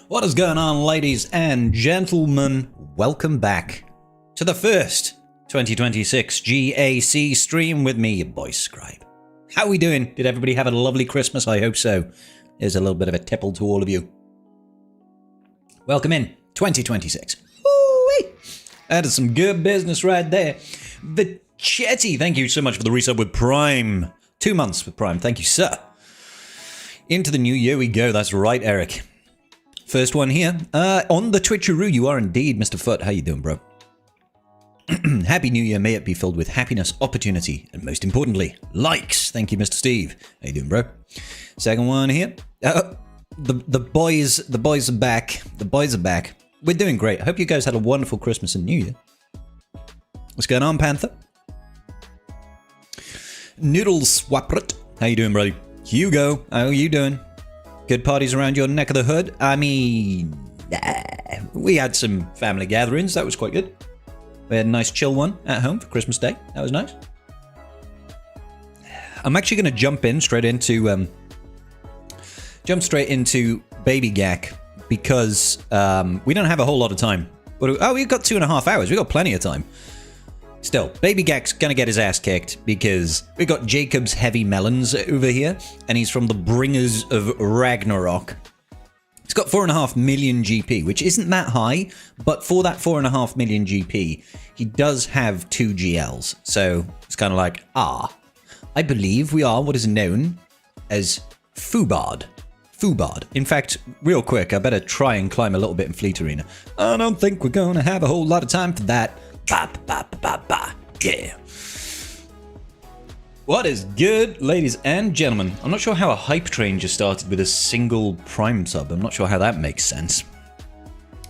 What is going on, ladies and gentlemen? Welcome back to the first 2026 GAC stream with me, your boy Scribe. How are we doing? Did everybody have a lovely Christmas? I hope so. Here's a little bit of a tipple to all of you. Welcome in, 2026. Woo-wee! That is some good business right there. Vichetti, thank you so much for the resub with Prime. 2 months with Prime, thank you, sir. Into the new year we go, that's right, Eric. First one here. On the Twitcheroo, you are indeed, Mr. Foot. How you doing, bro? Happy New Year. May it be filled with happiness, opportunity, and most importantly, likes. Thank you, Mr. Steve. How you doing, bro? Second one here. The boys are back. The boys are back. We're doing great. I hope you guys had a wonderful Christmas and New Year. What's going on, Panther? Noodles Swapret. How you doing, buddy? Hugo, how are you doing? Good parties around your neck of the hood? I mean, we had some family gatherings. That was quite good. We had a nice chill one at home for Christmas Day. That was nice. I'm actually going to jump straight into Baby GAC because we don't have a whole lot of time. Oh, we've got 2.5 hours. We've got plenty of time. Still, Baby GAC's gonna get his ass kicked because we got Jacob's Heavy Melons over here, and he's from the Bringers of Ragnarok. He's got 4.5 million GP, which isn't that high, but for that 4.5 million GP, he does have 2 GLs. So it's kind of like, I believe we are what is known as Fubard. Fubard. In fact, real quick, I better try and climb a little bit in Fleet Arena. I don't think we're gonna have a whole lot of time for that. Yeah. What is good, ladies and gentlemen? I'm not sure how a hype train just started with a single Prime sub. I'm not sure how that makes sense.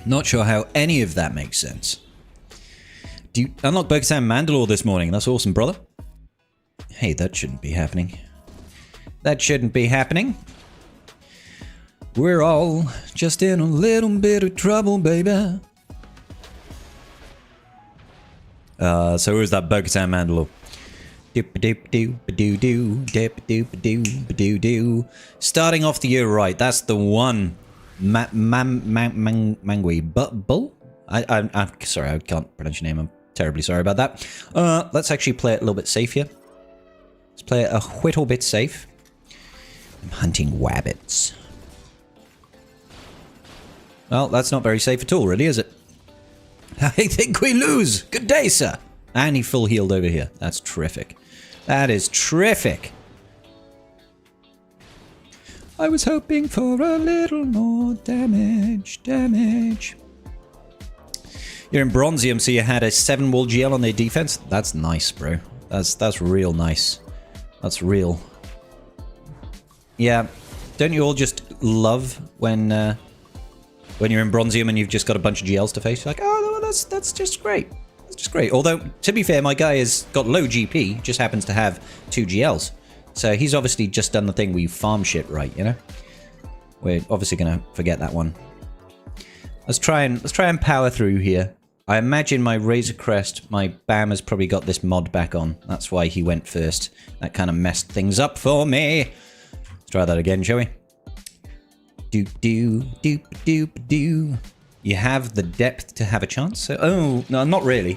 Not sure how any of that makes sense. Do you unlock Bo-Katan Mandalore this morning? That's awesome, brother. Hey, that shouldn't be happening. That shouldn't be happening. We're all just in a little bit of trouble, baby. So where's that Bo-Katan Mandalore? Starting off the year right, that's the one. Mangui Bull? I'm sorry, I can't pronounce your name. I'm terribly sorry about that. Let's actually play it a little bit safe here. Let's play it a whittle bit safe. I'm hunting wabbits. Well, that's not very safe at all, really, is it? I think we lose. Good day, sir. And he full healed over here. That's terrific. That is terrific. I was hoping for a little more damage. You're in Bronzium, so you had a 7-wall GL on their defense. That's nice, bro. That's real nice. That's real. Yeah. Don't you all just love when you're in Bronzium and you've just got a bunch of GLs to face? You're like, oh, that's just great. That's just great. Although, to be fair, my guy has got low GP, just happens to have 2 GLs. So he's obviously just done the thing where you farm shit right, you know? We're obviously going to forget that one. Let's try and power through here. I imagine my Razor Crest, my BAM has probably got this mod back on. That's why he went first. That kind of messed things up for me. Let's try that again, shall we? Do. You have the depth to have a chance. So, oh, no, not really.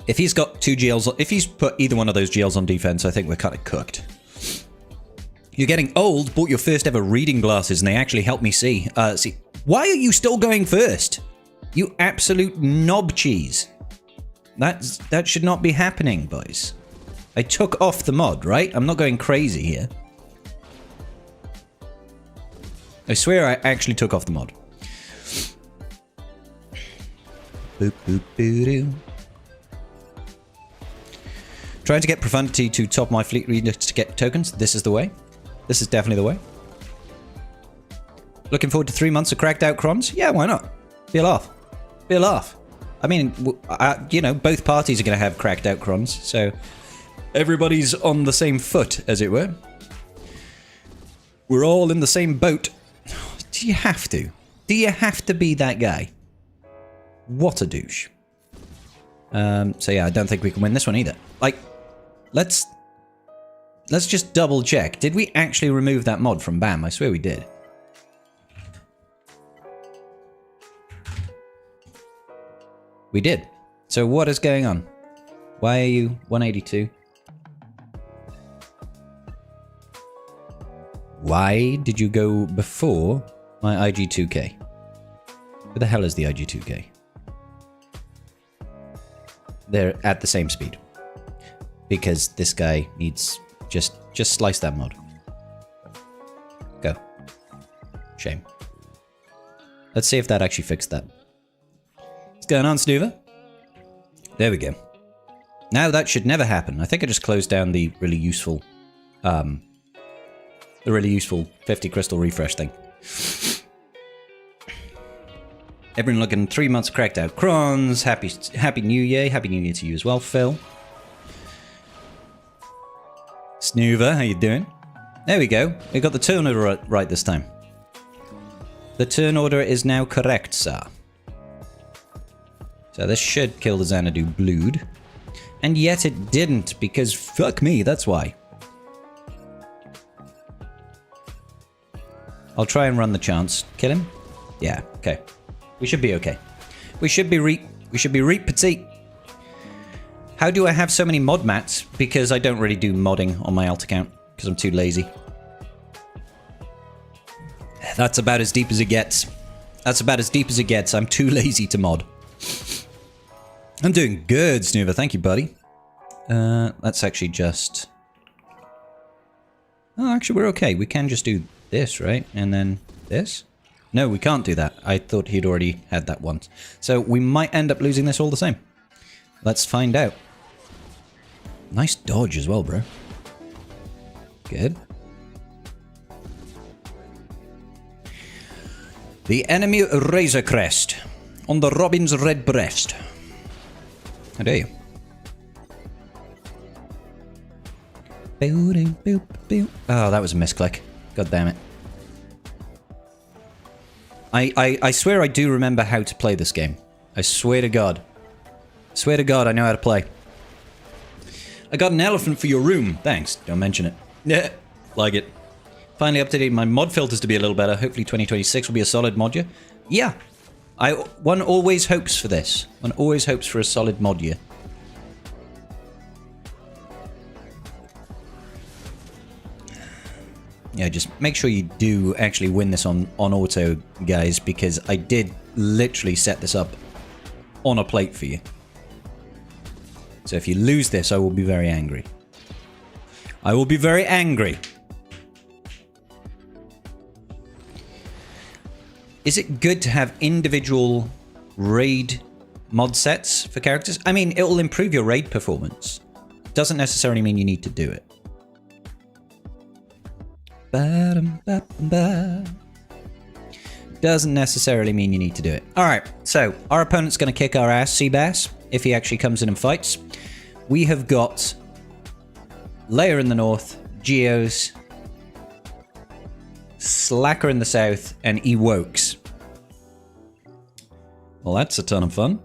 If he's got 2 GLs, if he's put either one of those GLs on defense, I think we're kind of cooked. You're getting old, bought your first ever reading glasses, and they actually help me see. Why are you still going first? You absolute knob cheese. That should not be happening, boys. I took off the mod, right? I'm not going crazy here. I swear I actually took off the mod. Boop, boop, boo, doo. Trying to get Profundity to top my fleet reader to get tokens. This is the way. This is definitely the way. Looking forward to 3 months of cracked out crons? Yeah, why not? Be a laugh. Be a laugh. I mean, you know, both parties are going to have cracked out crons, so everybody's on the same foot, as it were. We're all in the same boat. Do you have to? Do you have to be that guy? What a douche. So yeah, I don't think we can win this one either. Like, let's just double check. Did we actually remove that mod from BAM? I swear we did. We did. So what is going on? Why are you 182? Why did you go before my IG2K? Where the hell is the IG2K? They're at the same speed. Because this guy needs... Just slice that mod. Go. Shame. Let's see if that actually fixed that. What's going on, Snoover? There we go. Now that should never happen. I think I just closed down the really useful... the really useful 50 crystal refresh thing. Everyone looking 3 months cracked out. Crons, happy New Year. Happy New Year to you as well, Phil. Snoover, how you doing? There we go. We got the turn order right this time. The turn order is now correct, sir. So this should kill the Xanadu Blood. And yet it didn't, because fuck me, that's why. I'll try and run the chance. Kill him? Yeah, okay. We should be okay. We should be reet petite. How do I have so many mod mats? Because I don't really do modding on my alt account, because I'm too lazy. That's about as deep as it gets. That's about as deep as it gets. I'm too lazy to mod. I'm doing good, Snoover. Thank you, buddy. Let's actually just... Oh, actually, we're okay. We can just do this, right? And then this? No, we can't do that. I thought he'd already had that once. So we might end up losing this all the same. Let's find out. Nice dodge as well, bro. Good. The enemy Razor Crest on the Robin's red breast. How dare you? Oh, that was a misclick. God damn it. I swear I do remember how to play this game. I swear to God. Swear to God I know how to play. I got an elephant for your room. Thanks. Don't mention it. Yeah, like it. Finally updated my mod filters to be a little better. Hopefully 2026 will be a solid mod year. Yeah. One always hopes for this. One always hopes for a solid mod year. Yeah, just make sure you do actually win this on auto, guys, because I did literally set this up on a plate for you. So if you lose this, I will be very angry. I will be very angry. Is it good to have individual raid mod sets for characters? I mean, it will improve your raid performance. Doesn't necessarily mean you need to do it. Doesn't necessarily mean you need to do it. Alright, so our opponent's going to kick our ass, Seabass, if he actually comes in and fights. We have got Lair in the north, Geos, Slacker in the south, and Ewokes. Well, that's a ton of fun.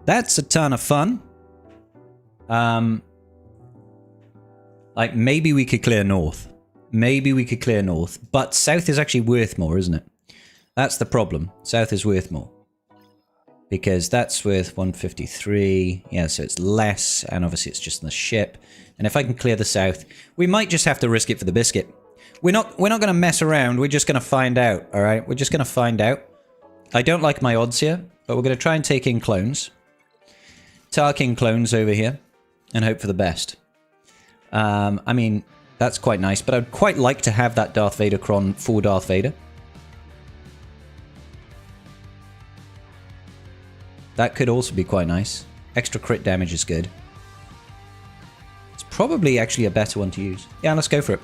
That's a ton of fun. Like, maybe we could clear north. Maybe we could clear north. But south is actually worth more, isn't it? That's the problem. South is worth more. Because that's worth 153. Yeah, so it's less. And obviously it's just in the ship. And if I can clear the south, we might just have to risk it for the biscuit. We're not going to mess around. We're just going to find out, all right? We're just going to find out. I don't like my odds here, but we're going to try and take in clones. Tarkin clones over here and hope for the best. I mean, that's quite nice, but I'd quite like to have that Darth Vader Cron for Darth Vader. That could also be quite nice. Extra crit damage is good. It's probably actually a better one to use. Yeah, let's go for it.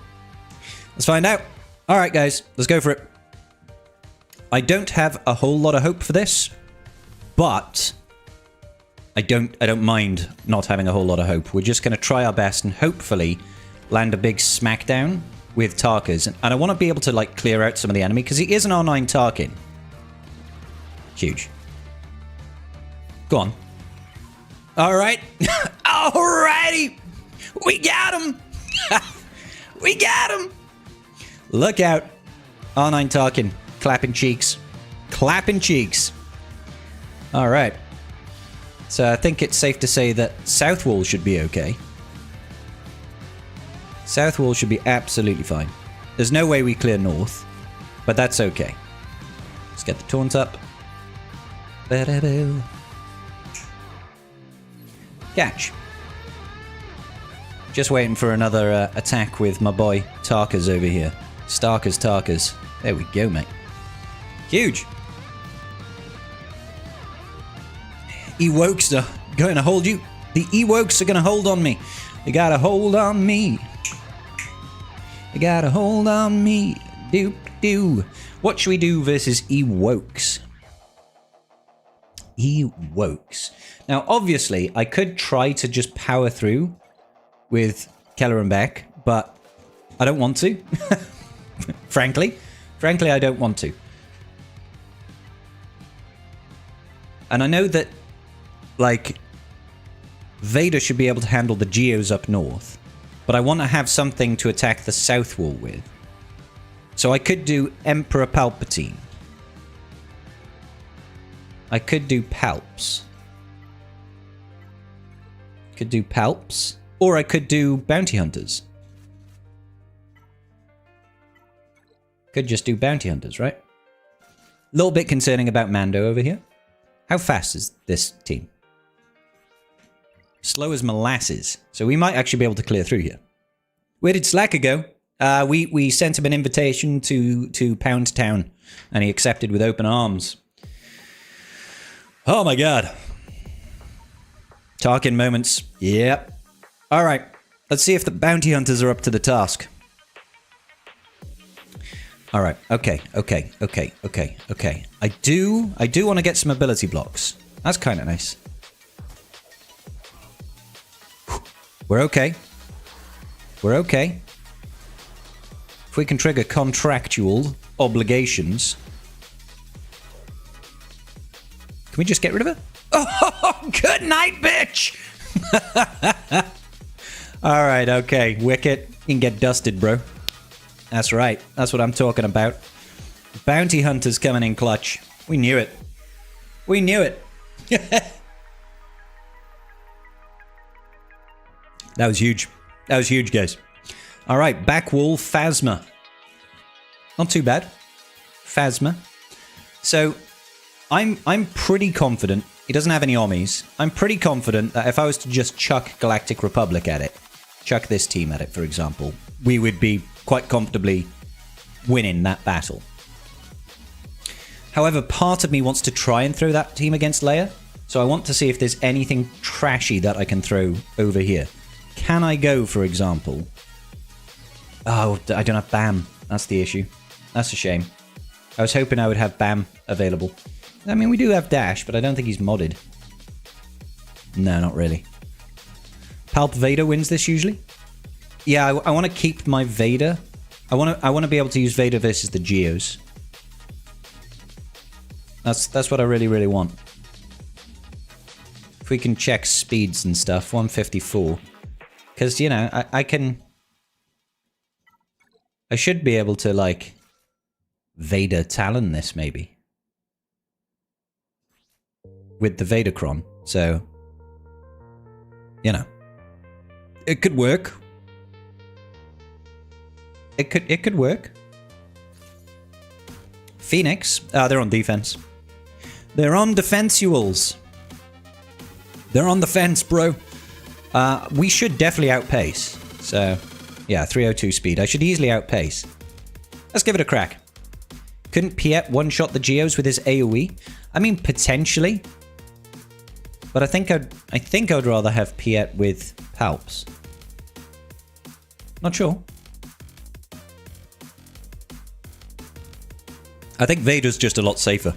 Let's find out. All right, guys, let's go for it. I don't have a whole lot of hope for this, but I don't mind not having a whole lot of hope. We're just going to try our best and hopefully land a big smackdown with Tarkas. And I want to be able to, like, clear out some of the enemy, because he is an R9 Tarkin. Huge. Go on. All right. Alrighty. We got him. We got him. Look out. R9 Tarkin. Clapping cheeks. Clapping cheeks. All right. So I think it's safe to say that south wall should be okay. South wall should be absolutely fine. There's no way we clear north, but that's okay. Let's get the taunt up. Catch. Just waiting for another attack with my boy Tarkas over here. Tarkas. There we go, mate. Huge. Ewokes are going to hold you. The Ewokes are going to hold on me. They got a hold on me. They got a hold on me. Do. What should we do versus Ewokes? Ewokes. Now, obviously, I could try to just power through with Keller and Beck, but I don't want to. Frankly, I don't want to. And I know that, like, Vader should be able to handle the Geos up north, but I want to have something to attack the south wall with. So I could do Emperor Palpatine. I could do Palps. Could do Palps. Or I could do Bounty Hunters. Could just do Bounty Hunters, right? A little bit concerning about Mando over here. How fast is this team? Slow as molasses. So we might actually be able to clear through here. Where did Slacker go? We sent him an invitation to Pound Town, and he accepted with open arms. Oh my god. Tarkin moments. Yep. Alright. Let's see if the bounty hunters are up to the task. Alright. Okay. I do want to get some ability blocks. That's kind of nice. We're okay. If we can trigger contractual obligations. Can we just get rid of it? Oh, good night, bitch! Alright, okay. Wicket, you can get dusted, bro. That's right. That's what I'm talking about. Bounty hunters coming in clutch. We knew it. That was huge. Guys. Alright, back wall, Phasma. Not too bad. Phasma. So, I'm pretty confident. He doesn't have any armies. I'm pretty confident that if I was to just chuck Galactic Republic at it, chuck this team at it, for example, we would be quite comfortably winning that battle. However, part of me wants to try and throw that team against Leia, so I want to see if there's anything trashy that I can throw over here. Can I go, for example... Oh, I don't have BAM. That's the issue. That's a shame. I was hoping I would have BAM available. I mean, we do have Dash, but I don't think he's modded. No, not really. Palp Vader wins this usually. Yeah, I want to keep my Vader. I want to be able to use Vader versus the Geos. That's what I really want. If we can check speeds and stuff, 154. Because, you know, I should be able to, like, Vader Talon this, maybe. With the Vadercron, so... You know. It could work. It could work. Phoenix. They're on defense. They're on defensuals. They're on the fence, bro. We should definitely outpace. So, yeah, 302 speed. I should easily outpace. Let's give it a crack. Couldn't Piet one-shot the Geos with his AoE? I mean, potentially. But I think I'd rather have Piet with Palps. Not sure. I think Vader's just a lot safer.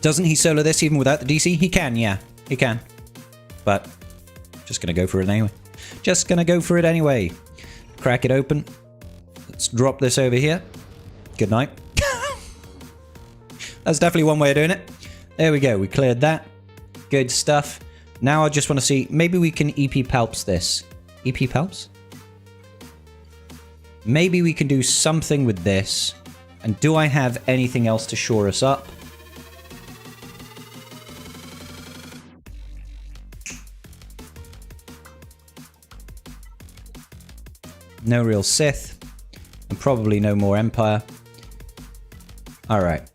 Doesn't he solo this even without the DC? He can, yeah. He can. But, just gonna go for it anyway. Crack it open. Let's drop this over here. Good night. That's definitely one way of doing it. There we go. We cleared that. Good stuff. Now I just want to see... Maybe we can EP Palps this. EP Palps? Maybe we can do something with this. And do I have anything else to shore us up? No real Sith. And probably no more Empire. Alright.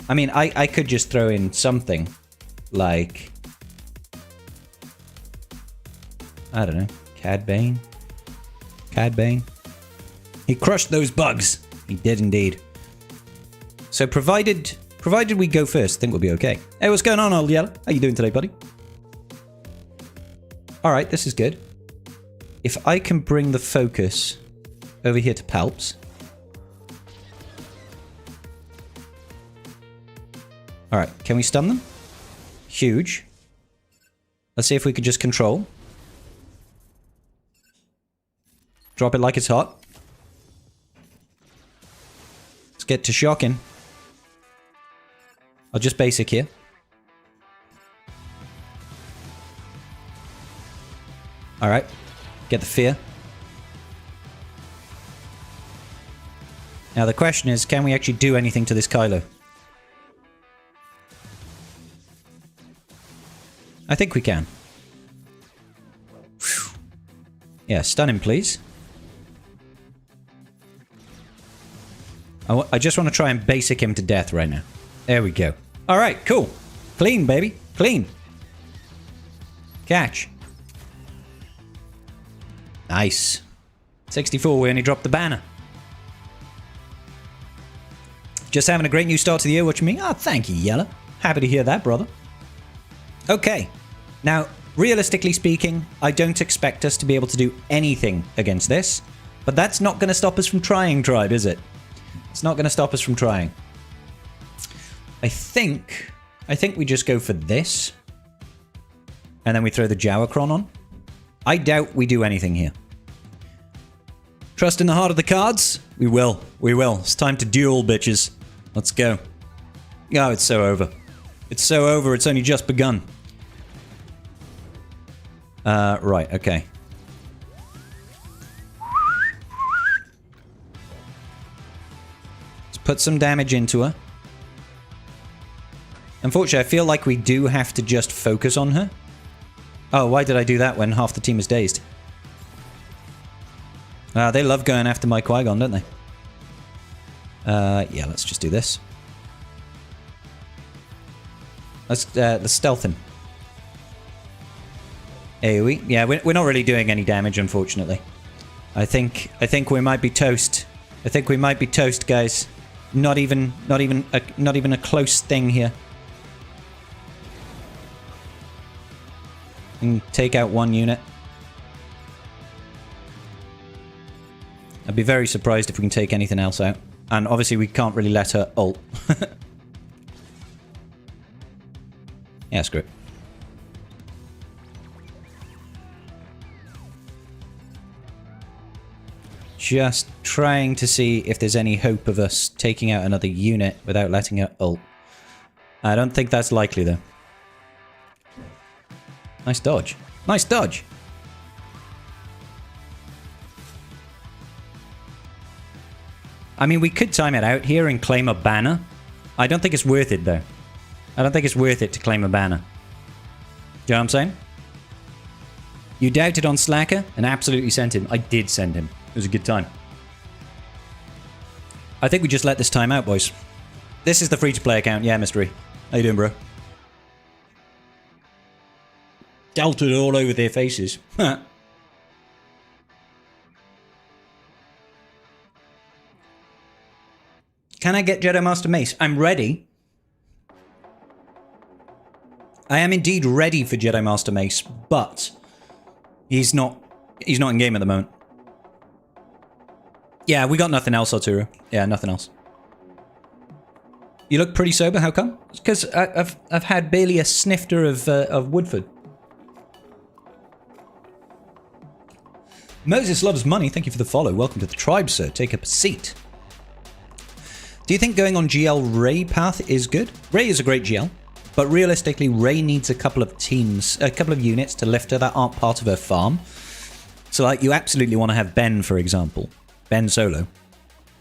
I mean, I could just throw in something like... I don't know. Cad Bane? Cad Bane? He crushed those bugs. He did indeed. So provided we go first, I think we'll be okay. Hey, what's going on, old yellow? How you doing today, buddy? Alright, this is good. If I can bring the focus over here to Palps. Alright, can we stun them? Huge. Let's see if we can just control. Drop it like it's hot. Let's get to shocking. I'll just basic here. Alright. Get the fear. Now the question is, can we actually do anything to this Kylo? I think we can. Whew. Yeah, stun him, please. I just want to try and basic him to death right now. There we go. Alright, cool. Clean, baby. Clean. Catch. Nice. 64, we only dropped the banner. Just having a great new start to the year watching me. Oh, thank you, Yella. Happy to hear that, brother. Okay. Now, realistically speaking, I don't expect us to be able to do anything against this. But that's not going to stop us from trying, Tribe, is it? It's not going to stop us from trying. I think we just go for this. And then we throw the Jawacron on. I doubt we do anything here. Trust in the heart of the cards? We will. We will. It's time to duel, bitches. Let's go. Oh, it's so over. It's so over. It's only just begun. Right. Okay. Let's put some damage into her. Unfortunately, I feel like we do have to just focus on her. Oh, why did I do that when half the team is dazed? They love going after my Qui-Gon, don't they? Yeah, let's just do this. Let's stealth him. AoE. Yeah, we're not really doing any damage, unfortunately. I think we might be toast. I think we might be toast, guys. Not even a close thing here. And take out one unit. I'd be very surprised if we can take anything else out. And obviously we can't really let her ult. Yeah, screw it. Just trying to see if there's any hope of us taking out another unit without letting her ult. I don't think that's likely, though. Nice dodge. Nice dodge! I mean, we could time it out here and claim a banner. I don't think it's worth it, though. I don't think it's worth it to claim a banner. Do you know what I'm saying? You doubted on Slacker and absolutely sent him. I did send him. It was a good time. I think we just let this time out, boys. This is the free-to-play account. Yeah, Mystery. How you doing, bro? Delta all over their faces. Can I get Jedi Master Mace? I'm ready. I am indeed ready for Jedi Master Mace, but he's not in game at the moment. Yeah, we got nothing else, Arturo. Yeah, nothing else. You look pretty sober. How come? It's because I've had barely a snifter of Woodford. Moses loves money. Thank you for the follow. Welcome to the tribe, sir. Take up a seat. Do you think going on GL Ray path is good? Ray is a great GL, but realistically, Ray needs a couple of units to lift her that aren't part of her farm. So, like, you absolutely want to have Ben, for example. Ben Solo.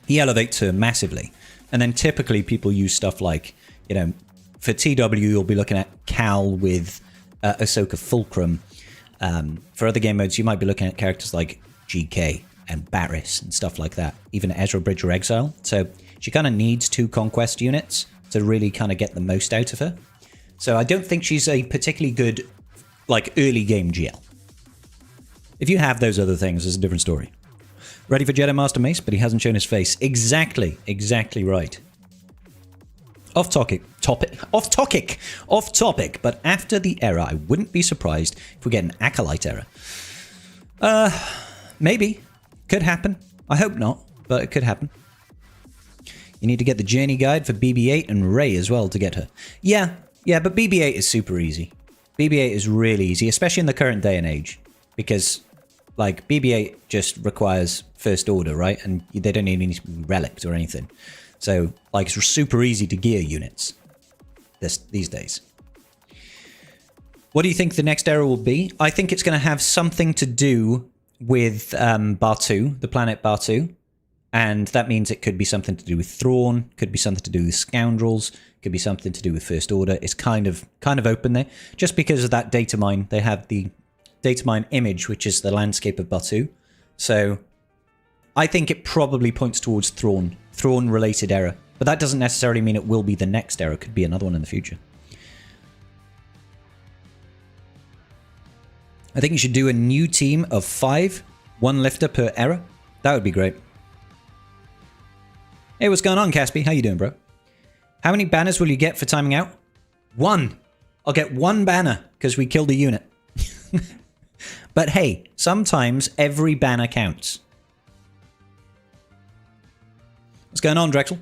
He elevates her massively. And then typically people use stuff like, you know, for TW, you'll be looking at Cal with Ahsoka Fulcrum. For other game modes, you might be looking at characters like GK and Barris and stuff like that. Even Ezra Bridger Exile. So she kind of needs 2 conquest units to really kind of get the most out of her. So I don't think she's a particularly good, like, early game GL. If you have those other things, it's a different story. Ready for Jedi Master Mace, but he hasn't shown his face. Exactly right. Off topic, but after the era, I wouldn't be surprised if we get an Acolyte era. Maybe. Could happen. I hope not, but it could happen. You need to get the journey guide for BB-8 and Rey as well to get her. Yeah, but BB-8 is super easy. BB-8 is really easy, especially in the current day and age. Because, like, BB-8 just requires First Order, right? And they don't even need to be relicked or anything. So, like, it's super easy to gear units these days. What do you think the next era will be? I think it's going to have something to do with Batuu, the planet Batuu. And that means it could be something to do with Thrawn, could be something to do with Scoundrels, could be something to do with First Order. It's kind of open there. Just because of that data mine, they have the data mine image, which is the landscape of Batuu. So I think it probably points towards Thrawn-related era. But that doesn't necessarily mean it will be the next era. It could be another one in the future. I think you should do a new team of 5, 1 lifter per era. That would be great. Hey, what's going on, Caspi? How you doing, bro? How many banners will you get for timing out? 1. I'll get 1 banner because we killed a unit. But hey, sometimes every banner counts. What's going on, Drexel?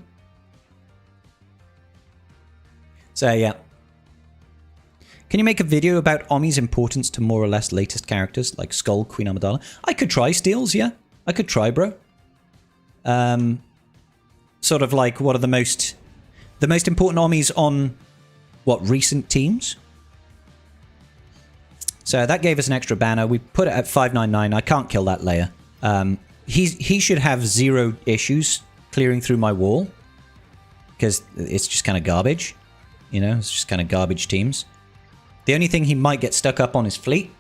So, yeah. Can you make a video about Omi's importance to more or less latest characters like Skull, Queen Amidala? I could try, Steels, yeah. I could try, bro. Sort of like, what are the most important Omis on, what, recent teams? So that gave us an extra banner. We put it at 599. I can't kill that layer. He should have 0 issues clearing through my wall. Because it's just kind of garbage. You know, it's just kind of garbage teams. The only thing he might get stuck up on is fleet.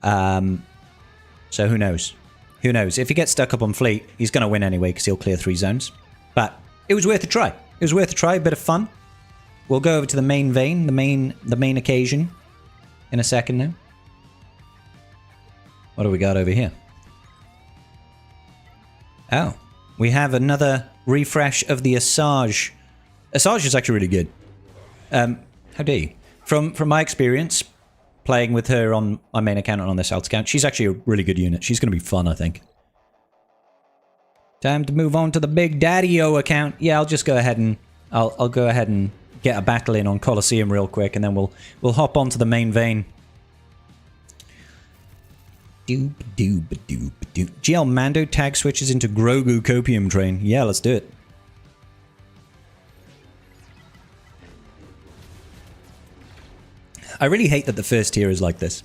So who knows? Who knows? If he gets stuck up on fleet, he's going to win anyway because he'll clear 3 zones. But it was worth a try. It was worth a try, a bit of fun. We'll go over to the main vein, the main occasion in a second now. What do we got over here? Oh, we have another refresh of the Asajj. Asajj is actually really good. How dare you? From my experience, playing with her on my main account and on this alt account, she's actually a really good unit. She's going to be fun, I think. Time to move on to the Big Daddy-O account. Yeah, I'll just go ahead and I'll go ahead and get a battle in on Colosseum real quick, and then we'll hop onto the main vein. GL Mando tag switches into Grogu Copium Train. Yeah, let's do it. I really hate that the first tier is like this.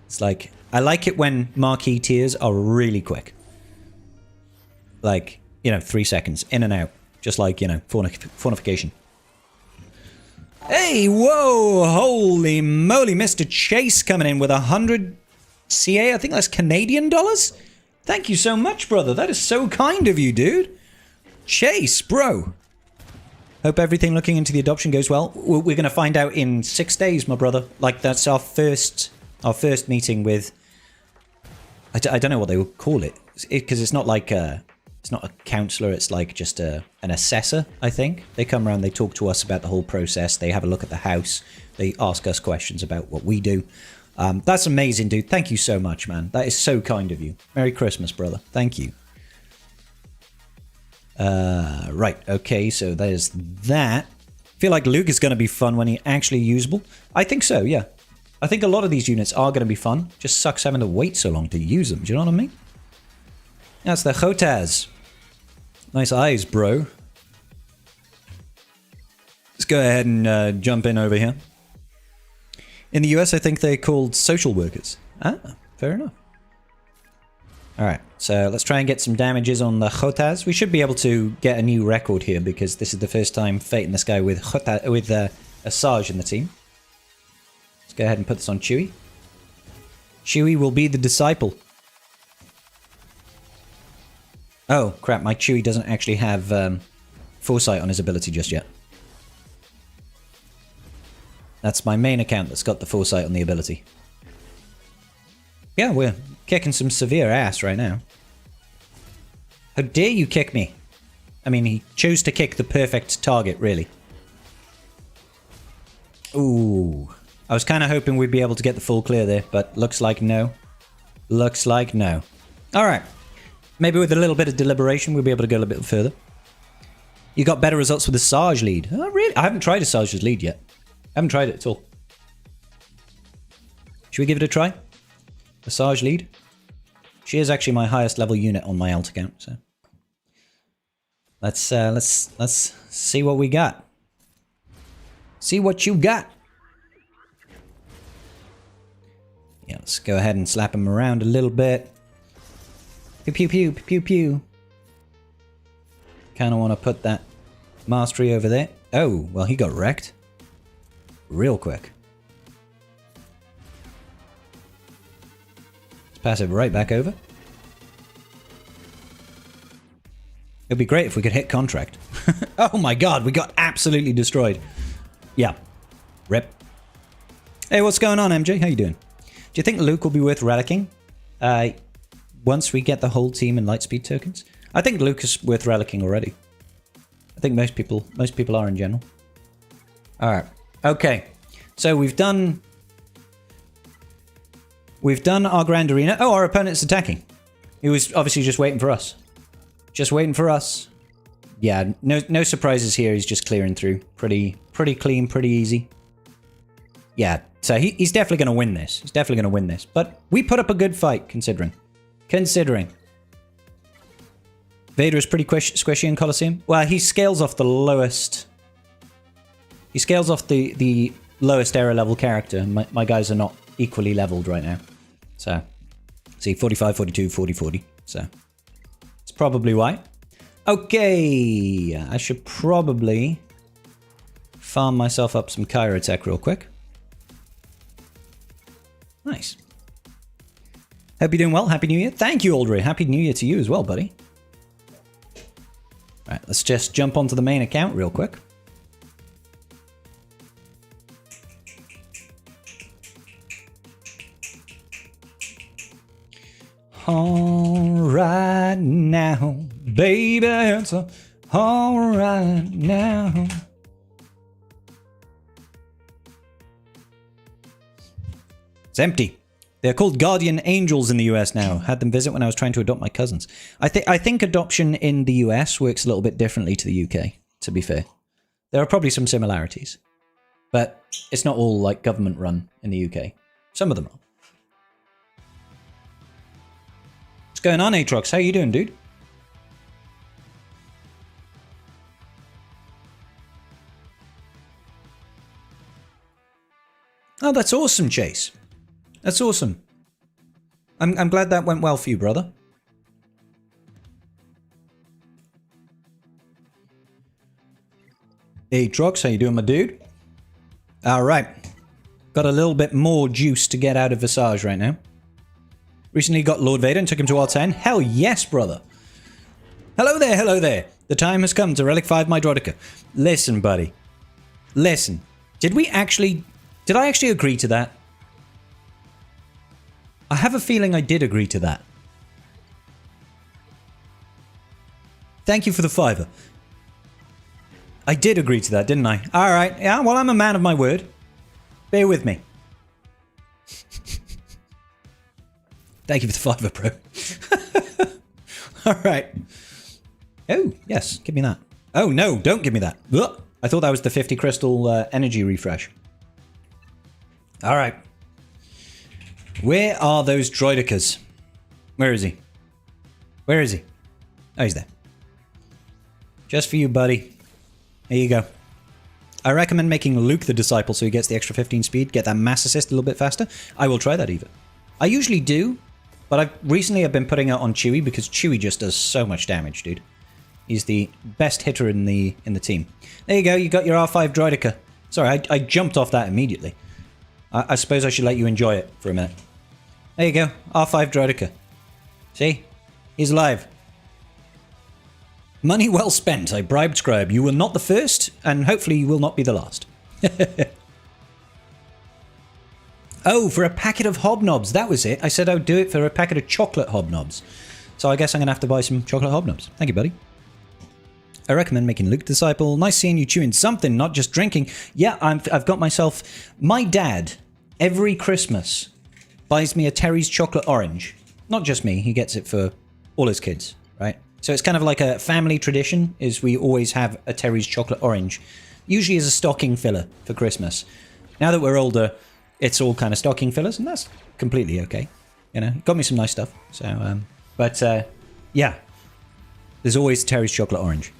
It's like, I like it when marquee tiers are really quick. Like, you know, 3 seconds, in and out. Just like, you know, fornication. Hey, whoa, holy moly, Mr. Chase coming in with 100 CA, I think that's Canadian dollars? Thank you so much, brother. That is so kind of you, dude. Chase, bro. Hope everything looking into the adoption goes well. We're going to find out in 6 days, my brother. Like, that's our first meeting with... I don't know what they would call it. Because it's not like it's not a counselor, it's like just an assessor, I think. They come around, they talk to us about the whole process, they have a look at the house, they ask us questions about what we do. That's amazing, dude. Thank you so much, man. That is so kind of you. Merry Christmas, brother. Thank you. Right, okay, so there's that. I feel like Luke is going to be fun when he's actually usable. I think so, yeah. I think a lot of these units are going to be fun. Just sucks having to wait so long to use them, do you know what I mean? That's the Chotaz. Nice eyes, bro. Let's go ahead and jump in over here. In the US, I think they're called social workers. Ah, fair enough. Alright, so let's try and get some damages on the Chotaz. We should be able to get a new record here because this is the first time fighting this guy with Asajj in the team. Let's go ahead and put this on Chewie. Chewie will be the disciple. Oh, crap. My Chewie doesn't actually have foresight on his ability just yet. That's my main account that's got the foresight on the ability. Yeah, we're kicking some severe ass right now. How dare you kick me? I mean, he chose to kick the perfect target, really. Ooh. I was kind of hoping we'd be able to get the full clear there, but looks like no. Looks like no. Alright. Maybe with a little bit of deliberation, we'll be able to go a little bit further. You got better results with the Sarge lead. Oh, really? I haven't tried a Sarge's lead yet. I haven't tried it at all. Should we give it a try? The Sarge lead? She is actually my highest level unit on my alt account, so... Let's see what we got. See what you got. Yeah, let's go ahead and slap him around a little bit. Pew pew pew pew pew. Kind of want to put that mastery over there. Oh, well, he got wrecked. Real quick. Let's pass it right back over. It'd be great if we could hit contract. Oh my god, we got absolutely destroyed. Yeah. Rip. Hey, what's going on, MJ? How you doing? Do you think Luke will be worth relicking? Once we get the whole team in Lightspeed tokens? I think Luke is worth relicking already. I think most people are in general. Alright. Okay. So we've done our Grand Arena. Oh, our opponent's attacking. He was obviously just waiting for us. Just waiting for us. Yeah, no surprises here. He's just clearing through. Pretty clean, pretty easy. Yeah, so he's definitely going to win this. He's definitely going to win this. But we put up a good fight, considering. Vader is pretty squishy in Colosseum. Well, he scales off the lowest... He scales off the lowest error level character. My guys are not equally leveled right now. So, see, 45, 42, 40, 40. So... Probably why. Okay, I should probably farm myself up some Kyrotech real quick. Nice. Hope you're doing well. Happy New Year. Thank you, Aldry. Happy New Year to you as well, buddy. Alright, let's just jump onto the main account real quick. Alright now, baby, it's alright now. It's empty. They're called guardian angels in the US now. Had them visit when I was trying to adopt my cousins. I think adoption in the US works a little bit differently to the UK, to be fair. There are probably some similarities. But it's not all like government run in the UK. Some of them are. What's going on, Aatrox? How you doing, dude? Oh, that's awesome, Chase. That's awesome. I'm glad that went well for you, brother. Aatrox, how you doing, my dude? All right. Got a little bit more juice to get out of Visage right now. Recently got Lord Vader and took him to R10. Hell yes, brother. Hello there, hello there. The time has come to Relic 5 my Droidica. Listen, buddy. Listen. Did I actually agree to that? I have a feeling I did agree to that. Thank you for the $5. I did agree to that, didn't I? Alright, yeah, well, I'm a man of my word. Bear with me. Thank you for the $5, bro. Alright. Oh, yes, give me that. Oh, no, don't give me that. Ugh. I thought that was the 50 crystal energy refresh. Alright. Where are those droidicas? Where is he? Where is he? Oh, he's there. Just for you, buddy. There you go. I recommend making Luke the disciple so he gets the extra 15 speed, get that mass assist a little bit faster. I will try that even. I usually do, but recently I've been putting it on Chewie because Chewie just does so much damage, dude. He's the best hitter in the team. There you go, you got your R5 droidica. Sorry, I jumped off that immediately. I suppose I should let you enjoy it for a minute. There you go, R5 droidica. See? He's alive. Money well spent. I bribed Scribe. You were not the first, and hopefully you will not be the last. Oh, for a packet of hobnobs. That was it. I said I would do it for a packet of chocolate hobnobs. So I guess I'm going to have to buy some chocolate hobnobs. Thank you, buddy. I recommend making Luke Disciple. Nice seeing you chewing something, not just drinking. Yeah, I've got myself... My dad, every Christmas, buys me a Terry's chocolate orange. Not just me. He gets it for all his kids, right? So it's kind of like a family tradition, is we always have a Terry's chocolate orange. Usually as a stocking filler for Christmas. Now that we're older, it's all kind of stocking fillers, and that's completely okay. You know, got me some nice stuff. So, yeah. There's always Terry's chocolate orange.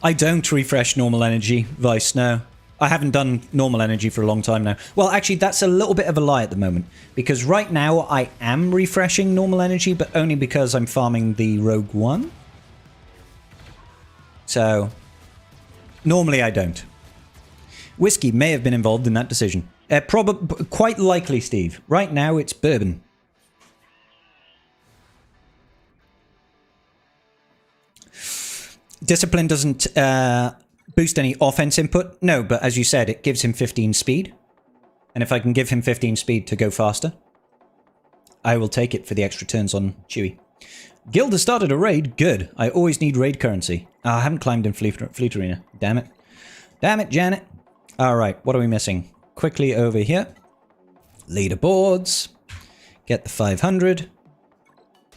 I don't refresh normal energy, Vice, no. I haven't done normal energy for a long time now. Well, actually, that's a little bit of a lie at the moment. Because right now, I am refreshing normal energy, but only because I'm farming the Rogue One. So, normally I don't. Whiskey may have been involved in that decision. Quite likely, Steve. Right now, it's bourbon. Discipline doesn't boost any offense input. No, but as you said, it gives him 15 speed. And if I can give him 15 speed to go faster, I will take it for the extra turns on Chewie. Guild has started a raid. Good. I always need raid currency. Oh, I haven't climbed in Fleet Arena. Damn it. Damn it, Janet. All right, what are we missing? Quickly over here. Leaderboards. Get the 500.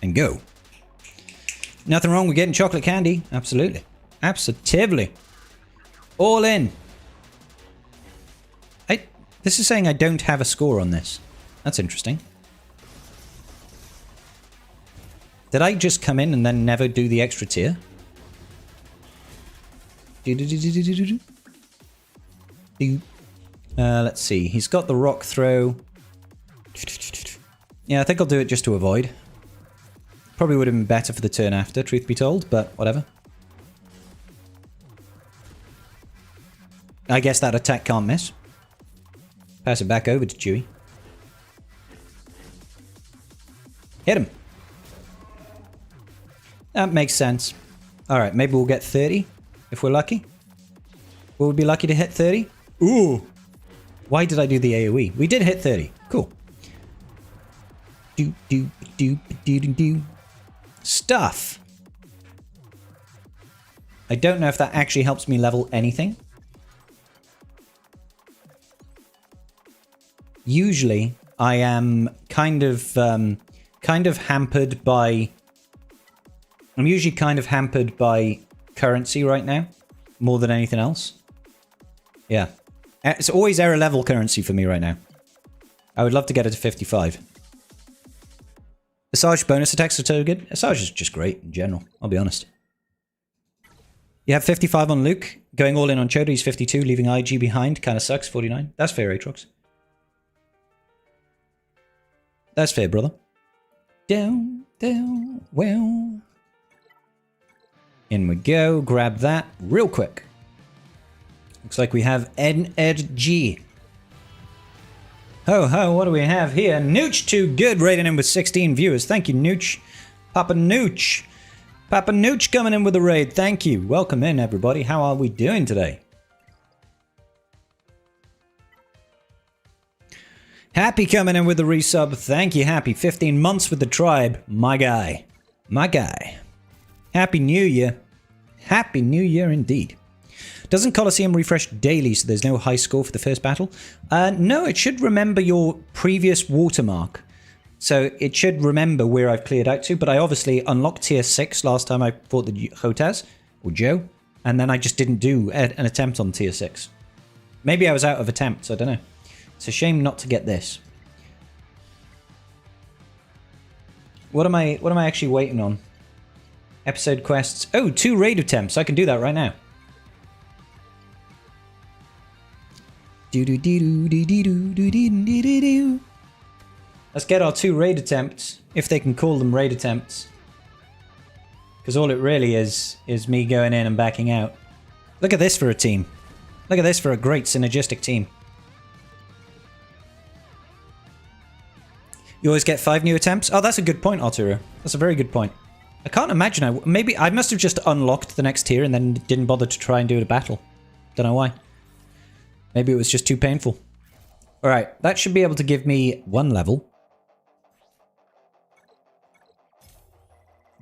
And go. Nothing wrong with getting chocolate candy. Absolutely. Absolutely. All in. This is saying I don't have a score on this. That's interesting. Did I just come in and then never do the extra tier? Let's see. He's got the rock throw. Yeah, I think I'll do it just to avoid. Probably would have been better for the turn after, truth be told, but whatever. I guess that attack can't miss. Pass it back over to Chewie. Hit him. That makes sense. Alright, maybe we'll get 30 if we're lucky. Will we be lucky to hit 30? Ooh! Why did I do the AoE? We did hit 30. Cool. Do. Stuff. I don't know if that actually helps me level anything. Usually, I am kind of hampered by... I'm usually kind of hampered by currency right now, more than anything else. Yeah. It's always error level currency for me right now. I would love to get it to 55. Asajj bonus attacks are so good. Asajj is just great in general, I'll be honest. You have 55 on Luke. Going all in on Choda, he's 52, leaving IG behind. Kind of sucks, 49. That's fair, Aatrox. That's fair, brother. Down, well. In we go. Grab that real quick. Looks like we have NEDG. Ho ho, what do we have here? Nooch too good, rating in with 16 viewers. Thank you, Nooch. Papa Nooch. Papa Nooch coming in with a raid. Thank you. Welcome in, everybody. How are we doing today? Happy coming in with the resub. Thank you, Happy. 15 months with the tribe. My guy. My guy. Happy New Year. Happy New Year indeed. Doesn't Colosseum refresh daily, so there's no high score for the first battle? No, it should remember your previous watermark. So it should remember where I've cleared out to, but I obviously unlocked tier 6 last time I fought the Hotaz, or Joe, and then I just didn't do an attempt on tier 6. Maybe I was out of attempts, I don't know. It's a shame not to get this. What am I actually waiting on? Episode quests. Oh, 2 raid attempts. I can do that right now. Let's get our 2 raid attempts, if they can call them raid attempts. Because all it really is me going in and backing out. Look at this for a team. Look at this for a great synergistic team. You always get 5 new attempts? Oh, that's a good point, Arturo. That's a very good point. I can't imagine maybe I must have just unlocked the next tier and then didn't bother to try and do a battle. Don't know why. Maybe it was just too painful. Alright, that should be able to give me 1 level.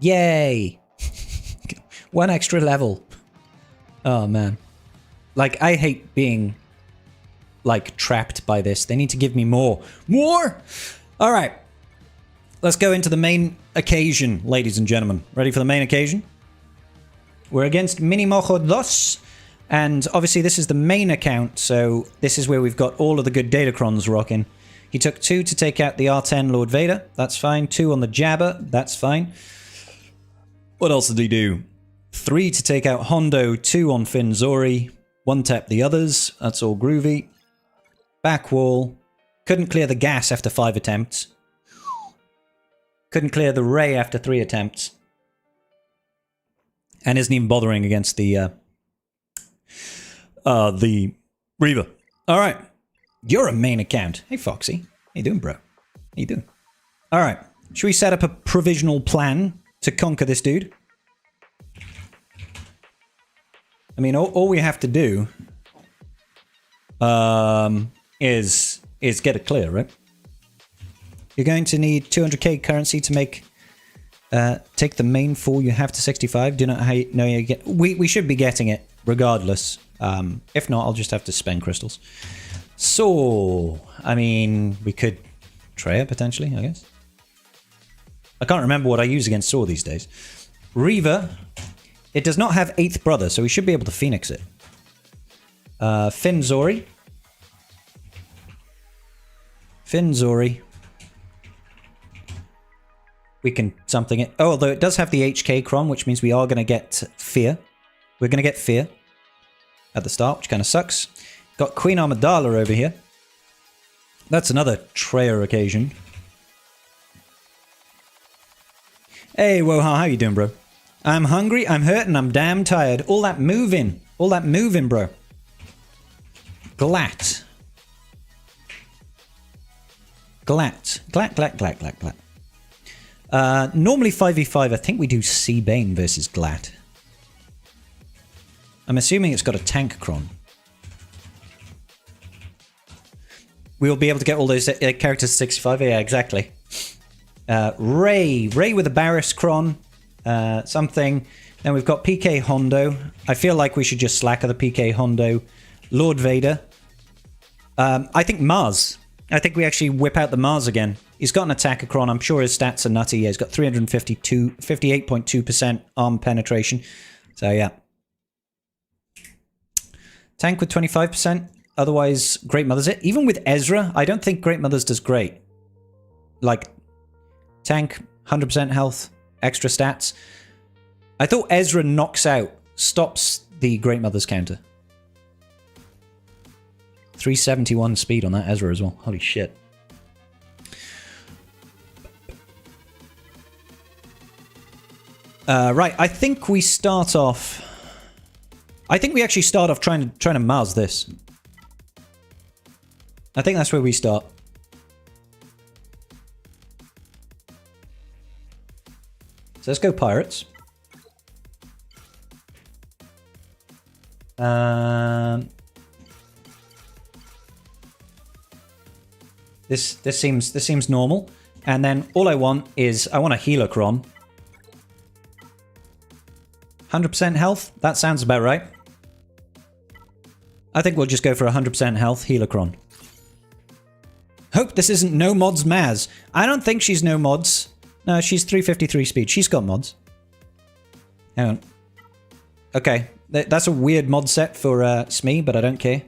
Yay! 1 extra level. Oh, man. Like, I hate being, like, trapped by this. They need to give me more. More! Alright. Let's go into the main occasion, ladies and gentlemen. Ready for the main occasion? We're against Mini Mojo Dos. And obviously this is the main account, so this is where we've got all of the good Datacrons rocking. He took 2 to take out the R10 Lord Vader. That's fine. 2 on the Jabba. That's fine. What else did he do? 3 to take out Hondo. 2 on Finn Zori. 1 tap the others. That's all groovy. Back wall. Couldn't clear the gas after 5 attempts. Couldn't clear the Ray after 3 attempts. And isn't even bothering against the Reaver. Alright. You're a main account. Hey, Foxy. How you doing, bro? How you doing? Alright. Should we set up a provisional plan to conquer this dude? I mean, all we have to do is get it clear, right? You're going to need 200k currency to make take the main 4 you have to 65. Do not know you get. We should be getting it regardless. If not, I'll just have to spend crystals. So, I mean, we could Treya potentially, I guess. I can't remember what I use against Saw these days. Reaver. It does not have 8th brother, so we should be able to Phoenix it. Finn Zori. Finn Zori. We can something it. Oh, although it does have the HK Cron, which means we are going to get Fear. We're going to get Fear at the start, which kind of sucks. Got Queen Amidala over here. That's another Treya occasion. Hey, Woha, how you doing, bro? I'm hungry, I'm hurting, I'm damn tired. All that moving, bro. Glat. Normally 5v5, I think we do C-Bane versus Glat. I'm assuming it's got a tank cron. We'll be able to get all those characters to 65, yeah, exactly. Ray with a Barris cron. Something. Then we've got PK Hondo. I feel like we should just slacker the PK Hondo. Lord Vader. I think Mars. I think we actually whip out the Mars again. He's got an attacker cron. I'm sure his stats are nutty. Yeah, he's got 58.2% arm penetration. So yeah. Tank with 25%. Otherwise, Great Mother's it. Even with Ezra, I don't think Great Mother's does great. Like, tank, 100% health, extra stats. I thought Ezra knocks out, stops the Great Mother's counter. 371 speed on that Ezra as well. Holy shit. Right, I think we start off... I think we actually start off trying to Mars this. I think that's where we start. So let's go Pirates. This seems normal. And then all I want is I want a healer cron. 100% health. That sounds about right. I think we'll just go for 100% health healer cron. Hope this isn't no mods Maz. I don't think she's no mods. No, she's 353 speed. She's got mods. Hang on. Okay. That's a weird mod set for Smee, but I don't care.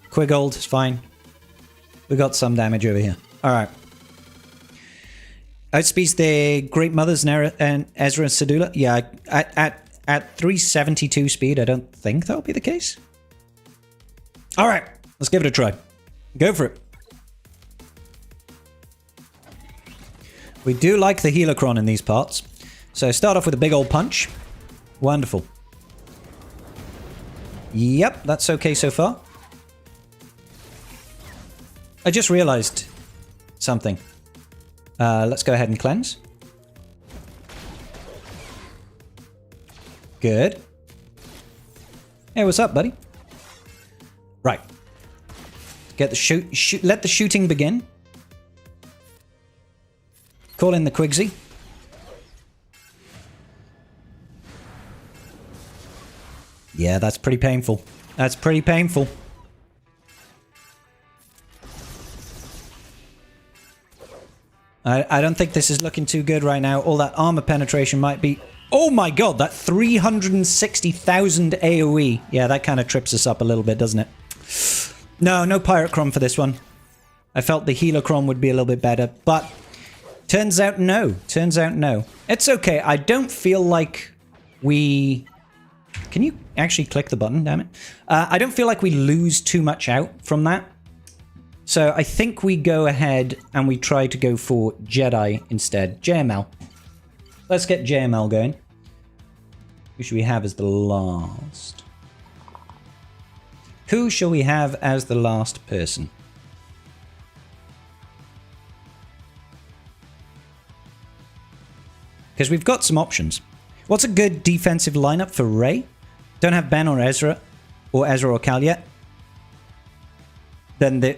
Quigold is fine. We got some damage over here. Alright. Outspeeds the Great Mothers and Ezra and Sedula. Yeah, at 372 speed, I don't think that'll be the case. Alright. Let's give it a try. Go for it. We do like the Healercron in these parts. So start off with a big old punch. Wonderful. Yep, that's okay so far. I just realized something. Let's go ahead and cleanse. Good. Hey, what's up, buddy? Right. Get the let the shooting begin. Call in the Quigsy. Yeah, that's pretty painful. That's pretty painful. I don't think this is looking too good right now. All that armor penetration might be... Oh my god, that 360,000 AoE. Yeah, that kind of trips us up a little bit, doesn't it? No, no Pyrochrome for this one. I felt the Helochrome would be a little bit better, but turns out no. Turns out no. It's okay. I don't feel like we... Can you actually click the button, damn it? I don't feel like we lose too much out from that. So I think we go ahead and we try to go for Jedi instead. JML. Let's get JML going. Who should we have as the last? Who shall we have as the last person? Because we've got some options. What's a good defensive lineup for Rey? Don't have Ben or Ezra or Cal yet. Then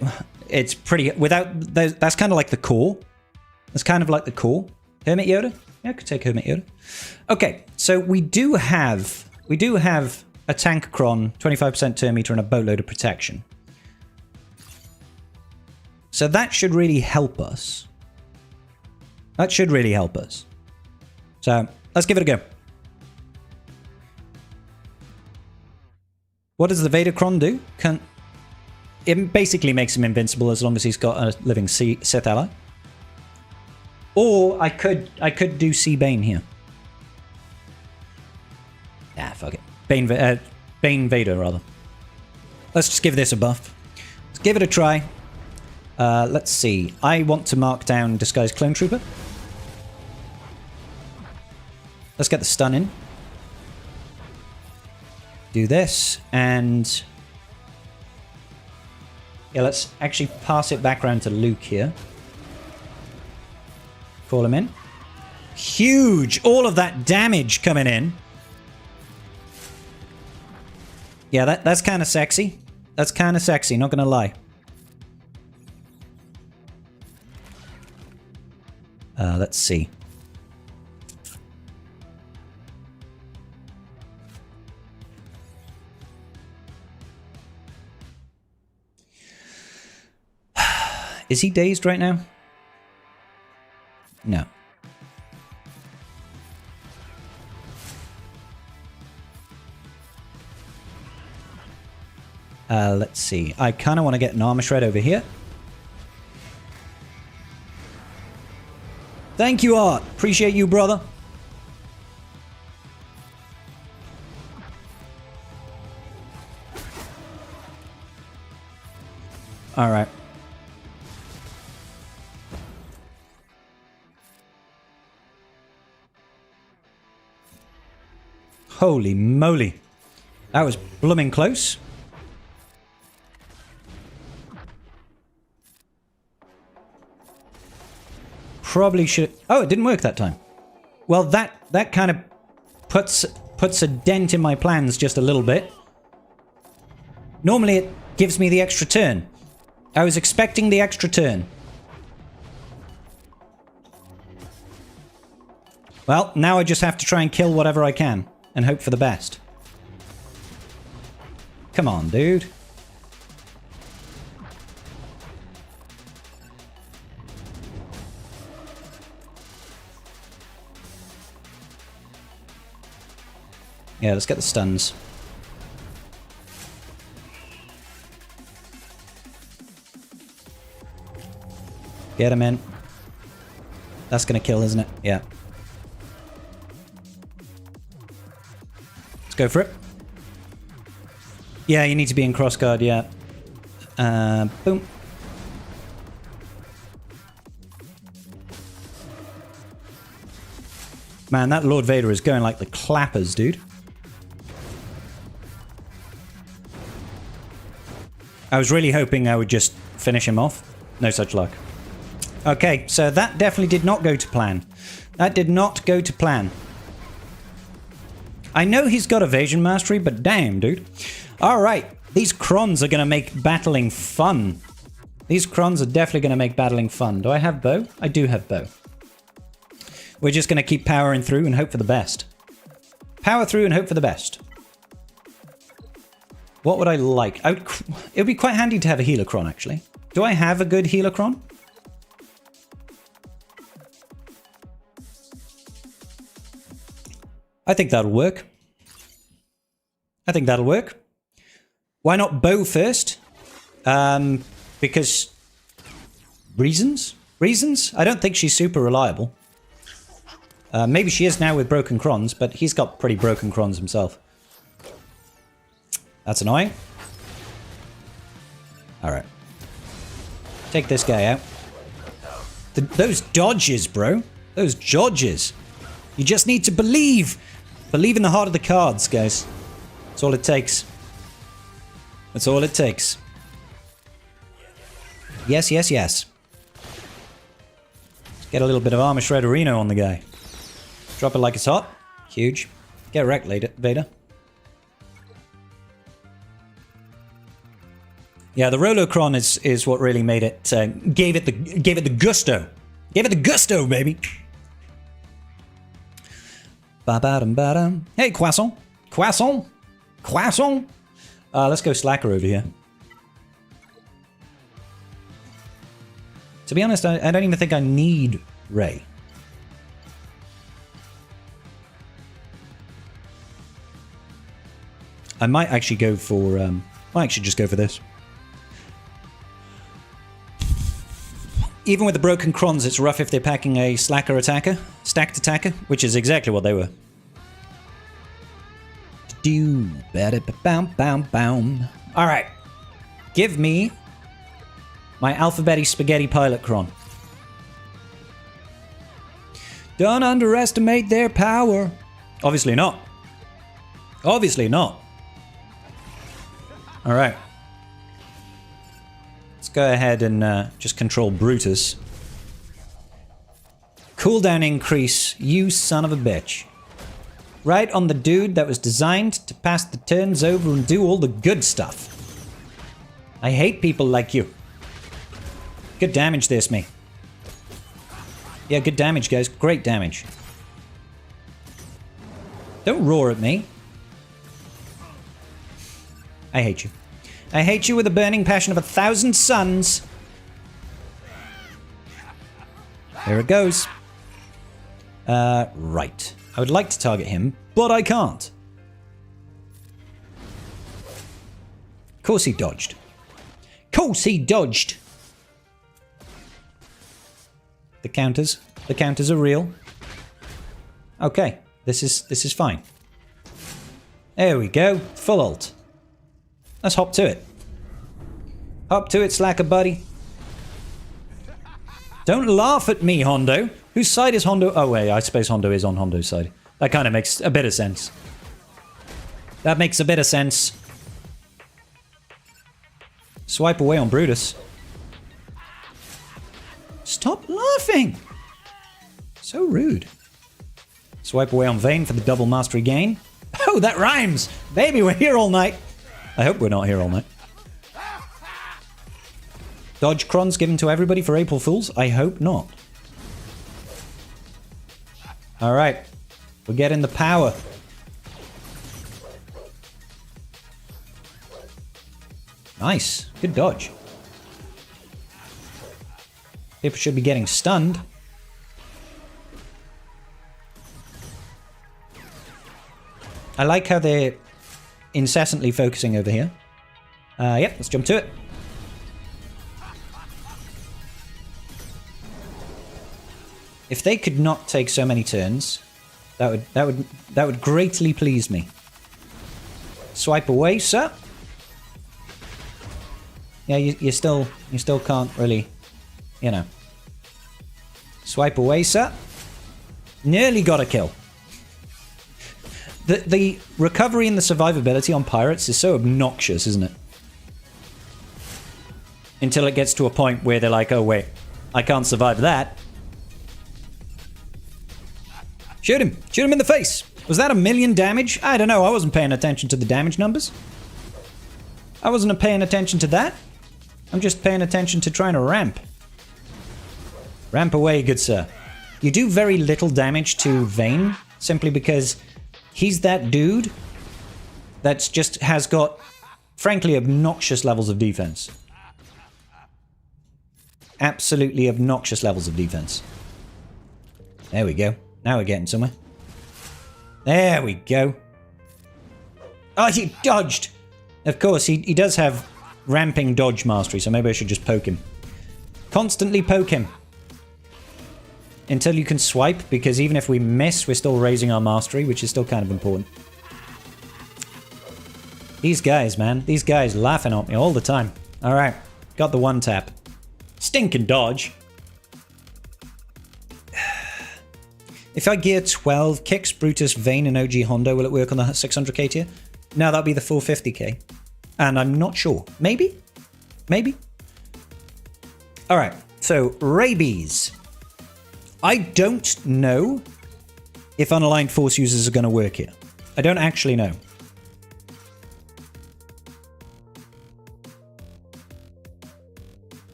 it's pretty... That's kind of like the core. That's kind of like the core. Hermit Yoda? Yeah, I could take Hermit Yoda. Okay, so we do have a tank cron, 25% turn meter, and a boatload of protection. So that should really help us. That should really help us. So let's give it a go. What does the Vader cron do? It basically makes him invincible as long as he's got a living Sith ally. Or I could do C Bane here. Ah, fuck it. Bane Vader, rather. Let's just give this a buff. Let's give it a try. Let's see. I want to mark down Disguised Clone Trooper. Let's get the stun in. Do this, and... Yeah, let's actually pass it back around to Luke here. Call him in. Huge! All of that damage coming in. Yeah, that's kind of sexy. That's kind of sexy, not gonna lie. Let's see. Is he dazed right now? No. Let's see. I kind of want to get an armor shred over here. Thank you, Art. Appreciate you, brother. All right. Holy moly. That was blooming close. Probably should... Oh, it didn't work that time. Well, that kind of puts a dent in my plans just a little bit. Normally it gives me the extra turn. I was expecting the extra turn. Well, now I just have to try and kill whatever I can. And hope for the best. Come on, dude. Yeah, let's get the stuns. Get him in. That's gonna kill, isn't it? Yeah. Let's go for it. Yeah, you need to be in crossguard, yeah. Boom. Man, that Lord Vader is going like the clappers, dude. I was really hoping I would just finish him off. No such luck. Okay, so that definitely did not go to plan. That did not go to plan. I know he's got evasion mastery, but damn, dude. Alright, these crons are going to make battling fun. These crons are definitely going to make battling fun. Do I have bow? I do have bow. We're just going to keep powering through and hope for the best. Power through and hope for the best. What would I like? It would be quite handy to have a healer cron, actually. Do I have a good healer cron? I think that'll work. I think that'll work. Why not bow first? Because... Reasons? Reasons? I don't think she's super reliable. Maybe she is now with broken crons, but he's got pretty broken crons himself. That's annoying. Alright. Take this guy out. Those dodges, bro. Those dodges. You just need to believe. Believe in the heart of the cards, guys. That's all it takes. That's all it takes. Yes, yes, yes. Let's get a little bit of armor shredderino on the guy. Drop it like it's hot. Huge. Get wrecked, Vader. Yeah, the Rolocron is what really made it. Gave it the gusto. Gave it the gusto, baby. Ba-ba-dum-ba-dum. Hey, Croissant. Croissant. Croissant. Let's go Slacker over here. To be honest, I don't even think I need Ray. I might actually go for... might actually just go for this. Even with the broken crons, it's rough if they're packing a slacker attacker. Stacked attacker, which is exactly what they were. Alright. Give me my alphabety spaghetti pilot cron. Don't underestimate their power. Obviously not. Obviously not. Alright. Let's go ahead and just control Brutus. Cooldown increase, you son of a bitch. Right on the dude that was designed to pass the turns over and do all the good stuff. I hate people like you. Good damage this, me. Yeah, good damage, guys. Great damage. Don't roar at me. I hate you. I hate you with a burning passion of 1,000 suns. There it goes. Right. I would like to target him, but I can't. Of course he dodged. Of course he dodged. The counters. The counters are real. Okay. This is fine. There we go. Full ult. Let's hop to it. Hop to it, slacker buddy. Don't laugh at me, Hondo. Whose side is Hondo? Oh, wait, I suppose Hondo is on Hondo's side. That kind of makes a bit of sense. That makes a bit of sense. Swipe away on Brutus. Stop laughing! So rude. Swipe away on Vayne for the double mastery gain. Oh, that rhymes! Baby, we're here all night. I hope we're not here all night. Dodge crons given to everybody for April Fools? I hope not. Alright. We're getting the power. Nice. Good dodge. People should be getting stunned. I like how they're incessantly focusing over here. Yep, let's jump to it. If they could not take so many turns, that would greatly please me. Swipe away, sir. Yeah, you still can't really, you know. Swipe away, sir. Nearly got a kill. The recovery and the survivability on pirates is so obnoxious, isn't it? Until it gets to a point where they're like, oh wait, I can't survive that. Shoot him. Shoot him in the face. Was that 1,000,000 damage? I don't know. I wasn't paying attention to the damage numbers. I wasn't paying attention to that. I'm just paying attention to trying to ramp. Ramp away, good sir. You do very little damage to Vayne, simply because he's that dude that's just has got, frankly, obnoxious levels of defense. Absolutely obnoxious levels of defense. There we go. Now we're getting somewhere. There we go. Oh, he dodged! Of course, he does have ramping dodge mastery, so maybe I should just poke him. Constantly poke him. Until you can swipe, because even if we miss, we're still raising our mastery, which is still kind of important. These guys, man. These guys laughing at me all the time. Alright. Got the one tap. Stinking dodge. If I gear 12 kicks, Brutus, Vayne, and OG Hondo, will it work on the 600k tier? No, that'll be the 450k. And I'm not sure. Maybe? Maybe? Alright, so rabies. I don't know if unaligned force users are going to work here. I don't actually know.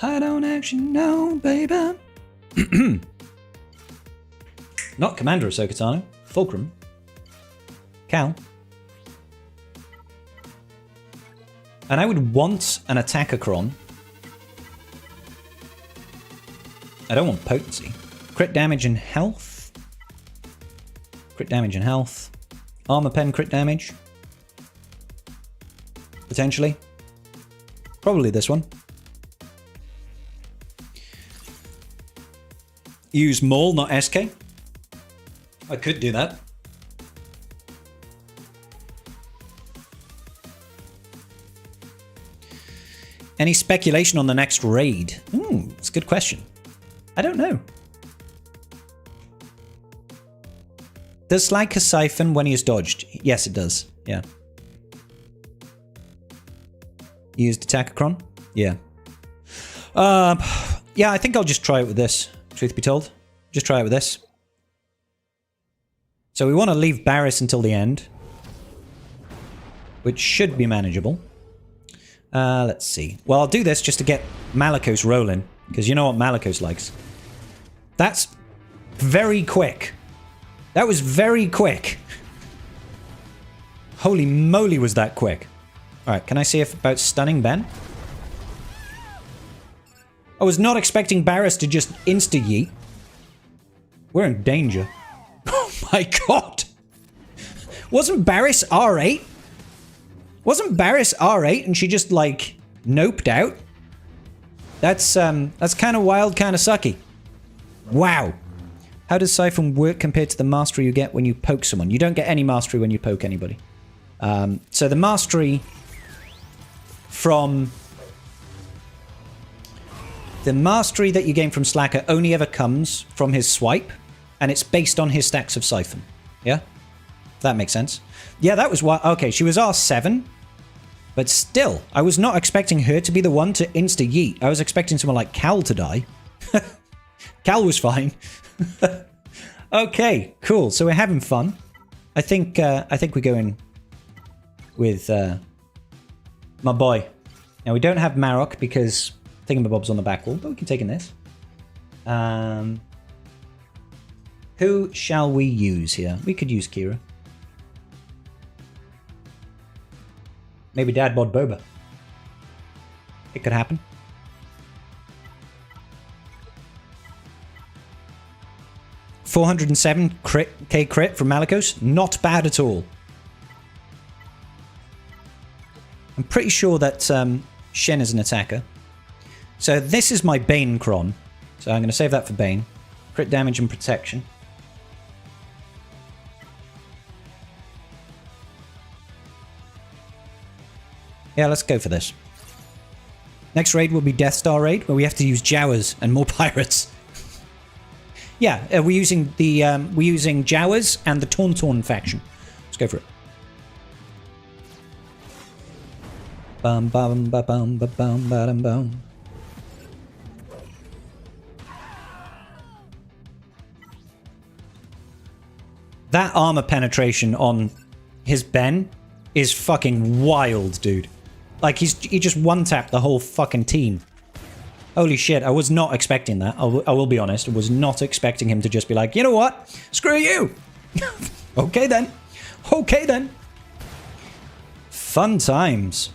I don't actually know, baby. Not Commander of Sokatano. Fulcrum. Cal. And I would want an Attacker-Cron. I don't want potency. Crit damage and health. Crit damage and health. Armor pen crit damage. Potentially. Probably this one. Use Maul, not SK. I could do that. Any speculation on the next raid? It's a good question. I don't know. Does Slag siphon when he is dodged? Yes, it does. Yeah. Used Attacker-Cron? Yeah. Yeah, I think I'll just try it with this, truth be told. Just try it with this. So we want to leave Barris until the end, which should be manageable. Let's see. Well, I'll do this just to get Malicos rolling, because you know what Malicos likes. That's very quick. That was very quick. Holy moly, was that quick. Alright, can I see if about stunning Ben? I was not expecting Barris to just insta-yeet. We're in danger. Oh my god! Wasn't Barris R8? Wasn't Barris R8 and she just, like, noped out? That's kind of wild, kind of sucky. Wow. How does Siphon work compared to the mastery you get when you poke someone? You don't get any mastery when you poke anybody. So the mastery from... The mastery that you gain from Slacker only ever comes from his swipe, and it's based on his stacks of Siphon. Yeah? If that makes sense. Yeah, that was why... Okay, she was R7, but still, I was not expecting her to be the one to insta-yeet. I was expecting someone like Cal to die. Cal was fine. Okay, cool. So we're having fun. I think we go in with my boy. Now we don't have Marok because Thingamabob's on the back wall, but we can take in this. Who shall we use here? We could use Kira. Maybe Dad Bod Boba. It could happen. $407k crit from Malicos. Not bad at all. I'm pretty sure that Shen is an attacker. So this is my Bane Cron. So I'm going to save that for Bane. Crit damage and protection. Yeah, let's go for this. Next raid will be Death Star raid, where we have to use Jawas and more pirates. Yeah, we're using Jawas and the Tauntaun faction. Let's go for it. Bum bum ba bum ba bum ba dum bum. That armor penetration on his Ben is fucking wild, dude. Like, he just one-tapped the whole fucking team. Holy shit, I was not expecting that. I will be honest. I was not expecting him to just be like, you know what? Screw you! Okay then. Okay then. Fun times.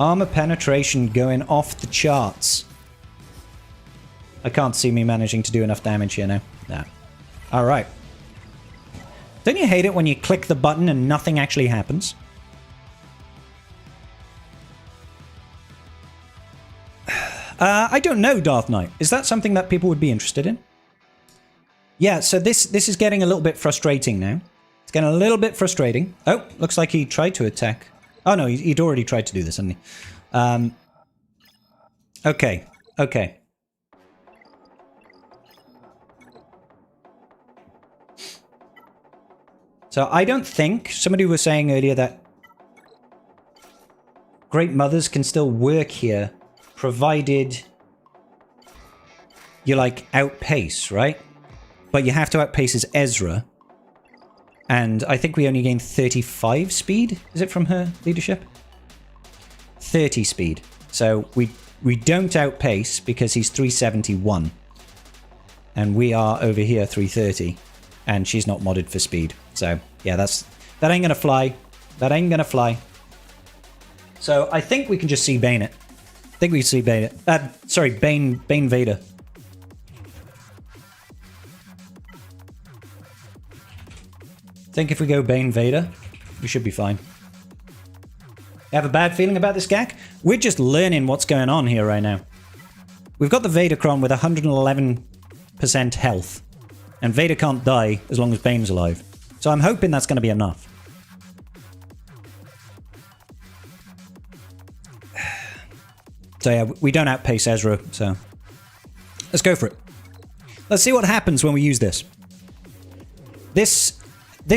Armor penetration going off the charts. I can't see me managing to do enough damage here now. Nah. Alright. Don't you hate it when you click the button and nothing actually happens? I don't know, Darth Knight. Is that something that people would be interested in? Yeah, so this is getting a little bit frustrating now. It's getting a little bit frustrating. Oh, looks like he tried to attack. Oh no, he'd already tried to do this, hadn't he? Okay, okay. So I don't think, somebody was saying earlier that Great Mothers can still work here, provided you, like, outpace, right? But you have to outpace as Ezra. And I think we only gain 35 speed? Is it from her leadership? 30 speed. So we don't outpace because he's 371. And we are over here 330. And she's not modded for speed. So, yeah, that ain't gonna fly. That ain't gonna fly. So, I think we can just see Bane it. I think we can see Bane it. Sorry, Bane Vader. I think if we go Bane Vader, we should be fine. You have a bad feeling about this GAC? We're just learning what's going on here right now. We've got the Vadercron with 111% health. And Vader can't die as long as Bane's alive. So I'm hoping that's going to be enough. So yeah, we don't outpace Ezra, so... Let's go for it. Let's see what happens when we use this. This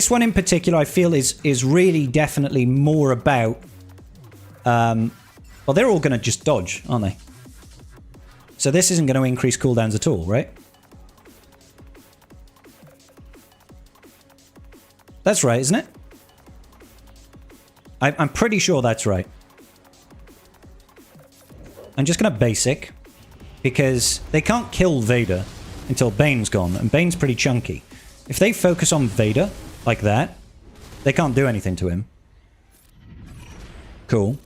one in particular, I feel, is really definitely more about... well, they're all going to just dodge, aren't they? So this isn't going to increase cooldowns at all, right? That's right, isn't it? I'm pretty sure that's right. I'm just going to basic, because they can't kill Vader until Bane's gone, and Bane's pretty chunky. If they focus on Vader, like that, they can't do anything to him. Cool.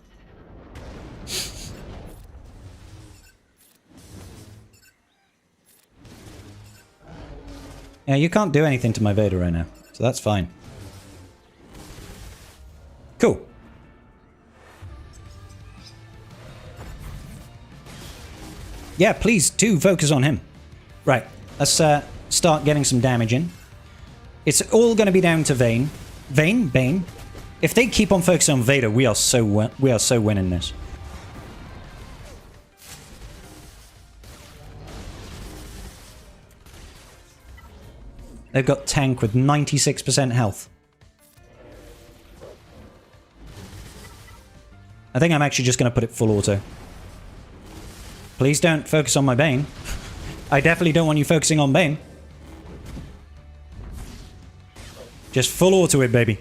Yeah, you can't do anything to my Vader right now, so that's fine. Cool. Yeah, please do focus on him. Right, let's start getting some damage in. It's all going to be down to Bane. If they keep on focusing on Vader, we are so winning this. They've got tank with 96% health. I think I'm actually just going to put it full auto. Please don't focus on my Bane. I definitely don't want you focusing on Bane. Just full auto it, baby.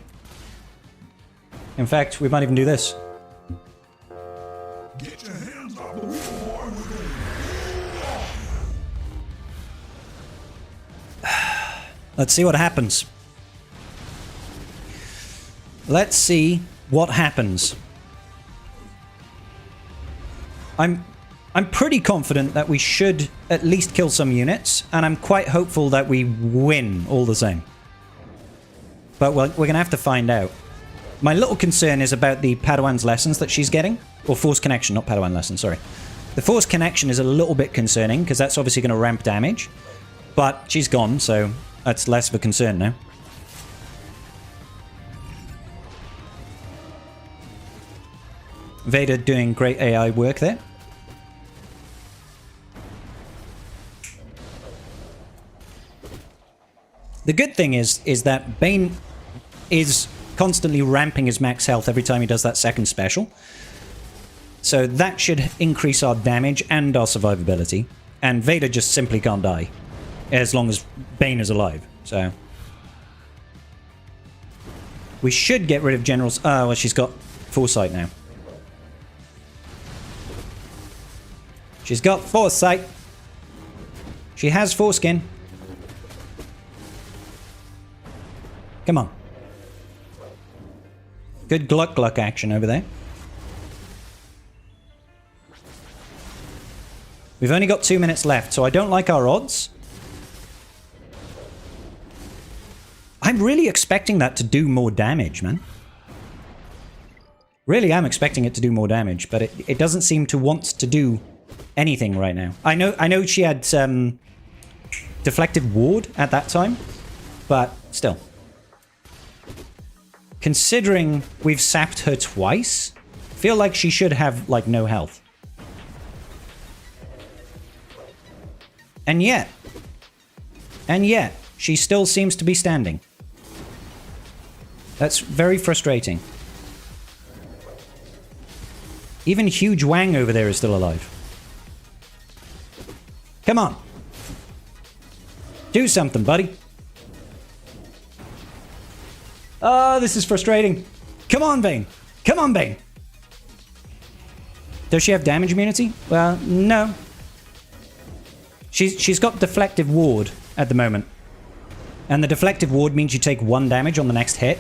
In fact, we might even do this. Get your hands off of me. Let's see what happens. Let's see what happens. I'm pretty confident that we should at least kill some units, and I'm quite hopeful that we win all the same. But we're going to have to find out. My little concern is about the Padawan's lessons that she's getting. Or Force Connection, not Padawan lessons, sorry. The Force Connection is a little bit concerning, because that's obviously going to ramp damage. But she's gone, so that's less of a concern now. Vader doing great AI work there. The good thing is that Bane is constantly ramping his max health every time he does that second special. So that should increase our damage and our survivability. And Vader just simply can't die as long as Bane is alive. So we should get rid of General's... Oh, well, she's got Foresight now. She's got Foresight. She has foreskin. Come on. Good Gluck action over there. We've only got 2 minutes left, so I don't like our odds. I'm really expecting that to do more damage, man. Really am expecting it to do more damage, but it doesn't seem to want to do anything right now. I know she had deflective ward at that time, but still. Considering we've sapped her twice, I feel like she should have, like, no health. And yet, she still seems to be standing. That's very frustrating. Even Huge Wang over there is still alive. Come on. Do something, buddy. Oh, this is frustrating. Come on, Bane. Come on, Bane. Does she have damage immunity? Well, no. She's got deflective ward at the moment. And the deflective ward means you take 1 damage on the next hit.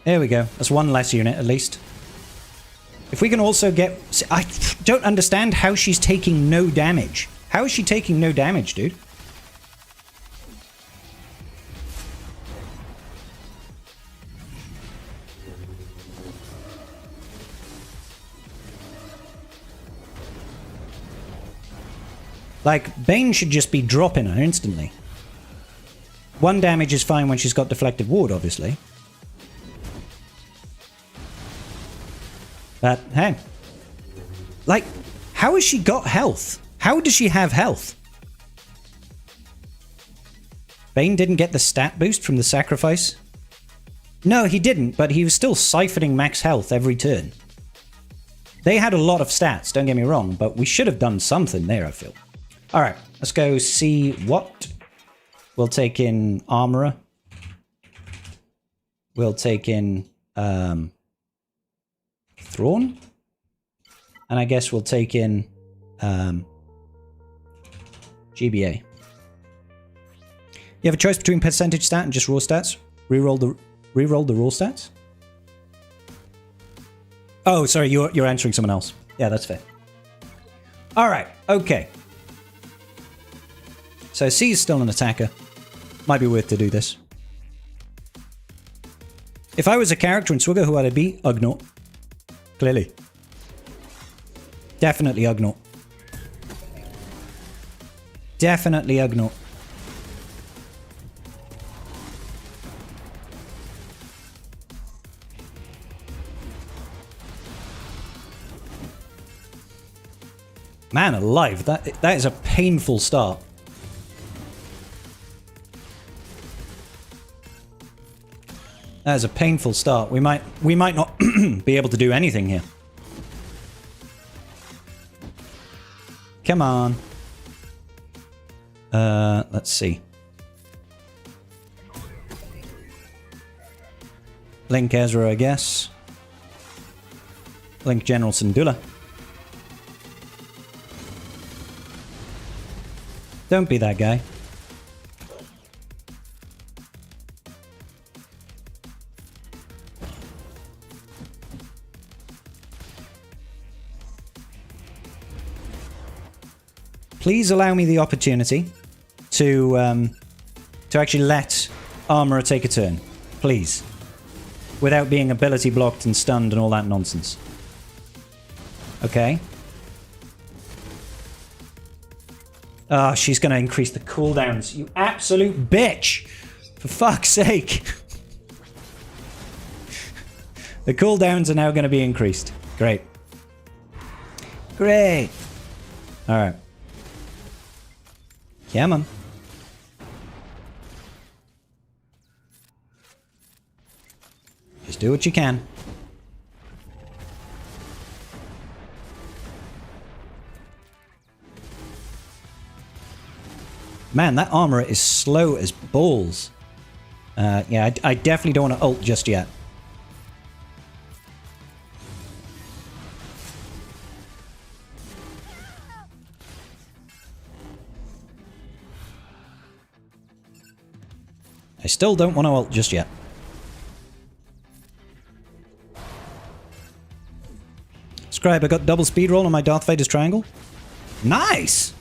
There we go. That's 1 less unit, at least. If we can also get... I don't understand how she's taking no damage. How is she taking no damage, dude? Like, Bane should just be dropping her instantly. 1 damage is fine when she's got deflective ward, obviously. But, hey. Like, how has she got health? How does she have health? Bane didn't get the stat boost from the sacrifice? No, he didn't, but he was still siphoning max health every turn. They had a lot of stats, don't get me wrong, but we should have done something there, I feel. Alright, let's go see what. We'll take in Armorer. We'll take in Thrawn. And I guess we'll take in GBA. You have a choice between percentage stat and just raw stats. Reroll the raw stats. Oh, sorry, you're answering someone else. Yeah, that's fair. All right, okay. So C is still an attacker. Might be worth to do this. If I was a character in Swigger, who would I be? Ugnaught. Clearly. Definitely Ugnaught. Definitely Ugnaught. Man alive, that is a painful start. That is a painful start. We might not be able to do anything here. Come on. Let's see. Link Ezra, I guess. Link General Syndulla. Don't be that guy. Please allow me the opportunity to actually let Armorer take a turn. Please. Without being ability blocked and stunned and all that nonsense. Okay. Ah, oh, she's going to increase the cooldowns. You absolute bitch! For fuck's sake. The cooldowns are now going to be increased. Great. Great. Alright. Come on. Just do what you can. Man, that armor is slow as balls. Yeah, I definitely don't want to ult just yet. I still don't want to ult just yet. Scribe, I got double speed roll on my Darth Vader's triangle. Nice!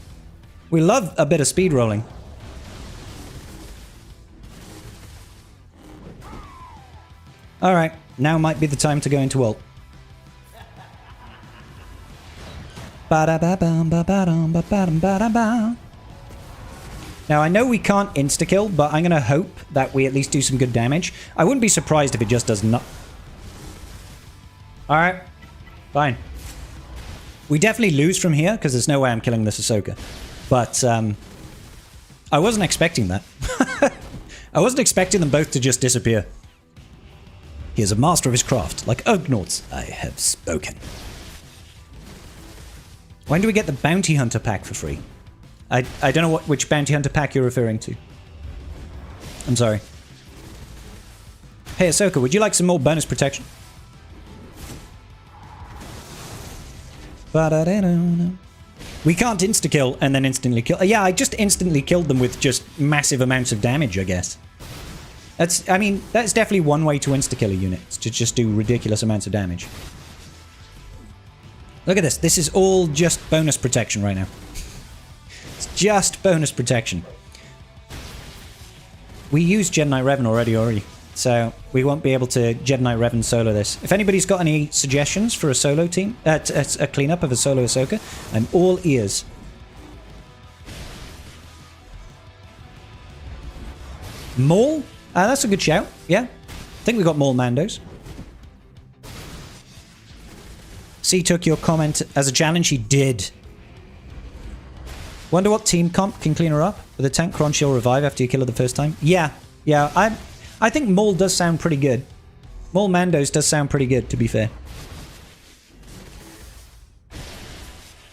We love a bit of speed rolling. Alright, now might be the time to go into ult. Now, I know we can't insta-kill, but I'm going to hope that we at least do some good damage. I wouldn't be surprised if it just does not... Alright, fine. We definitely lose from here, because there's no way I'm killing this Ahsoka. But, I wasn't expecting that. I wasn't expecting them both to just disappear. He is a master of his craft. Like Ugnaughts, I have spoken. When do we get the Bounty Hunter pack for free? I don't know which Bounty Hunter pack you're referring to. I'm sorry. Hey Ahsoka, would you like some more bonus protection? We can't insta-kill and then instantly kill. Yeah, I just instantly killed them with just massive amounts of damage, I guess. I mean, that's definitely one way to insta-kill a unit, to just do ridiculous amounts of damage. Look at this. This is all just bonus protection right now. It's just bonus protection. We used Jedi Knight Revan already, so we won't be able to Jedi Knight Revan solo this. If anybody's got any suggestions for a solo team, a cleanup of a solo Ahsoka, I'm all ears. Maul? That's a good shout, yeah. I think we got Maul Mandos. C took your comment as a challenge. He did. Wonder what team comp can clean her up? With a tank cron, she'll revive after you kill her the first time? Yeah. I think Maul does sound pretty good. Maul Mandos does sound pretty good, to be fair.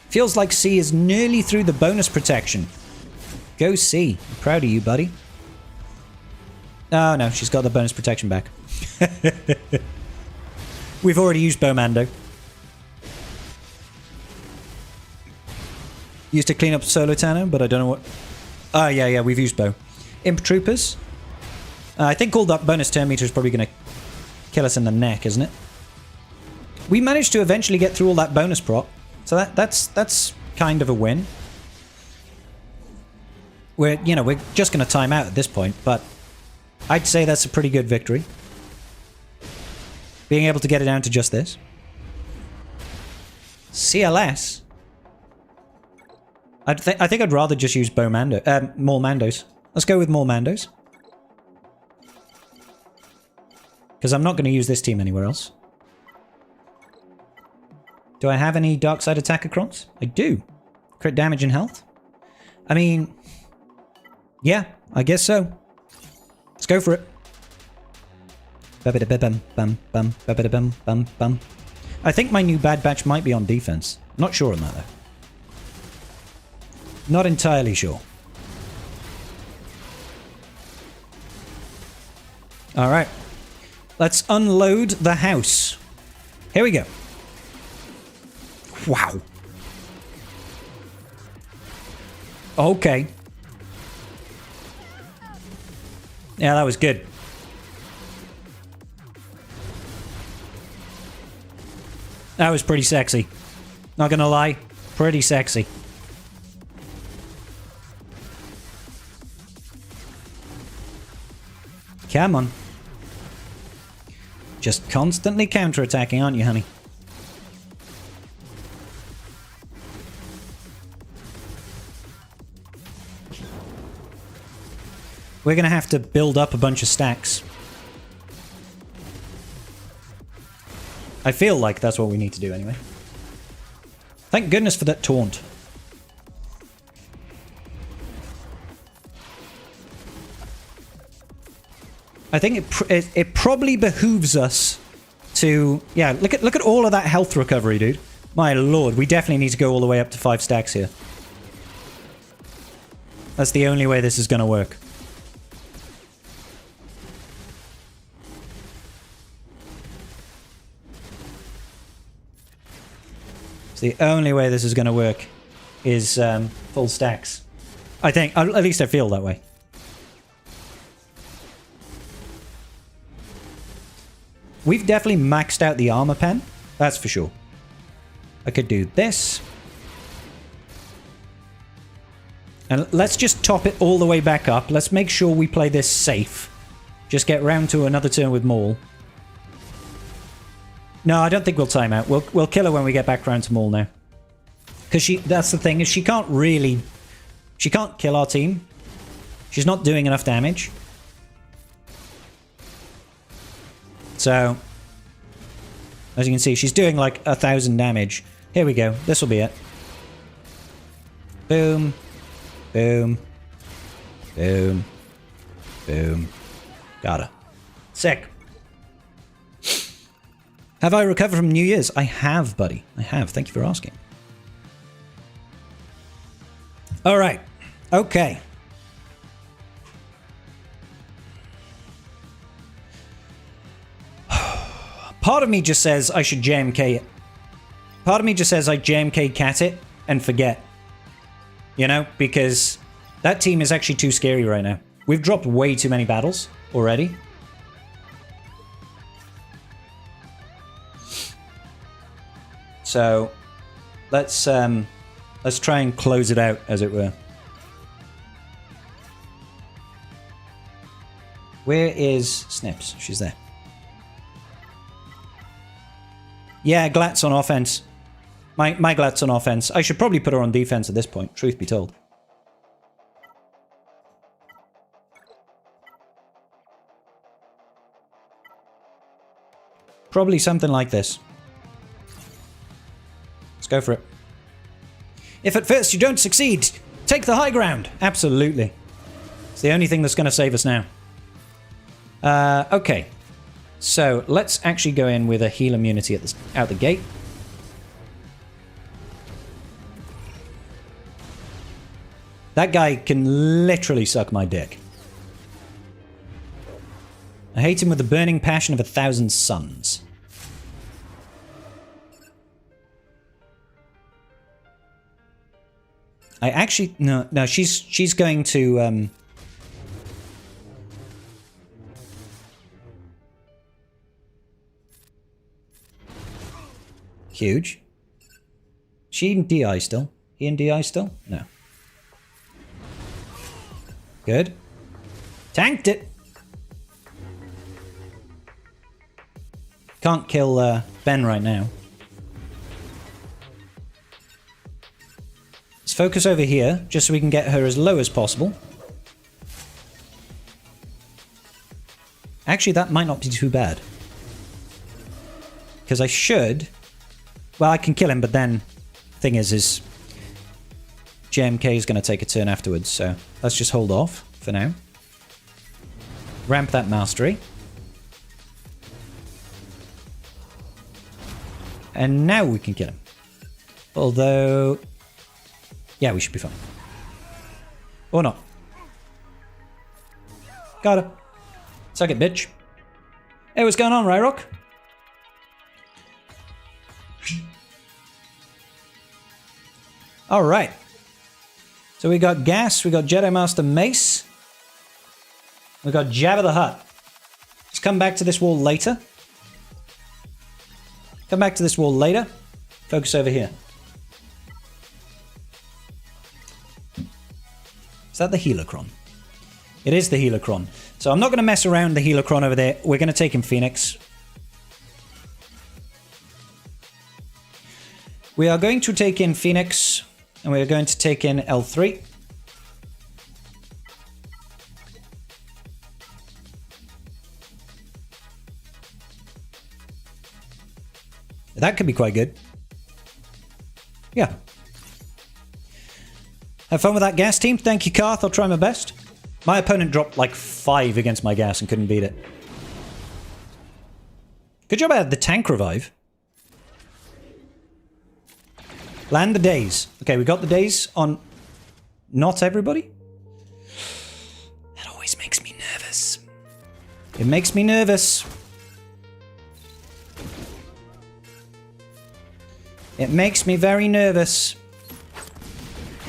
Feels like C is nearly through the bonus protection. Go C. I'm proud of you, buddy. Oh no, she's got the bonus protection back. We've already used Bowmando. Used to clean up Solo Tano, but I don't know what... Oh, yeah, we've used Bow. Imp Troopers. I think all that bonus turn meter is probably going to kill us in the neck, isn't it? We managed to eventually get through all that bonus prop, so that's kind of a win. We're just going to time out at this point, but I'd say that's a pretty good victory. Being able to get it down to just this. CLS... I think I'd rather just use Maul Mandos. Let's go with Maul Mandos. Because I'm not going to use this team anywhere else. Do I have any dark side attacker crons? I do. Crit damage and health. I mean... yeah, I guess so. Let's go for it. I think my new Bad Batch might be on defense. Not sure on that though. Not entirely sure. Alright. Let's unload the house. Here we go. Wow. Okay. Yeah, that was good. That was pretty sexy. Not gonna lie. Pretty sexy. Come on. Just constantly counterattacking, aren't you, honey? We're going to have to build up a bunch of stacks. I feel like that's what we need to do anyway. Thank goodness for that taunt. I think it probably behooves us to... Yeah, look at all of that health recovery, dude. My lord, we definitely need to go all the way up to 5 stacks here. That's the only way this is going to work. It's the only way this is going to work is full stacks. I think, at least I feel that way. We've definitely maxed out the armor pen. That's for sure. I could do this. And let's just top it all the way back up. Let's make sure we play this safe. Just get round to another turn with Maul. No, I don't think we'll time out. We'll kill her when we get back round to Maul now. Because that's the thing, is she can't really... She can't kill our team. She's not doing enough damage. So, as you can see, she's doing like 1,000 damage. Here we go. This will be it. Boom. Boom. Boom. Boom. Got her. Sick. Have I recovered from New Year's? I have, buddy. I have. Thank you for asking. All right. Okay. Part of me just says I should JMK it. Part of me just says I JMK cat it and forget. You know, because that team is actually too scary right now. We've dropped way too many battles already. So let's try and close it out, as it were. Where is Snips? She's there. Yeah, Glat's on offense. My Glat's on offense. I should probably put her on defense at this point, truth be told. Probably something like this. Let's go for it. If at first you don't succeed, take the high ground. Absolutely. It's the only thing that's going to save us now. Okay. So let's actually go in with a heal immunity at out the gate. That guy can literally suck my dick. I hate him with the burning passion of 1,000 suns. I actually... No, she's going to... Huge. She in DI still? He in DI still? No. Good. Tanked it! Can't kill Ben right now. Let's focus over here, just so we can get her as low as possible. Actually, that might not be too bad. Because I should... Well, I can kill him, but then... Thing is JMK is going to take a turn afterwards, so let's just hold off for now. Ramp that mastery. And now we can kill him. Although... Yeah, we should be fine. Or not. Got her. Suck it, bitch. Hey, what's going on, Ryrock? Alright. So we got Gas, we got Jedi Master Mace. We got Jabba the Hutt. Let's come back to this wall later. Come back to this wall later. Focus over here. Is that the Helocron? It is the Helocron. So I'm not going to mess around the Helocron over there. We're going to take him Phoenix. We are going to take in Phoenix. And we are going to take in L3. That could be quite good. Yeah. Have fun with that gas team. Thank you, Karth. I'll try my best. My opponent dropped like 5 against my gas and couldn't beat it. Good job I had the tank revive. Land the days. Okay, we got the days on not everybody. That always makes me nervous. It makes me nervous. It makes me very nervous.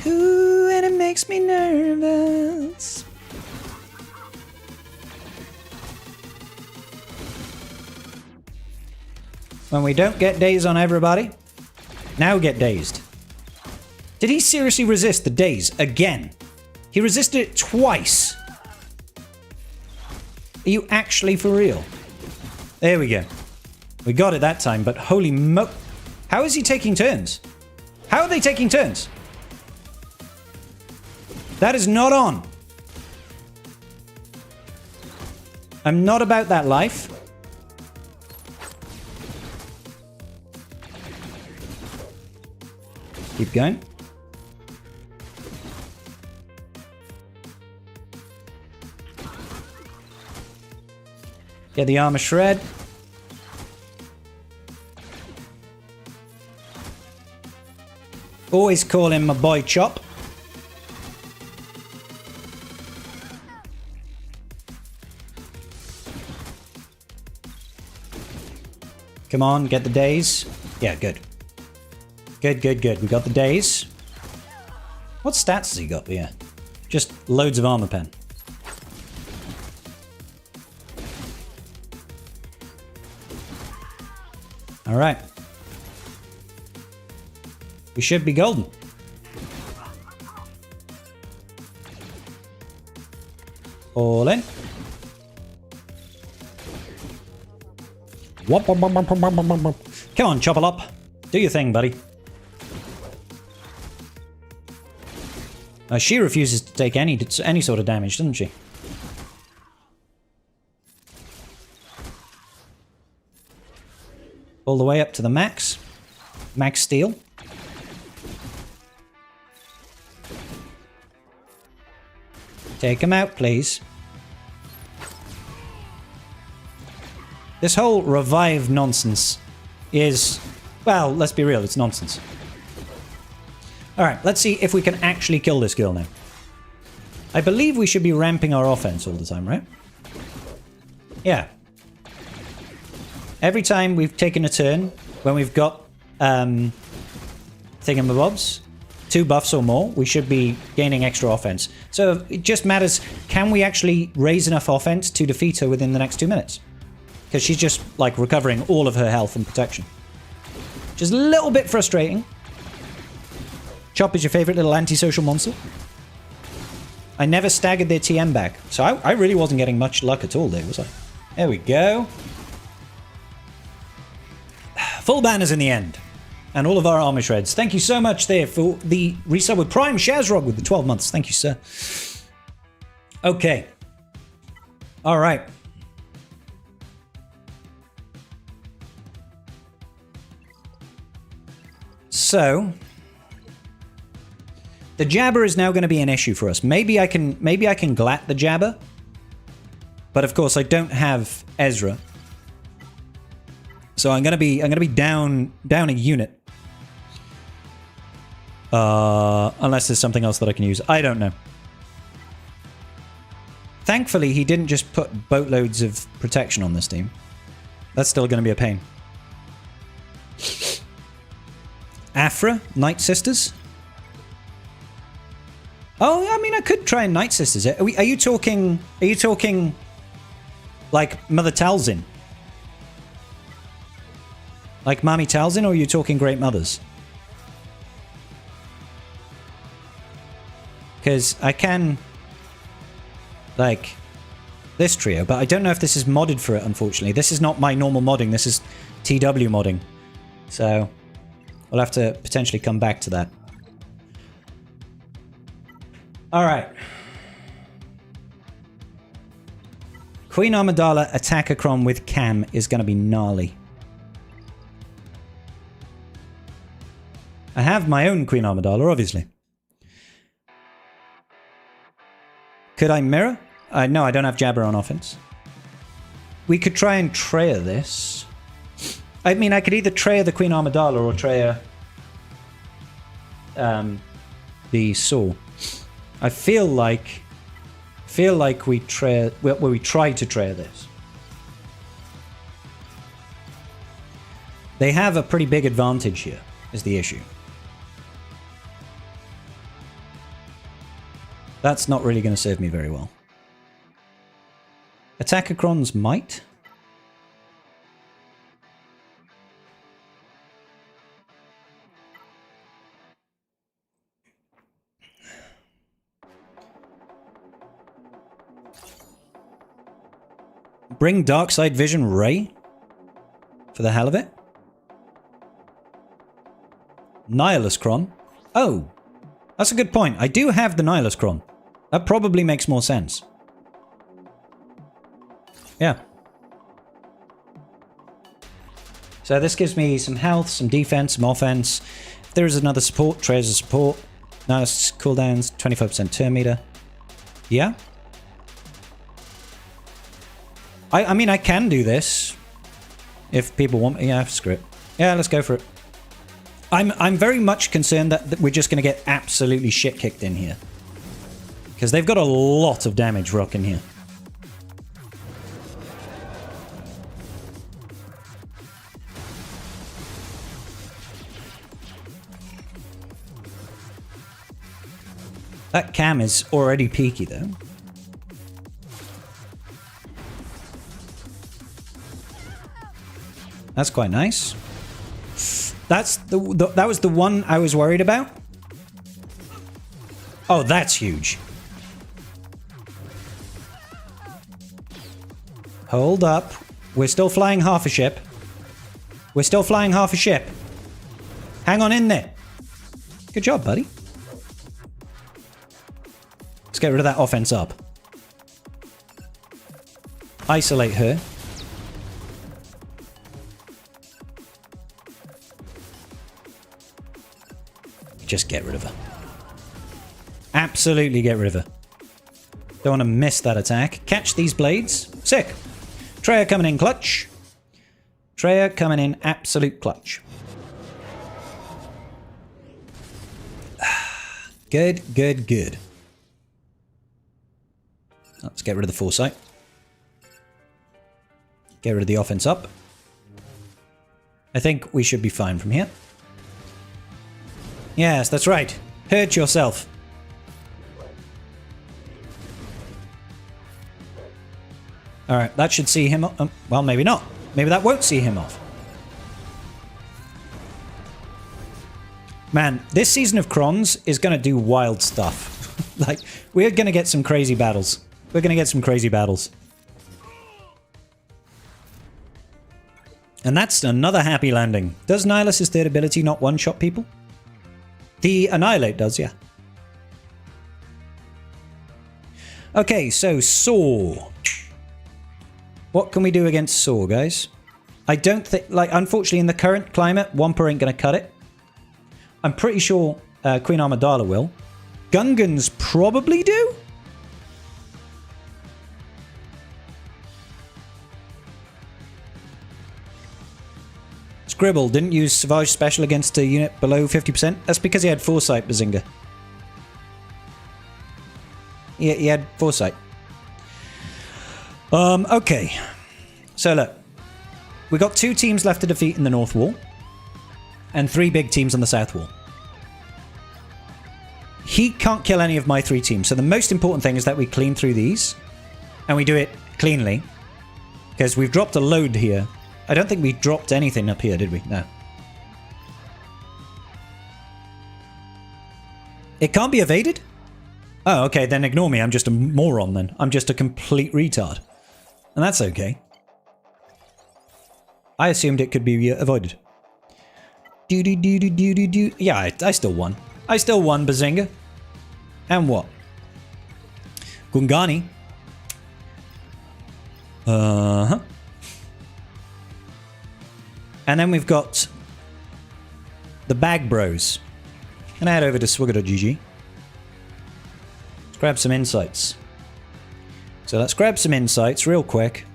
Ooh, and it makes me nervous. When we don't get days on everybody, now get dazed. Did he seriously resist the daze again? He resisted it twice. Are you actually for real? There we go. We got it that time, but holy mo... How is he taking turns? How are they taking turns? That is not on. I'm not about that life. Keep going. Get the armor shred. Always call him my boy Chop. Come on, get the days. Yeah, good. Good, good, good. We got the days. What stats has he got? Yeah. Just loads of armor pen. All right. We should be golden. All in. Come on, chop it up. Do your thing, buddy. She refuses to take any sort of damage, doesn't she? All the way up to the max. Max steel. Take him out, please. This whole revive nonsense is... Well, let's be real, it's nonsense. Alright, let's see if we can actually kill this girl now. I believe we should be ramping our offense all the time, right? Yeah. Every time we've taken a turn, when we've got thingamabobs, 2 buffs or more, we should be gaining extra offense. So it just matters, can we actually raise enough offense to defeat her within the next 2 minutes? Because she's just, like, recovering all of her health and protection. Which is a little bit frustrating. Chop is your favorite little antisocial monster? I never staggered their TM back, so I really wasn't getting much luck at all there, was I? There we go. Full banners in the end. And all of our armor shreds. Thank you so much there for the resub with Prime Shazrog with the 12 months. Thank you, sir. Okay. All right. So... the Jabber is now going to be an issue for us. Maybe I can glat the Jabber. But of course I don't have Ezra. So I'm gonna be down a unit. Unless there's something else that I can use. I don't know. Thankfully he didn't just put boatloads of protection on this team. That's still gonna be a pain. Afra, Night Sisters. Oh, I mean, I could try Night Sisters. Are you talking like Mother Talzin? Like Mami Talzin, or are you talking Great Mothers? Because I can, like, this trio, but I don't know if this is modded for it, unfortunately. This is not my normal modding, this is TW modding. So, we'll have to potentially come back to that. Alright. Queen Amidala Attackacron with Cam is going to be gnarly. I have my own Queen Amidala, obviously. Could I mirror? No, I don't have Jabber on offense. We could try and Treya this. I mean, I could either Treya the Queen Amidala or Treya the Saw. I feel like we Treya, well, we try to Treya this. They have a pretty big advantage here, is the issue. That's not really going to serve me very well. Attackacron's might. Bring Darkside Vision Ray for the hell of it. Nihiluscron. Oh, that's a good point. I do have the Nihiluscron. That probably makes more sense. Yeah. So this gives me some health, some defense, some offense. If there is another support, Treya's a support. Nice cooldowns, 25% turn meter. Yeah. I mean, I can do this. If people want me, yeah, screw it. Yeah, let's go for it. I'm very much concerned that we're just going to get absolutely shit kicked in here. Because they've got a lot of damage rocking here. That cam is already peaky though. That's quite nice. That's that was the one I was worried about. Oh, that's huge. Hold up. We're still flying half a ship. We're still flying half a ship. Hang on in there. Good job, buddy. Let's get rid of that offense up. Isolate her. Just get rid of her. Absolutely get rid of her. Don't want to miss that attack. Catch these blades. Sick. Treya coming in clutch. Treya coming in absolute clutch. Good, good, good. Let's get rid of the foresight. Get rid of the offense up. I think we should be fine from here. Yes, that's right. Hurt yourself. Alright, that should see him off. Well, maybe not. Maybe that won't see him off. Man, this season of Crons is going to do wild stuff. Like, we're going to get some crazy battles. We're going to get some crazy battles. And that's another happy landing. Does Nihilus' third ability not one-shot people? The Annihilate does, yeah. Okay, so Saw. What can we do against Saw, guys? I don't think... Like, unfortunately, in the current climate, Wampa ain't going to cut it. I'm pretty sure Queen Amidala will. Gungans probably do? Scribble didn't use Savage Special against a unit below 50%. That's because he had Foresight, Bazinga. He had Foresight. Okay. So look. We got 2 teams left to defeat in the North Wall. And 3 big teams on the South Wall. He can't kill any of my 3 teams. So the most important thing is that we clean through these. And we do it cleanly. Because we've dropped a load here. I don't think we dropped anything up here, did we? No. It can't be evaded? Oh, okay, then ignore me. I'm just a moron then. I'm just a complete retard. And that's okay. I assumed it could be avoided. Do. Yeah, I still won. I still won, Bazinga. And what? Gungani. Uh-huh. And then we've got the Bag Bros. Can I head over to swigger.gg? Let's grab some insights. So let's grab some insights real quick.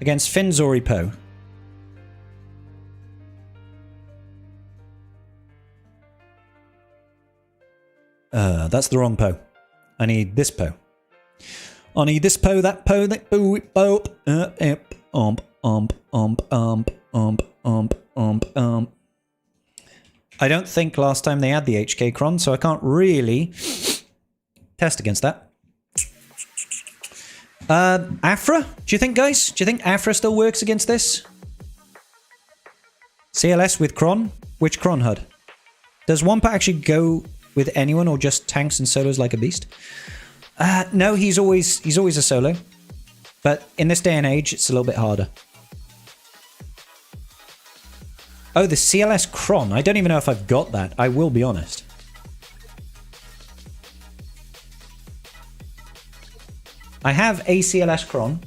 Against Finzori Poe. That's the wrong Poe. I need this Poe. I need this Poe, that Poe, that Poe, I don't think last time they had the HK Cron, so I can't really test against that. Afra? Do you think, guys? Do you think Afra still works against this? CLS with Cron? Which Cron HUD? Does Wampa actually go with anyone or just tanks and solos like a beast? No, he's always a solo. But in this day and age, it's a little bit harder. Oh, the CLS Cron. I don't even know if I've got that. I will be honest. I have a CLS Cron.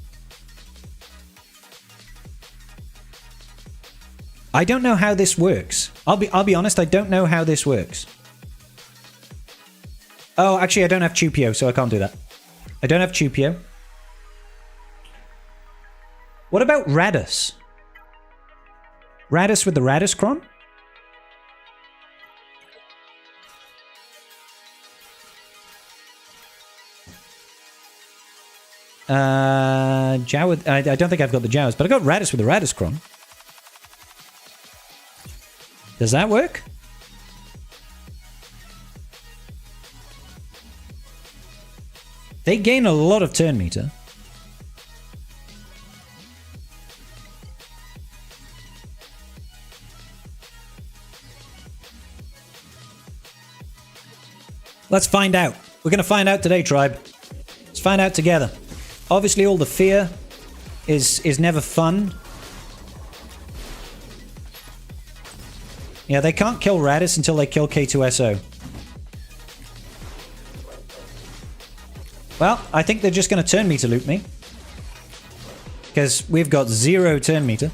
I don't know how this works. I'll be honest, I don't know how this works. Oh, actually, I don't have Chupio, so I can't do that. I don't have Chupio. What about Radus? Radus with the Radus Cron? Jow. I don't think I've got the Jows, but I got Radus with the Radus Cron. Does that work? They gain a lot of turn meter. Let's find out. We're going to find out today, tribe. Let's find out together. Obviously, all the fear is never fun. Yeah, they can't kill Radis until they kill K2SO. Well, I think they're just going to turn meter loop me. Because we've got 0 turn meter.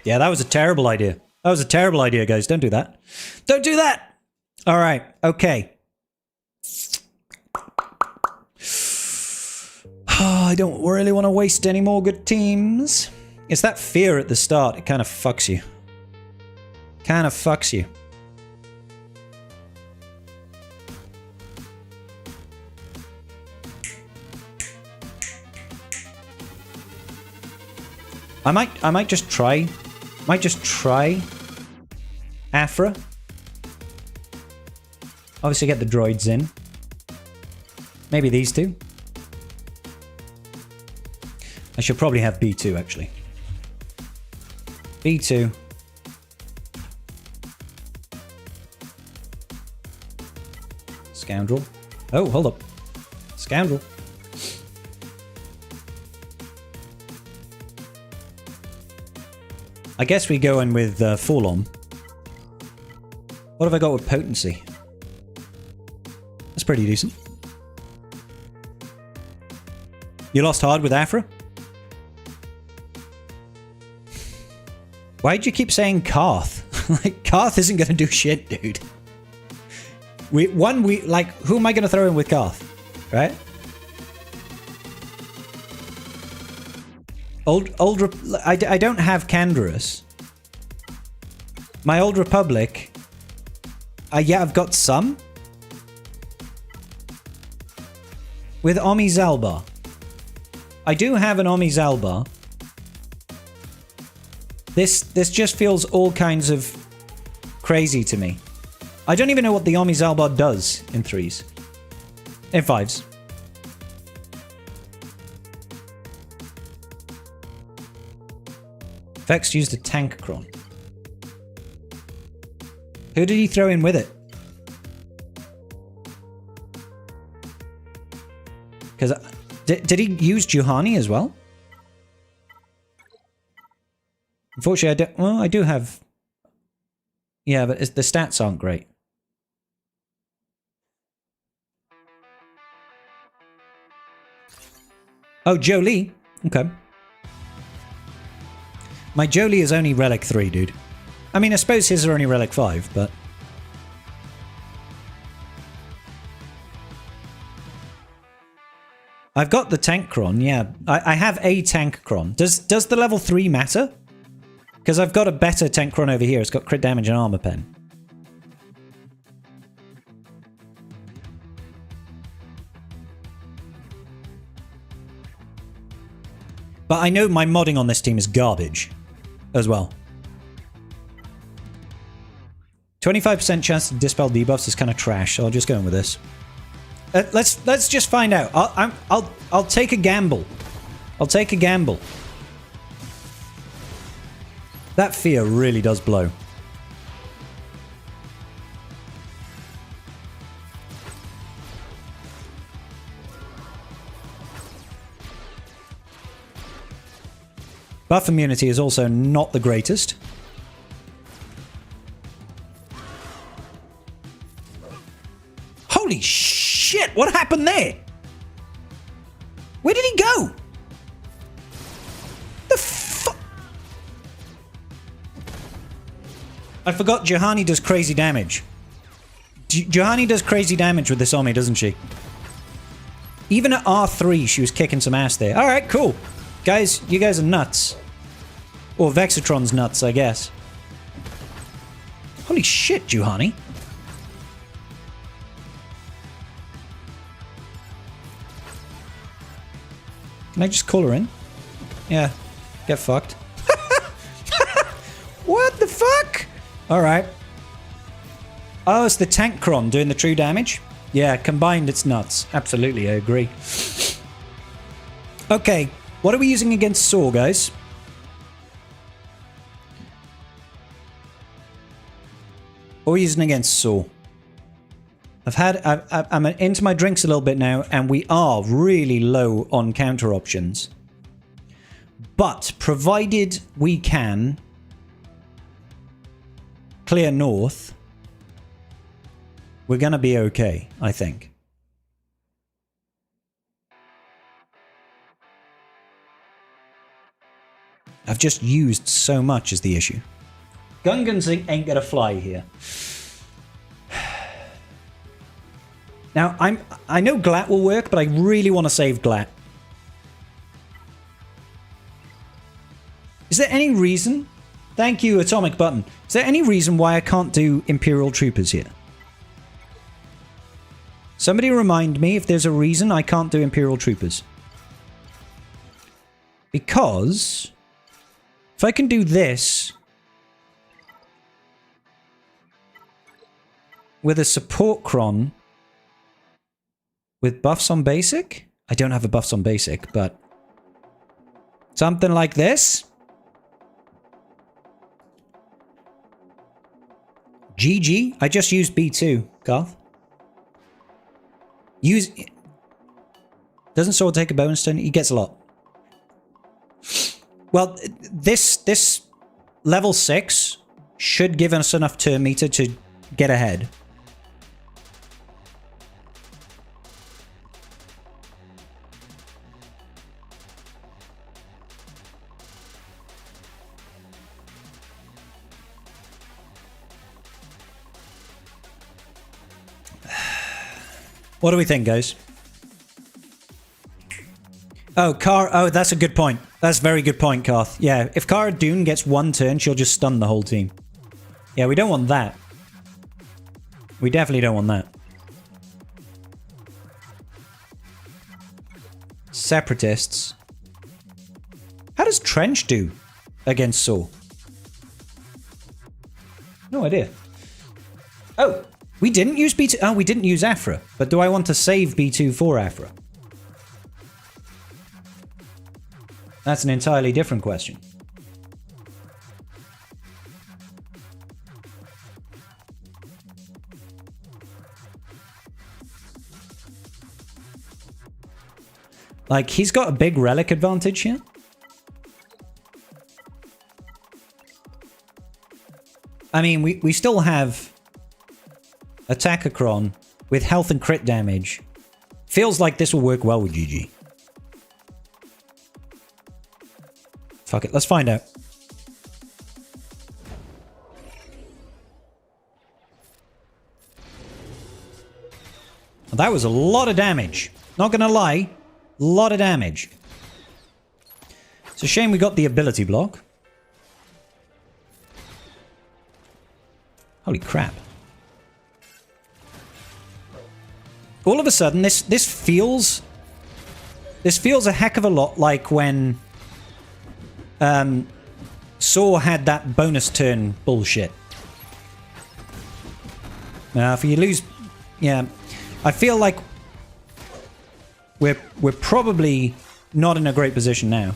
Yeah, that was a terrible idea. That was a terrible idea, guys. Don't do that. Don't do that! Alright, okay. I don't really want to waste any more good teams. It's that fear at the start. It kind of fucks you. Kind of fucks you. I might just try. Might just try Afra. Obviously get the droids in. Maybe these two. I should probably have B2 actually. B2. Scoundrel. Oh, hold up. Scoundrel. I guess we go in with full-on. What have I got with potency? That's pretty decent. You lost hard with Afra? Why'd you keep saying Karth? Like, Karth isn't going to do shit, dude. Like, who am I going to throw in with Karth? Right? I don't have Canderous. My Old Republic. Yeah, I've got some. With Omi Zalbar. I do have an Omi Zalbar. This just feels all kinds of crazy to me. I don't even know what the Omi Zalbar does in 3s. In 5s. Vex used a tank cron. Who did he throw in with it? Because did he use Juhani as well? Unfortunately, I don't. Well, I do have. Yeah, but the stats aren't great. Oh, Jolie. Okay. My Jolie is only Relic 3, dude. I mean, I suppose his are only Relic 5, but... I've got the tank cron, yeah. I have a tank cron. Does the level 3 matter? Because I've got a better tank cron over here. It's got crit damage and armor pen. But I know my modding on this team is garbage as well. 25% chance to dispel debuffs is kind of trash, so I'll just go in with this. Let's just find out. I'll take a gamble. I'll take a gamble. That fear really does blow. Buff immunity is also not the greatest. Holy shit! What happened there? Where did he go? The fuck? I forgot Juhani does crazy damage. Juhani does crazy damage with this Omi, doesn't she? Even at R3, she was kicking some ass there. Alright, cool. Guys, you guys are nuts. Or Vexatron's nuts, I guess. Holy shit, Juhani. Can I just call her in? Yeah. Get fucked. What the fuck? Alright. Oh, it's the tank cron doing the true damage? Yeah, combined it's nuts. Absolutely, I agree. Okay, what are we using against Saw, guys? What are we using against Saw? I'm into my drinks a little bit now, and we are really low on counter options. But provided we can clear north, we're gonna be okay, I think. I've just used so much is the issue. Gungans ain't gonna fly here. Now, I know Glat will work, but I really want to save Glat. Is there any reason? Thank you, Atomic Button. Is there any reason why I can't do Imperial Troopers here? Somebody remind me if there's a reason I can't do Imperial Troopers. Because if I can do this with a support cron with buffs on basic? I don't have a buffs on basic, but something like this. GG. I just used B2, Garth. Use... Doesn't Sword take a bonus turn? He gets a lot. Well, this level 6 should give us enough turn meter to get ahead. What do we think, guys? Oh, oh, that's a good point. That's a very good point, Karth. Yeah, if Cara Dune gets one turn, she'll just stun the whole team. Yeah, we don't want that. We definitely don't want that. Separatists. How does Trench do against Saw? No idea. Oh, we didn't use B2. Oh, we didn't use Afra. But do I want to save B2 for Afra? That's an entirely different question. Like, he's got a big relic advantage here. I mean, we still have Attackacron with health and crit damage. Feels like this will work well with GG. Fuck it, let's find out. That was a lot of damage. Not gonna lie, Lot of damage. It's a shame we got the ability block. Holy crap. All of a sudden, this feels a heck of a lot like when Saw had that bonus turn bullshit. If you lose, yeah, I feel like we're probably not in a great position now.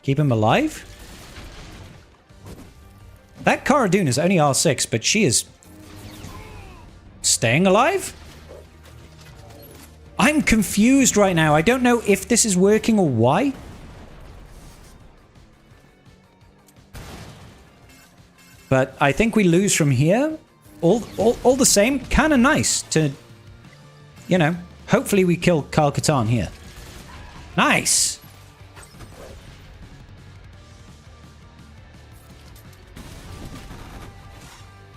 Keep him alive? That Cara Dune is only R6, but she is staying alive? I'm confused right now. I don't know if this is working or why. But I think we lose from here. All the same, kind of nice to, you know, hopefully we kill Kyle Katarn here. Nice!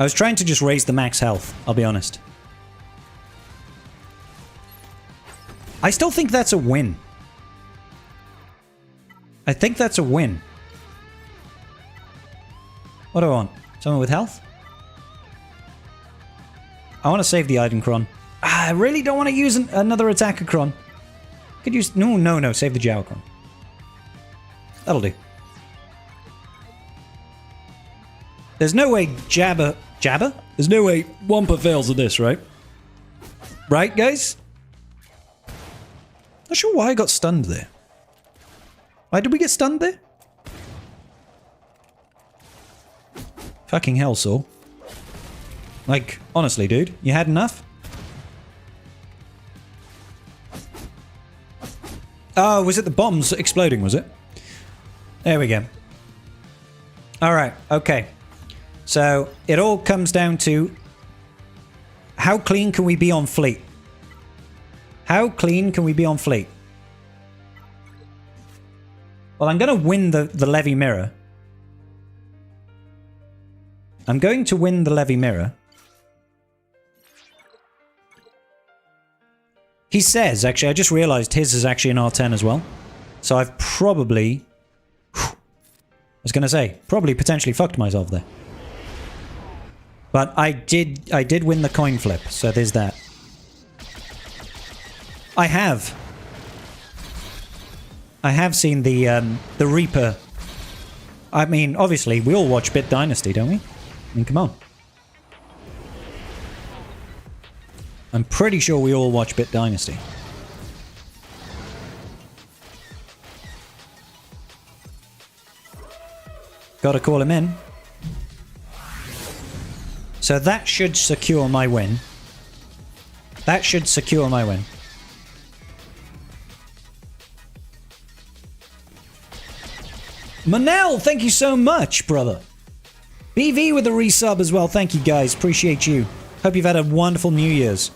I was trying to just raise the max health, I'll be honest. I still think that's a win. I think that's a win. What do I want? Someone with health? I want to save the Eidolon. I really don't want to use another attacker Kron. Could use... No. Save the Jowkron. That'll do. There's no way Jabba... Jabba? There's no way Wampa fails at this, right? Right, guys? Not sure why I got stunned there. Why did we get stunned there? Fucking hell, Saul. Like, honestly, dude, you had enough? Oh, was it the bombs exploding, was it? There we go. Alright, okay. So, it all comes down to how clean can we be on fleet? How clean can we be on fleet? Well, I'm going to win the Levy Mirror. I'm going to win the Levy Mirror. He says, actually, I just realized his is actually an R10 as well. So I've probably... I was going to say, probably potentially fucked myself there. But I did win the coin flip, so there's that. I have seen the Reaper. I mean, obviously, we all watch Bit Dynasty, don't we? I mean, come on. I'm pretty sure we all watch Bit Dynasty. Gotta call him in. So that should secure my win. That should secure my win. Manel, thank you so much, brother. BV with a resub as well. Thank you, guys. Appreciate you. Hope you've had a wonderful New Year's.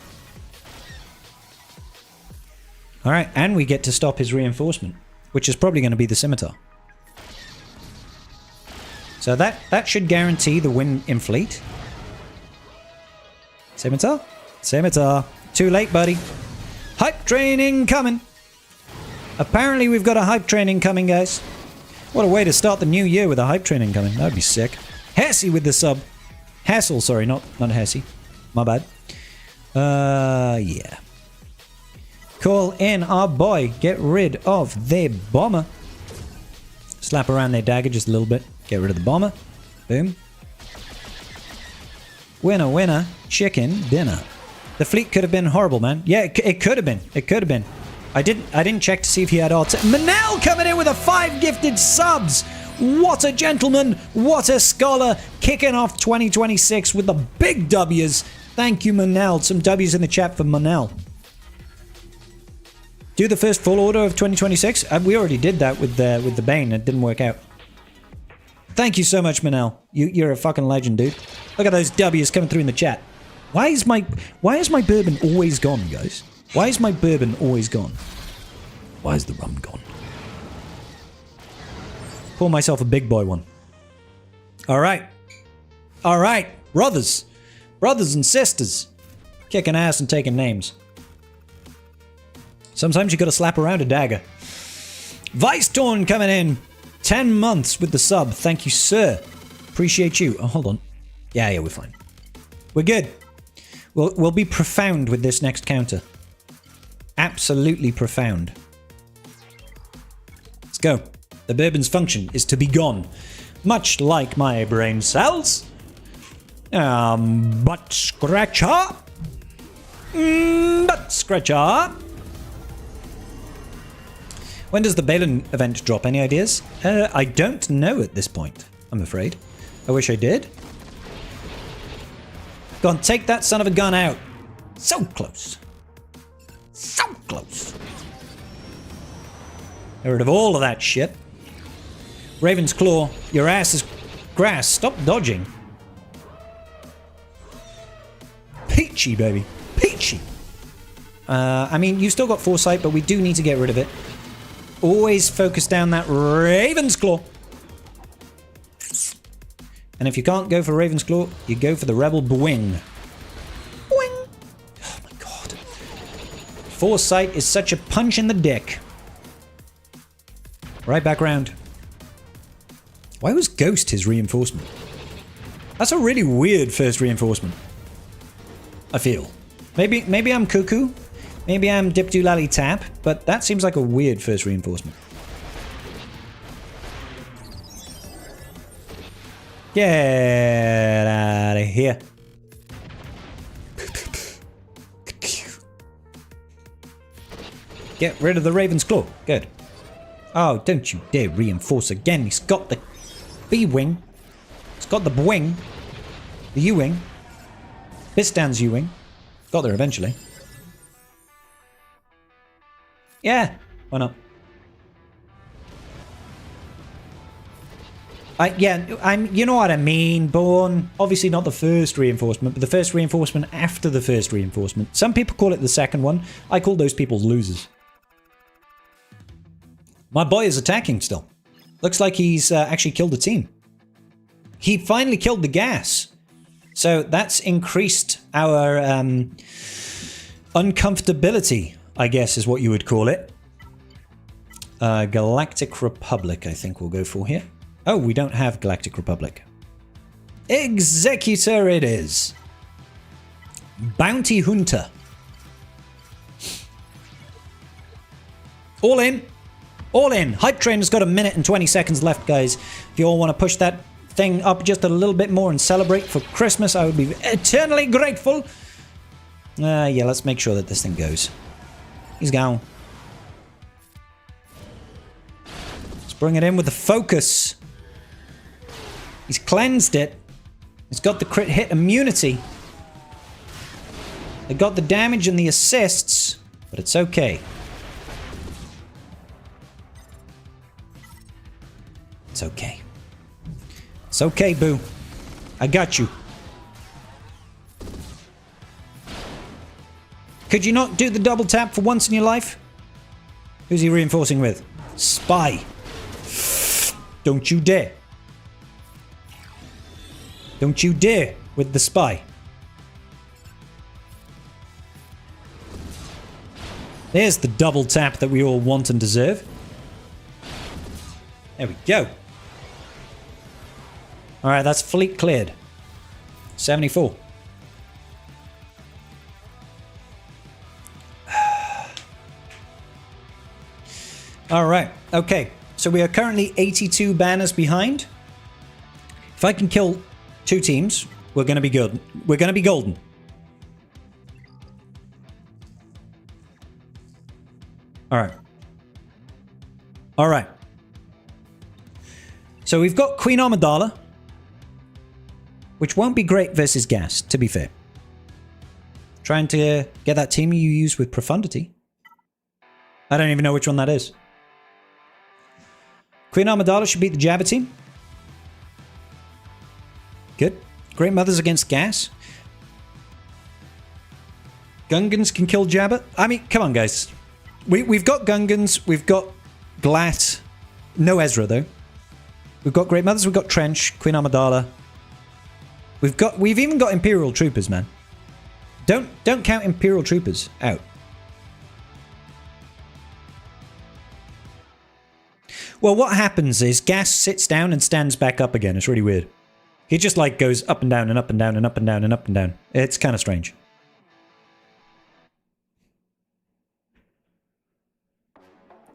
Alright, and we get to stop his reinforcement, which is probably going to be the Scimitar. So that should guarantee the win in fleet. Scimitar? Scimitar. Too late, buddy. Hype training coming. Apparently we've got a hype training coming, guys. What a way to start the new year with a hype training coming. That would be sick. Hesse with the sub. Hassel, sorry, not Hesse. My bad. Yeah. Call in our boy. Get rid of their bomber. Slap around their dagger just a little bit. Get rid of the bomber. Boom. Winner, winner. Chicken dinner. The fleet could have been horrible, man. Yeah, it could have been. It could have been. I didn't check to see if he had R10. Manel coming in with a 5 gifted subs. What a gentleman. What a scholar. Kicking off 2026 with the big W's. Thank you, Manel. Some W's in the chat for Manel. Do the first full order of 2026. We already did that with the Bane. It didn't work out. Thank you so much, Manel. You're a fucking legend, dude. Look at those W's coming through in the chat. Why is my bourbon always gone, guys? Why is my bourbon always gone? Why is the rum gone? Pour myself a big boy one. Alright. Alright, brothers. Brothers and sisters. Kicking ass and taking names. Sometimes you gotta slap around a dagger. Vicetorn coming in. 10 months with the sub. Thank you, sir. Appreciate you. Oh, hold on. Yeah, we're fine. We're good. We'll be profound with this next counter. Absolutely profound. Let's go. The bourbon's function is to be gone. Much like my brain cells. Butt scratcher. Butt scratcher. When does the Balin event drop? Any ideas? I don't know at this point, I'm afraid. I wish I did. Go on, take that son of a gun out. So close. So close. Get rid of all of that shit. Raven's Claw, your ass is grass. Stop dodging. Peachy, baby. Peachy. I mean, you've still got Foresight, but we do need to get rid of it. Always focus down that Raven's Claw. And if you can't go for Raven's Claw, you go for the Rebel Bwing. Bwing! Oh my god. Foresight is such a punch in the dick. Right back round. Why was Ghost his reinforcement? That's a really weird first reinforcement. I feel. Maybe I'm cuckoo. Maybe I'm Dip Do Lally Tap, but that seems like a weird first reinforcement. Get out of here. Get rid of the Raven's Claw. Good. Oh, don't you dare reinforce again. He's got the B-Wing. He's got the Bwing. The U-Wing. Bistan's U-Wing. Got there eventually. Yeah, why not? You know what I mean, Born. Obviously not the first reinforcement, but the first reinforcement after the first reinforcement. Some people call it the second one. I call those people losers. My boy is attacking still. Looks like he's actually killed the team. He finally killed the gas. So that's increased our uncomfortability, I guess is what you would call it. Galactic Republic, I think we'll go for here. Oh, we don't have Galactic Republic. Executor it is. Bounty Hunter. All in. All in. Hype Train has got a minute and 20 seconds left, guys. If you all want to push that thing up just a little bit more and celebrate for Christmas, I would be eternally grateful. Yeah, let's make sure that this thing goes. He's gone. Let's bring it in with the focus. He's cleansed it. He's got the crit hit immunity. They got the damage and the assists, but it's okay. It's okay. It's okay, boo. I got you. Could you not do the double tap for once in your life? Who's he reinforcing with? Spy. Don't you dare. Don't you dare with the spy. There's the double tap that we all want and deserve. There we go. Alright, that's fleet cleared. 74. Alright, okay. So we are currently 82 banners behind. If I can kill 2 teams, we're going to be good. We're going to be golden. Alright. Alright. So we've got Queen Amidala, which won't be great versus gas, to be fair. Trying to get that team you use with Profundity. I don't even know which one that is. Queen Amidala should beat the Jabba team. Good. Great Mothers against gas. Gungans can kill Jabba. I mean, come on, guys. We've got Gungans. We've got Glatt. No Ezra, though. We've got Great Mothers. We've got Trench. Queen Amidala. We've even got Imperial Troopers, man. Don't count Imperial troopers out. Well, what happens is Gas sits down and stands back up again. It's really weird. He just like goes up and down and up and down and up and down and up and down. It's kind of strange.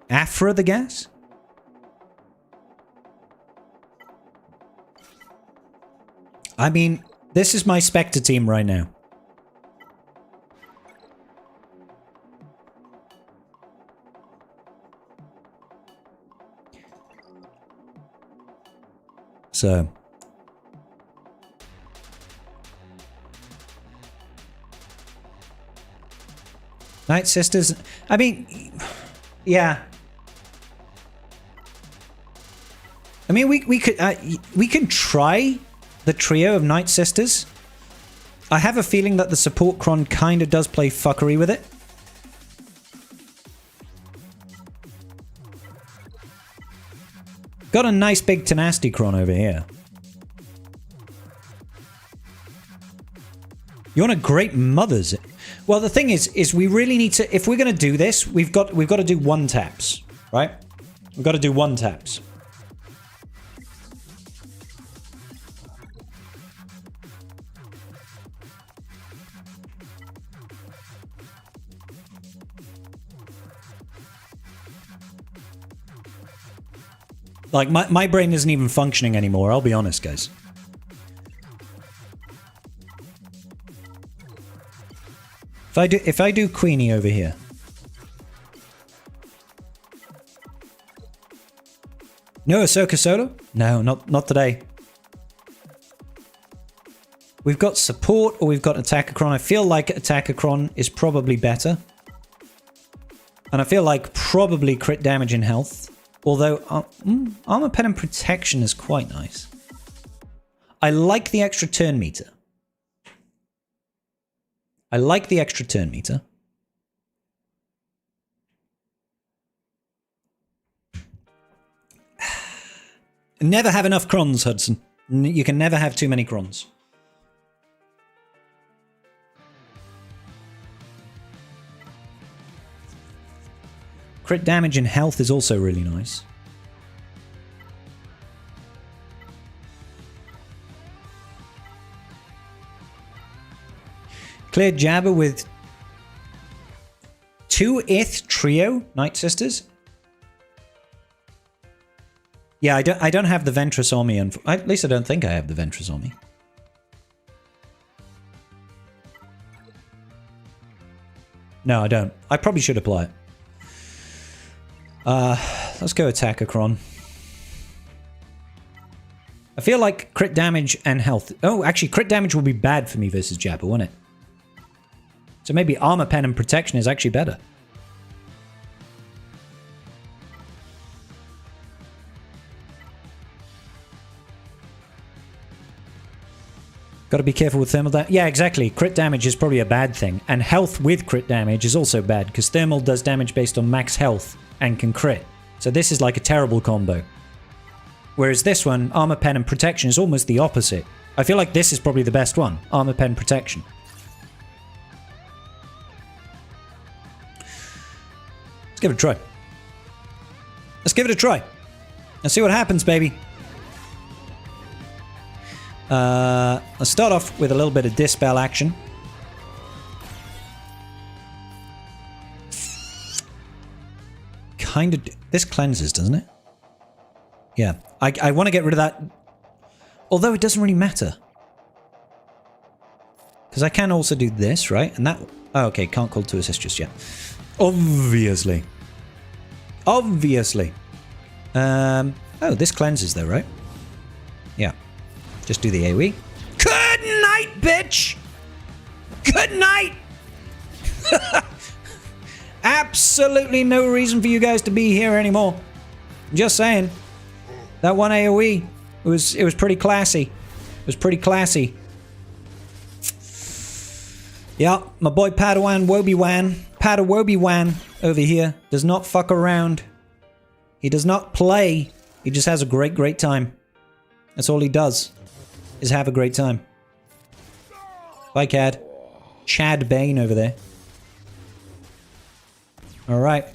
Afra the Gas? I mean, this is my Spectre team right now. So. Night Sisters. I mean, yeah. I mean, we can try the trio of Night Sisters. I have a feeling that the support cron kind of does play fuckery with it. Got a nice big tenacity cron over here. You want a great mothers? Well, the thing is we really need to. If we're going to do this, we've got to do one taps, right? We've got to do one taps. Like, my brain isn't even functioning anymore, I'll be honest, guys. If I do Queenie over here. No Ahsoka solo? No, not today. We've got support or we've got Attackacron. I feel like Attackacron is probably better. And I feel like probably crit damage and health. Although, Armor Pen and Protection is quite nice. I like the extra turn meter. I like the extra turn meter. Never have enough crons, Hudson. You can never have too many crons. Crit damage and health is also really nice. Clear Jabba with 2 Ith trio Night Sisters. Yeah, I don't have the Ventress on me, and at least I don't think I have the Ventress on me. No, I don't. I probably should apply it. Let's go Attackacron. I feel like crit damage and health. Oh, actually, crit damage will be bad for me versus Jabba, won't it? So maybe Armor Pen and Protection is actually better. Got to be careful with thermal damage. Yeah, exactly. Crit damage is probably a bad thing. And health with crit damage is also bad, because thermal does damage based on max health and can crit. So this is like a terrible combo. Whereas this one, Armor Pen and Protection, is almost the opposite. I feel like this is probably the best one. Armor Pen Protection. Let's give it a try. Let's give it a try. Let's see what happens, baby. Let's start off with a little bit of Dispel action. Kind of... This cleanses, doesn't it? Yeah. I want to get rid of that. Although it doesn't really matter. Because I can also do this, right? And that... Oh, okay. Can't call to assist just yet. Obviously. Obviously. Oh, this cleanses though, right? Yeah. Just do the AoE. Good night, bitch! Good night! Absolutely no reason for you guys to be here anymore. Just saying. That one AoE, it was pretty classy. It was pretty classy. Yeah, my boy Padawan Wobi-Wan over here does not fuck around. He does not play. He just has a great time. That's all he does, is have a great time. Bye, Cad. Chad Bane over there. Alright.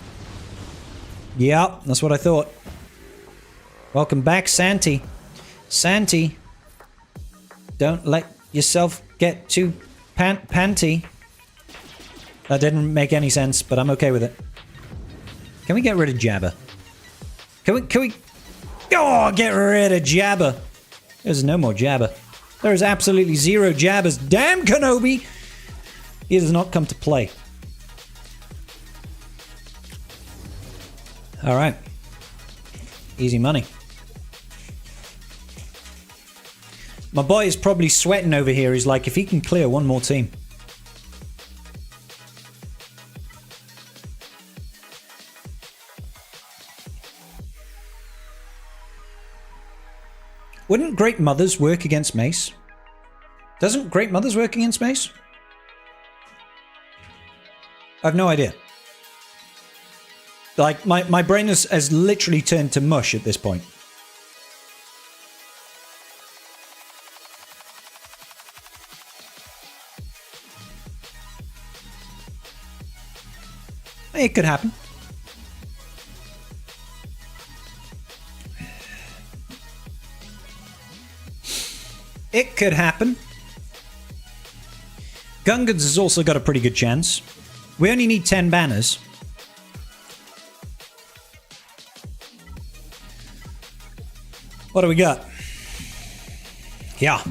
Yep, that's what I thought. Welcome back, Santi. Santi. Don't let yourself get too panty. That didn't make any sense, but I'm okay with it. Can we get rid of Jabba? Can we... Oh, get rid of Jabba. There's no more Jabba. There is absolutely zero Jabbas. Damn Kenobi! He does not come to play. Alright. Easy money. My boy is probably sweating over here. He's like, if he can clear one more team. Wouldn't Great Mothers work against Mace? Doesn't Great Mothers work against Mace? I have no idea. Like, my brain has literally turned to mush at this point. It could happen. It could happen. Gungans has also got a pretty good chance. We only need 10 banners. What do we got? Yeah.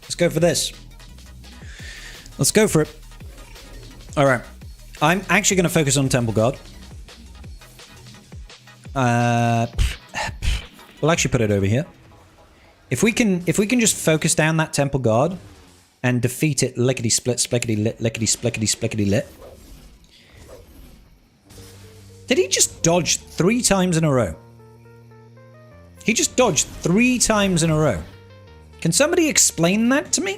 Let's go for this. Let's go for it. Alright. I'm actually going to focus on Temple Guard. We'll actually put it over here. If we can just focus down that Temple Guard and defeat it lickety split, splickety lit, lickety splickety splickety lit. Did he just dodge 3 times in a row? He just dodged 3 times in a row. Can somebody explain that to me?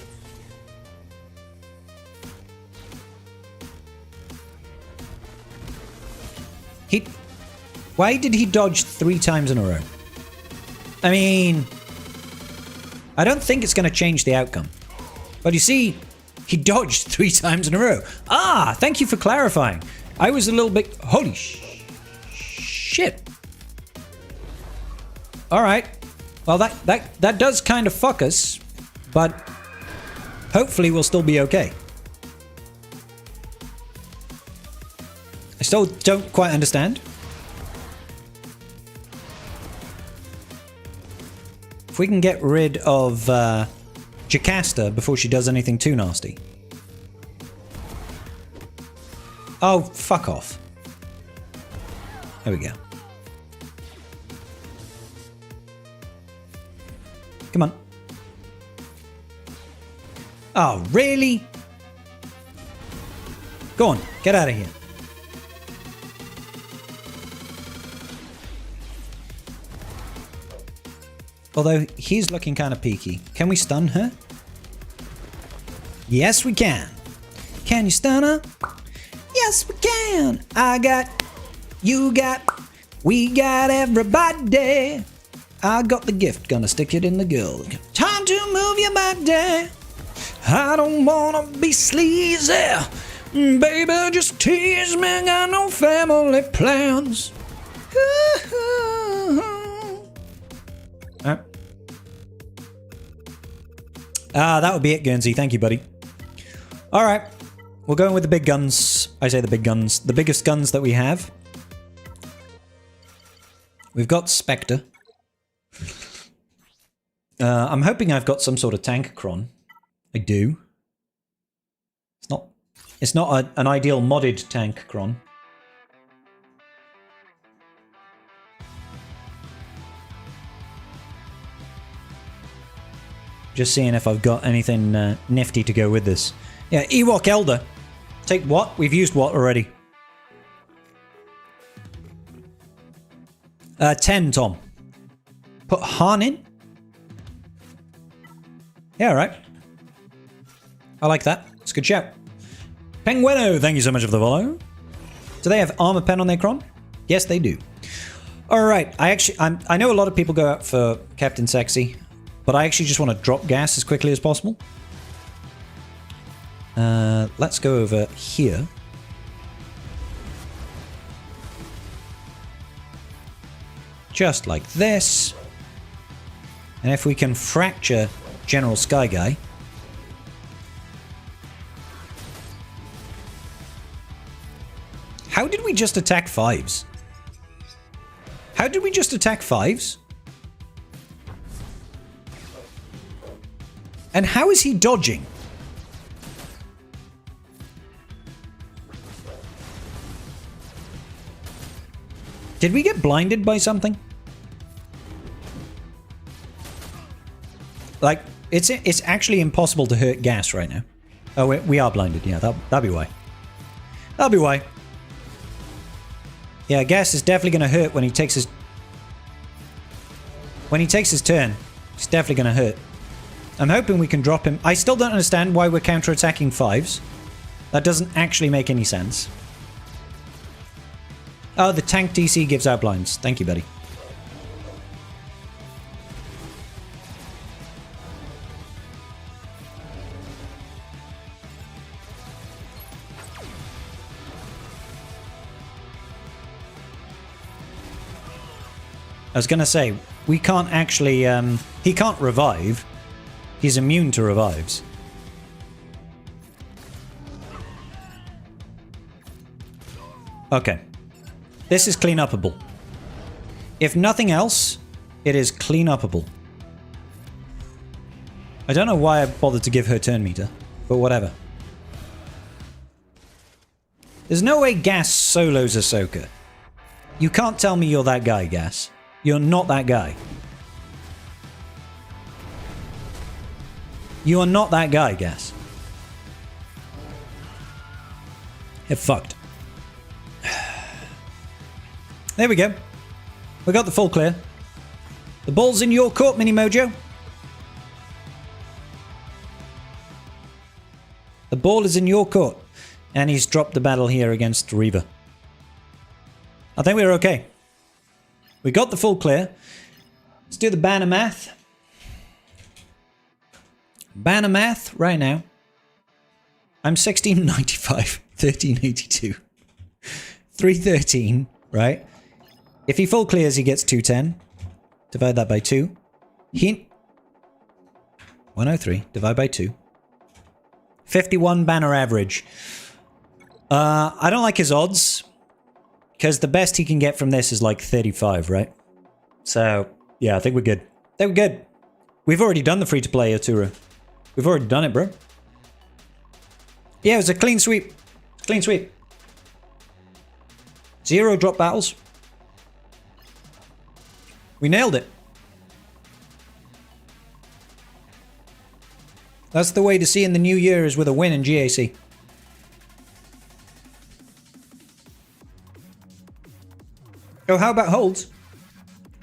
Why did he dodge 3 times in a row? I mean, I don't think it's going to change the outcome. But you see, he dodged 3 times in a row. Ah, thank you for clarifying. I was a little bit... Holy shit. Alright. Well, that does kind of fuck us. But hopefully we'll still be okay. I still don't quite understand. If we can get rid of Jocasta before she does anything too nasty. Oh, fuck off. There we go. Come on. Oh, really? Go on, get out of here. Although, he's looking kind of peaky. Can we stun her? Yes, we can. Can you stun her? Yes, we can. I got, you got, we got everybody. I got the gift, gonna stick it in the girl. Time to move your body. I don't wanna be sleazy. Baby, just tease me, got no family plans. That would be it, Guernsey. Thank you, buddy. Alright. We're going with the big guns. I say the big guns. The biggest guns that we have. We've got Spectre. I'm hoping I've got some sort of Tankacron. I do. It's not an ideal modded Tankacron. Just seeing if I've got anything nifty to go with this. Yeah, Ewok Elder. Take what? We've used what already? 10, Tom. Put Han in? Yeah, alright. I like that. It's a good shout. Pengueno, thank you so much for the follow. Do they have armor pen on their cron? Yes, they do. Alright, I know a lot of people go out for Captain Sexy. But I actually just want to drop gas as quickly as possible. Let's go over here. Just like this. And if we can fracture General Sky Guy. How did we just attack fives? How did we just attack fives? And how is he dodging? Did we get blinded by something? Like, it's actually impossible to hurt gas right now. Oh, we are blinded. Yeah, that'll be why. That'll be why. Yeah, gas is definitely going to hurt when he takes his... When he takes his turn. It's definitely going to hurt. I'm hoping we can drop him. I still don't understand why we're counter-attacking fives. That doesn't actually make any sense. Oh, the tank DC gives out blinds. Thank you, buddy. I was going to say, we can't actually... he can't revive. He's immune to revives. Okay. This is clean-upable. If nothing else, it is clean-upable. I don't know why I bothered to give her turn meter, but whatever. There's no way Gas solos Ahsoka. You can't tell me you're that guy, Gas. You're not that guy. You are not that guy, Gas. It fucked. There we go. We got the full clear. The ball's in your court, Mini Mojo. The ball is in your court. And he's dropped the battle here against Reaver. I think we're okay. We got the full clear. Let's do the banner math. Banner math right now. I'm 1695, 1382. 313, right? If he full clears, he gets 210. Divide that by 2. Hint. 103. Divide by 2. 51 banner average. I don't like his odds. Because the best he can get from this is like 35, right? So, yeah, I think we're good. I think we're good. We've already done the free-to-play, Arturo. We've already done it, bro. Yeah, it was a clean sweep. Clean sweep. 0 drop battles. We nailed it. That's the way to see in the new year is with a win in GAC. Oh, how about holds?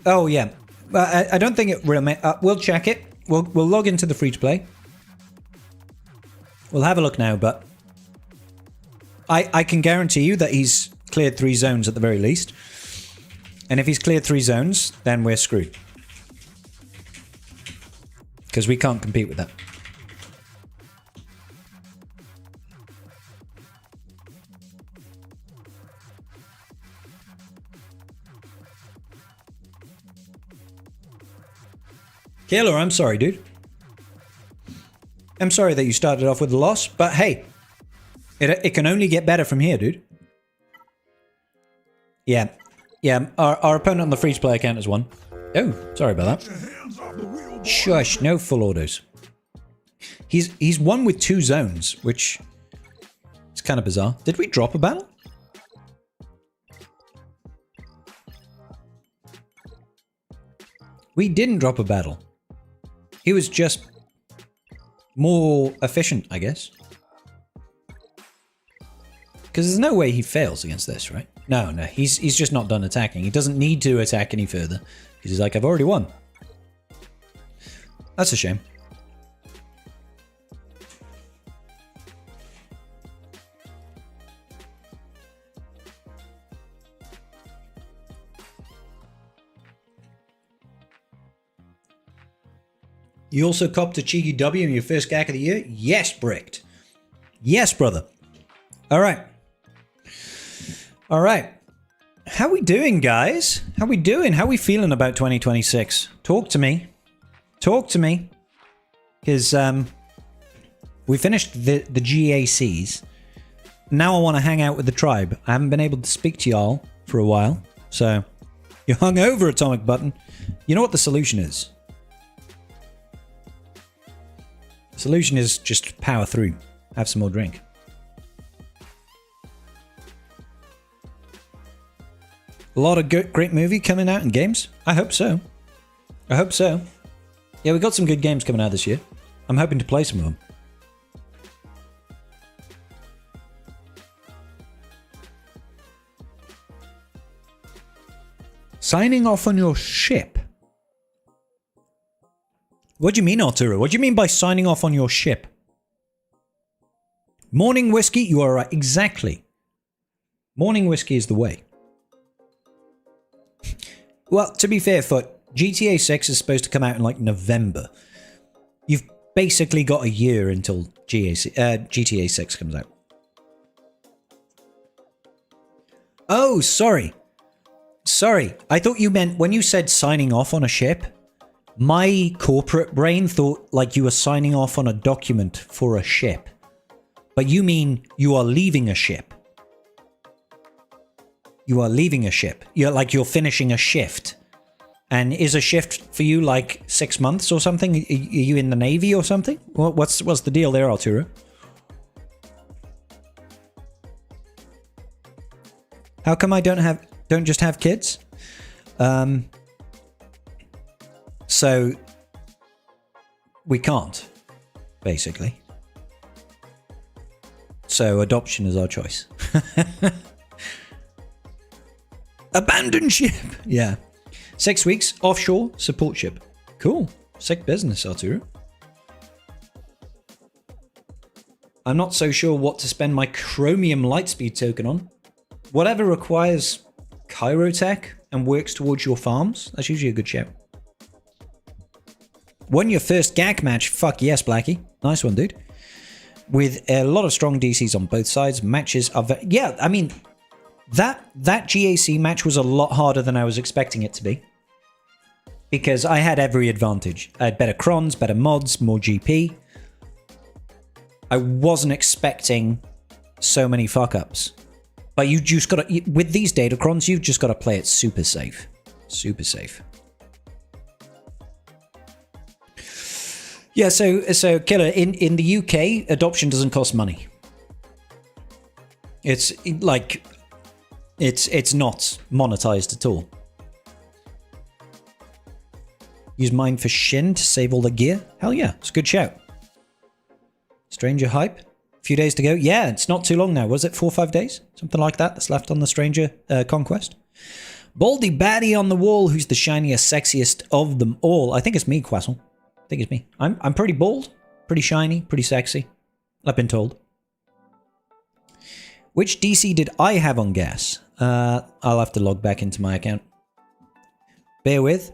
Oh, yeah. I don't think it really... we'll check it. We'll log into the free-to-play. We'll have a look now, but... I can guarantee you that he's cleared 3 zones at the very least. And if he's cleared 3 zones, then we're screwed. Because we can't compete with that. Kayla, I'm sorry, dude. I'm sorry that you started off with a loss, but hey, it can only get better from here, dude. Yeah. Yeah, our opponent on the free-to-play account has won. Oh, sorry about that. Shush, no full autos. He's won with 2 zones, which is kind of bizarre. Did we drop a battle? We didn't drop a battle. He was just more efficient, I guess. Because there's no way he fails against this, right? No, he's just not done attacking. He doesn't need to attack any further. Because he's like, I've already won. That's a shame. You also copped a cheeky W in your first GAC of the year? Yes, Bricked. Yes, brother. All right. All right. How we doing, guys? How we doing? How we feeling about 2026? Talk to me. Talk to me. Because we finished the GACs. Now I want to hang out with the tribe. I haven't been able to speak to y'all for a while. So, you're hungover, Atomic Button. You know what the solution is? The solution is just power through. Have some more drink. A lot of great movie coming out in games? I hope so. I hope so. Yeah, we got some good games coming out this year. I'm hoping to play some of them. Signing off on your ship? What do you mean, Arturo? What do you mean by signing off on your ship? Morning whiskey? You are right. Exactly. Morning whiskey is the way. Well, to be fair, Foot, GTA 6 is supposed to come out in like November. You've basically got a year until GTA 6 comes out. Oh, sorry. Sorry. I thought you meant when you said signing off on a ship, my corporate brain thought like you were signing off on a document for a ship. But you mean you are leaving a ship. You are leaving a ship. You're finishing a shift. And is a shift for you like 6 months or something? Are you in the Navy or something? What's the deal there, Arturo? How come I don't just have kids? So we can't, basically. So adoption is our choice. Abandon ship. Yeah. 6 weeks offshore support ship. Cool. Sick business, Arturo. I'm not so sure what to spend my chromium lightspeed token on. Whatever requires chirotech and works towards your farms. That's usually a good shout. Won your first GAC match. Fuck yes, Blackie. Nice one, dude. With a lot of strong DCs on both sides. Matches are yeah, I mean, that GAC match was a lot harder than I was expecting it to be. Because I had every advantage. I had better crons, better mods, more GP. I wasn't expecting so many fuck-ups. But you just gotta, with these data crons, you've just gotta play it super safe. Super safe. Yeah, so Killer, in the UK, adoption doesn't cost money. It's like, it's not monetized at all. Use mine for Shin to save all the gear? Hell yeah, it's a good shout. Stranger hype? A few days to go? Yeah, it's not too long now. Was it 4 or 5 days? Something like that that's left on the Stranger Conquest. Baldy Baddie on the wall, who's the shiniest, sexiest of them all? I think it's me, Quassel. I think it's me. I'm pretty bald, pretty shiny, pretty sexy. I've been told. Which DC did I have on gas? I'll have to log back into my account. Bear with.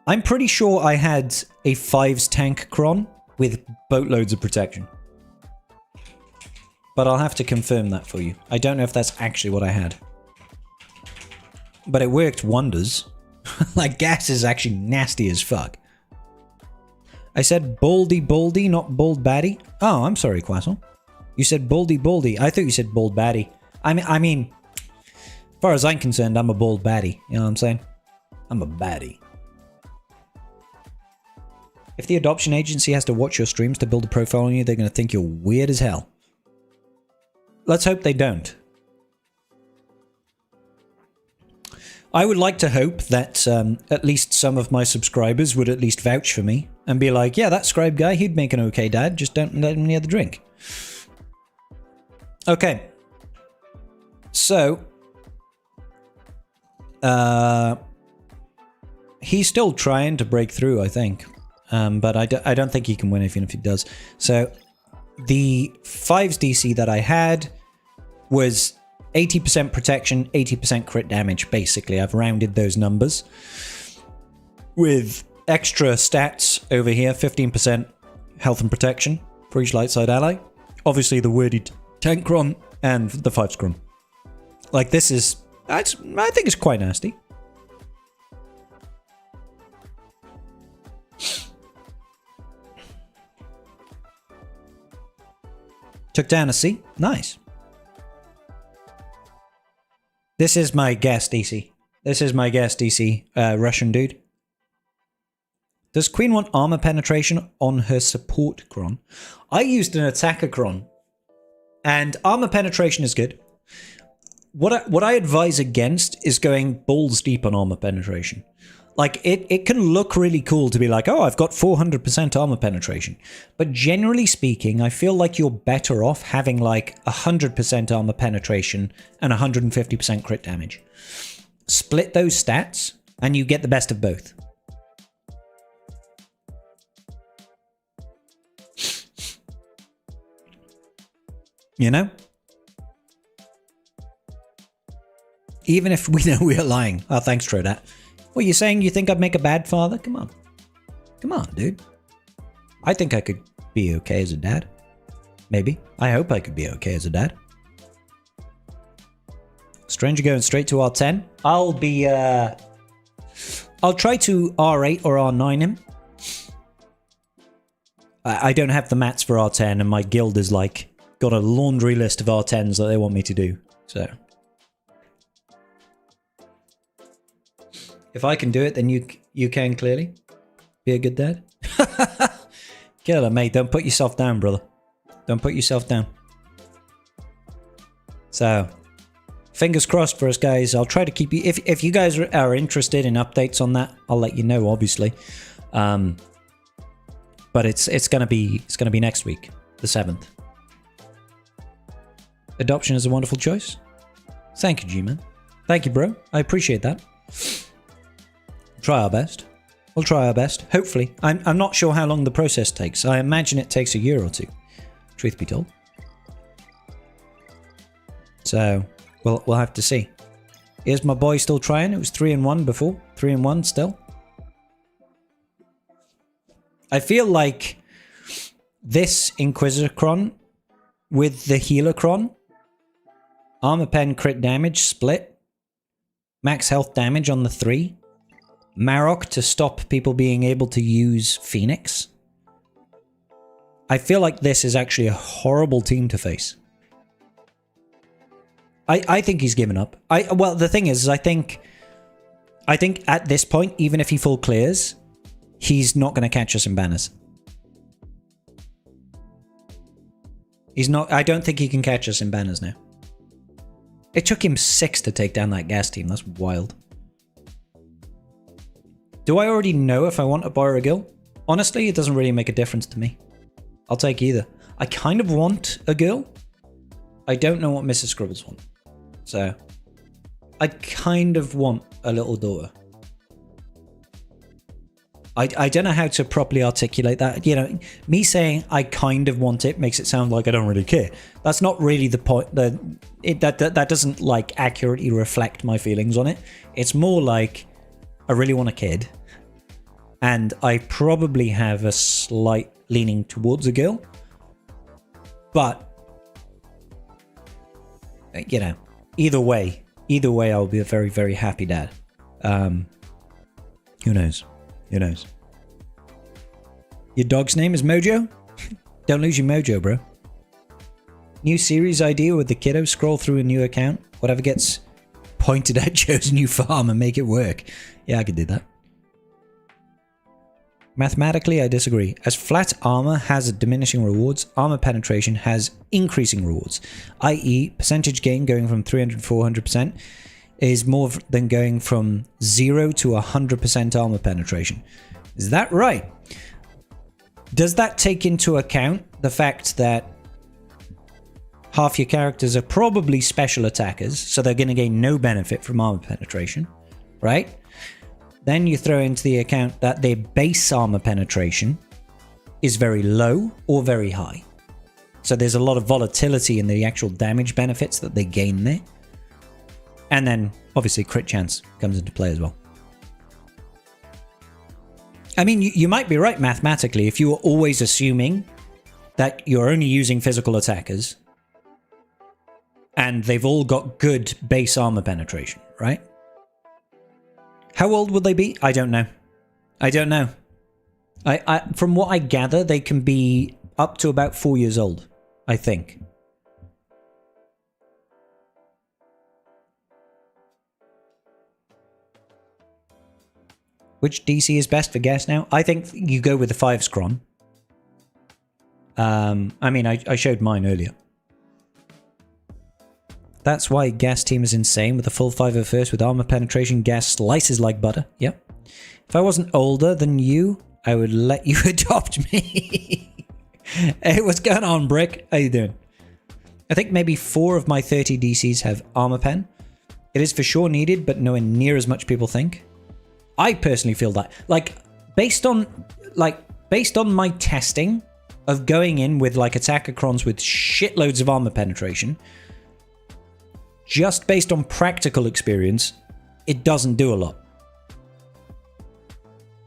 I'm pretty sure I had a 5's tank cron with boatloads of protection. But I'll have to confirm that for you. I don't know if that's actually what I had. But it worked wonders. Like, gas is actually nasty as fuck. I said baldy, not bald baddie. Oh, I'm sorry, Quassel. You said baldy. I thought you said bald baddie. I mean, as far as I'm concerned, I'm a bald baddie. You know what I'm saying? I'm a baddie. If the adoption agency has to watch your streams to build a profile on you, they're going to think you're weird as hell. Let's hope they don't. I would like to hope that at least some of my subscribers would at least vouch for me and be like, yeah, that scribe guy, he'd make an okay dad, just don't let him near the drink. Okay. So, he's still trying to break through, I think. But I don't think he can win even if he does. So, the 5's DC that I had was 80% protection, 80% crit damage, basically. I've rounded those numbers. With extra stats over here, 15% health and protection for each light side ally. Obviously the wordy tank cron and the 5 scrum. Like this is, I think it's quite nasty. Took down a C. Nice. This is my guess DC. This is my guess DC, Russian dude. Does Queen want armor penetration on her support cron? I used an attacker cron, and armor penetration is good. What I advise against is going balls deep on armor penetration. Like, it can look really cool to be like, oh, I've got 400% armor penetration. But generally speaking, I feel like you're better off having like 100% armor penetration and 150% crit damage. Split those stats, and you get the best of both. You know? Even if we know we're lying. Oh, thanks, Trodat. What, you saying you think I'd make a bad father? Come on. Come on, dude. I think I could be okay as a dad. Maybe. I hope I could be okay as a dad. Stranger going straight to R10. I'll be, I'll try to R8 or R9 him. I don't have the mats for R10, and my guild is like, got a laundry list of R10s that they want me to do, so. If I can do it, then you can clearly. Be a good dad. Killer, mate. Don't put yourself down, brother. Don't put yourself down. So, fingers crossed for us, guys. I'll try to keep you... If you guys are interested in updates on that, I'll let you know, obviously. But it's gonna be next week, the 7th. Adoption is a wonderful choice. Thank you, G-Man. Thank you, bro. I appreciate that. Try our best. We'll try our best. Hopefully. I'm not sure how long the process takes. I imagine it takes a year or two. Truth be told. So, we'll have to see. Is my boy still trying? It was 3-1 before. 3-1 still. I feel like this Inquisitor Cron with the Healer Cron, Armor Pen crit damage split, max health damage on the 3, Marok to stop people being able to use Phoenix. I feel like this is actually a horrible team to face. I think he's given up. Well, the thing is, I think at this point, even if he full clears, he's not going to catch us in banners. He's not. I don't think he can catch us in banners now. It took him 6 to take down that gas team. That's wild. Do I already know if I want a boy or a girl? Honestly, it doesn't really make a difference to me. I'll take either. I kind of want a girl. I don't know what Mrs. Scribbles wants. So, I kind of want a little daughter. I don't know how to properly articulate that. You know, me saying I kind of want it makes it sound like I don't really care. That's not really the point. That doesn't like accurately reflect my feelings on it. It's more like I really want a kid. And I probably have a slight leaning towards a girl. But, you know, either way, I'll be a very, very happy dad. Who knows? Who knows? Your dog's name is Mojo? Don't lose your mojo, bro. New series idea with the kiddo. Scroll through a new account. Whatever gets pointed at Joe's new farm and make it work. Yeah, I could do that. Mathematically, I disagree. As flat armor has diminishing rewards, armor penetration has increasing rewards. I.e., percentage gain going from 300 to 400% is more than going from 0 to 100% armor penetration. Is that right? Does that take into account the fact that half your characters are probably special attackers, so they're going to gain no benefit from armor penetration, right? Then you throw into the account that their base armor penetration is very low or very high. So there's a lot of volatility in the actual damage benefits that they gain there. And then, obviously, crit chance comes into play as well. I mean, you might be right mathematically if you were always assuming that you're only using physical attackers and they've all got good base armor penetration, right? How old would they be? I don't know. I don't know. From what I gather, they can be up to about 4 years old, I think. Which DC is best for gas now? I think you go with the 5 Scron. I mean, I showed mine earlier. That's why gas team is insane with a full 501st with armor penetration. Gas slices like butter. Yep. If I wasn't older than you, I would let you adopt me. Hey, what's going on, Brick? How you doing? I think maybe 4 of my 30 DCs have armor pen. It is for sure needed, but nowhere near as much people think. I personally feel that, based on my testing of going in with attacker crons with shitloads of armor penetration, just based on practical experience, it doesn't do a lot.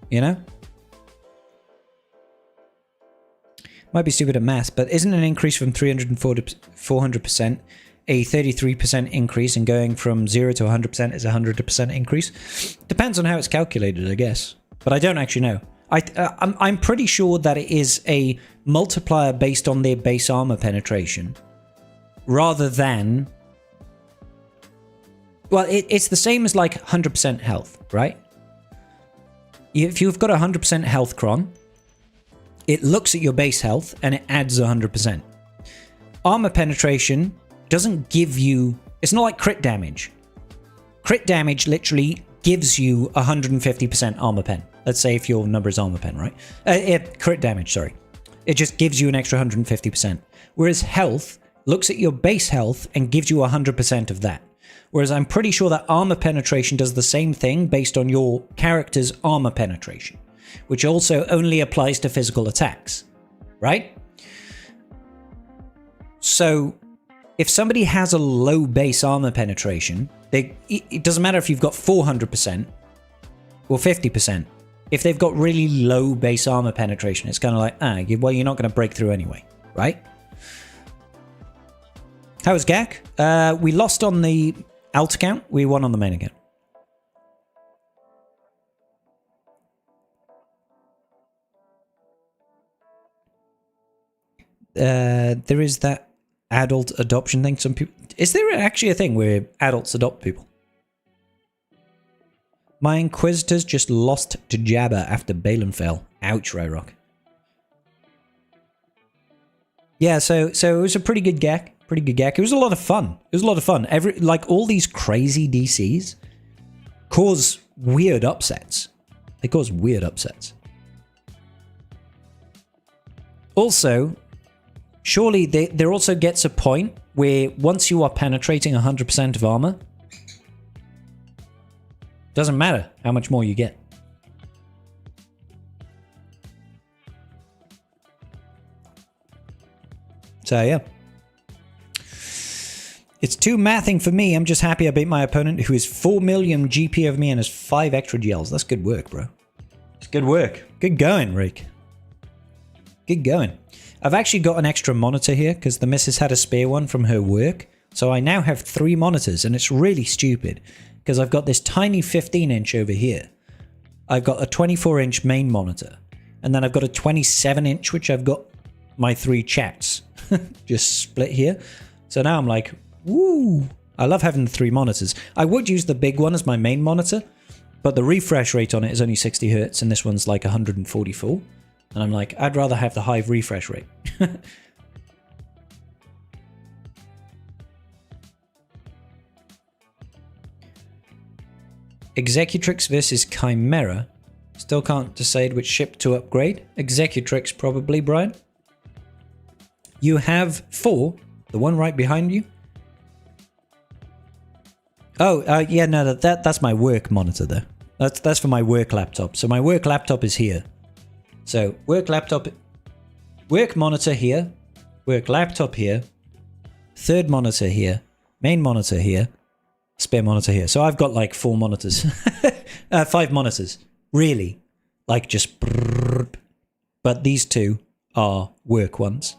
You know? Might be stupid at math, but isn't an increase from 340 to 400% a 33% increase, and going from 0 to 100% is a 100% increase? Depends on how it's calculated, I guess. But I don't actually know. I'm pretty sure that it is a multiplier based on their base armor penetration, rather than... Well, it's the same as 100% health, right? If you've got a 100% health cron, it looks at your base health and it adds 100%. Armor penetration doesn't give you... It's not like crit damage. Crit damage literally gives you 150% armor pen. Let's say if your number is armor pen, right? Crit damage, sorry. It just gives you an extra 150%. Whereas health looks at your base health and gives you 100% of that. Whereas I'm pretty sure that armor penetration does the same thing based on your character's armor penetration, which also only applies to physical attacks, right? So if somebody has a low base armor penetration, it doesn't matter if you've got 400% or 50%. If they've got really low base armor penetration, it's kind of like, well, you're not going to break through anyway, right? How was GAC? We lost on the alt account. We won on the main account. There is that adult adoption thing. Some people... Is there actually a thing where adults adopt people? My Inquisitors just lost to Jabba after Balin fell. Ouch, Ryrock. Yeah, so it was a pretty good GAC. Pretty good GAC. It was a lot of fun. It was a lot of fun. All these crazy DCs cause weird upsets. They cause weird upsets. Also, surely there also gets a point where once you are penetrating 100% of armor, doesn't matter how much more you get. So yeah. It's too mathing for me. I'm just happy I beat my opponent who is 4 million GP of me and has 5 extra gels. That's good work, bro. It's good work. Good going, Rick. Good going. I've actually got an extra monitor here because the missus had a spare one from her work. So I now have 3 monitors, and it's really stupid because I've got this tiny 15-inch over here. I've got a 24-inch main monitor, and then I've got a 27-inch, which I've got my 3 chats just split here. So now I'm like, woo! I love having the 3 monitors. I would use the big one as my main monitor, but the refresh rate on it is only 60 Hz, and this one's like 144. And I'm like, I'd rather have the high refresh rate. Executrix versus Chimera. Still can't decide which ship to upgrade. Executrix probably, Brian. You have 4. The one right behind you. Oh, yeah, no, that's my work monitor there. That's for my work laptop. So my work laptop is here. So work laptop, work monitor here, work laptop here, 3rd monitor here, main monitor here, spare monitor here. So I've got like 4 monitors, 5 monitors, really. like just brrrr. But these two are work ones,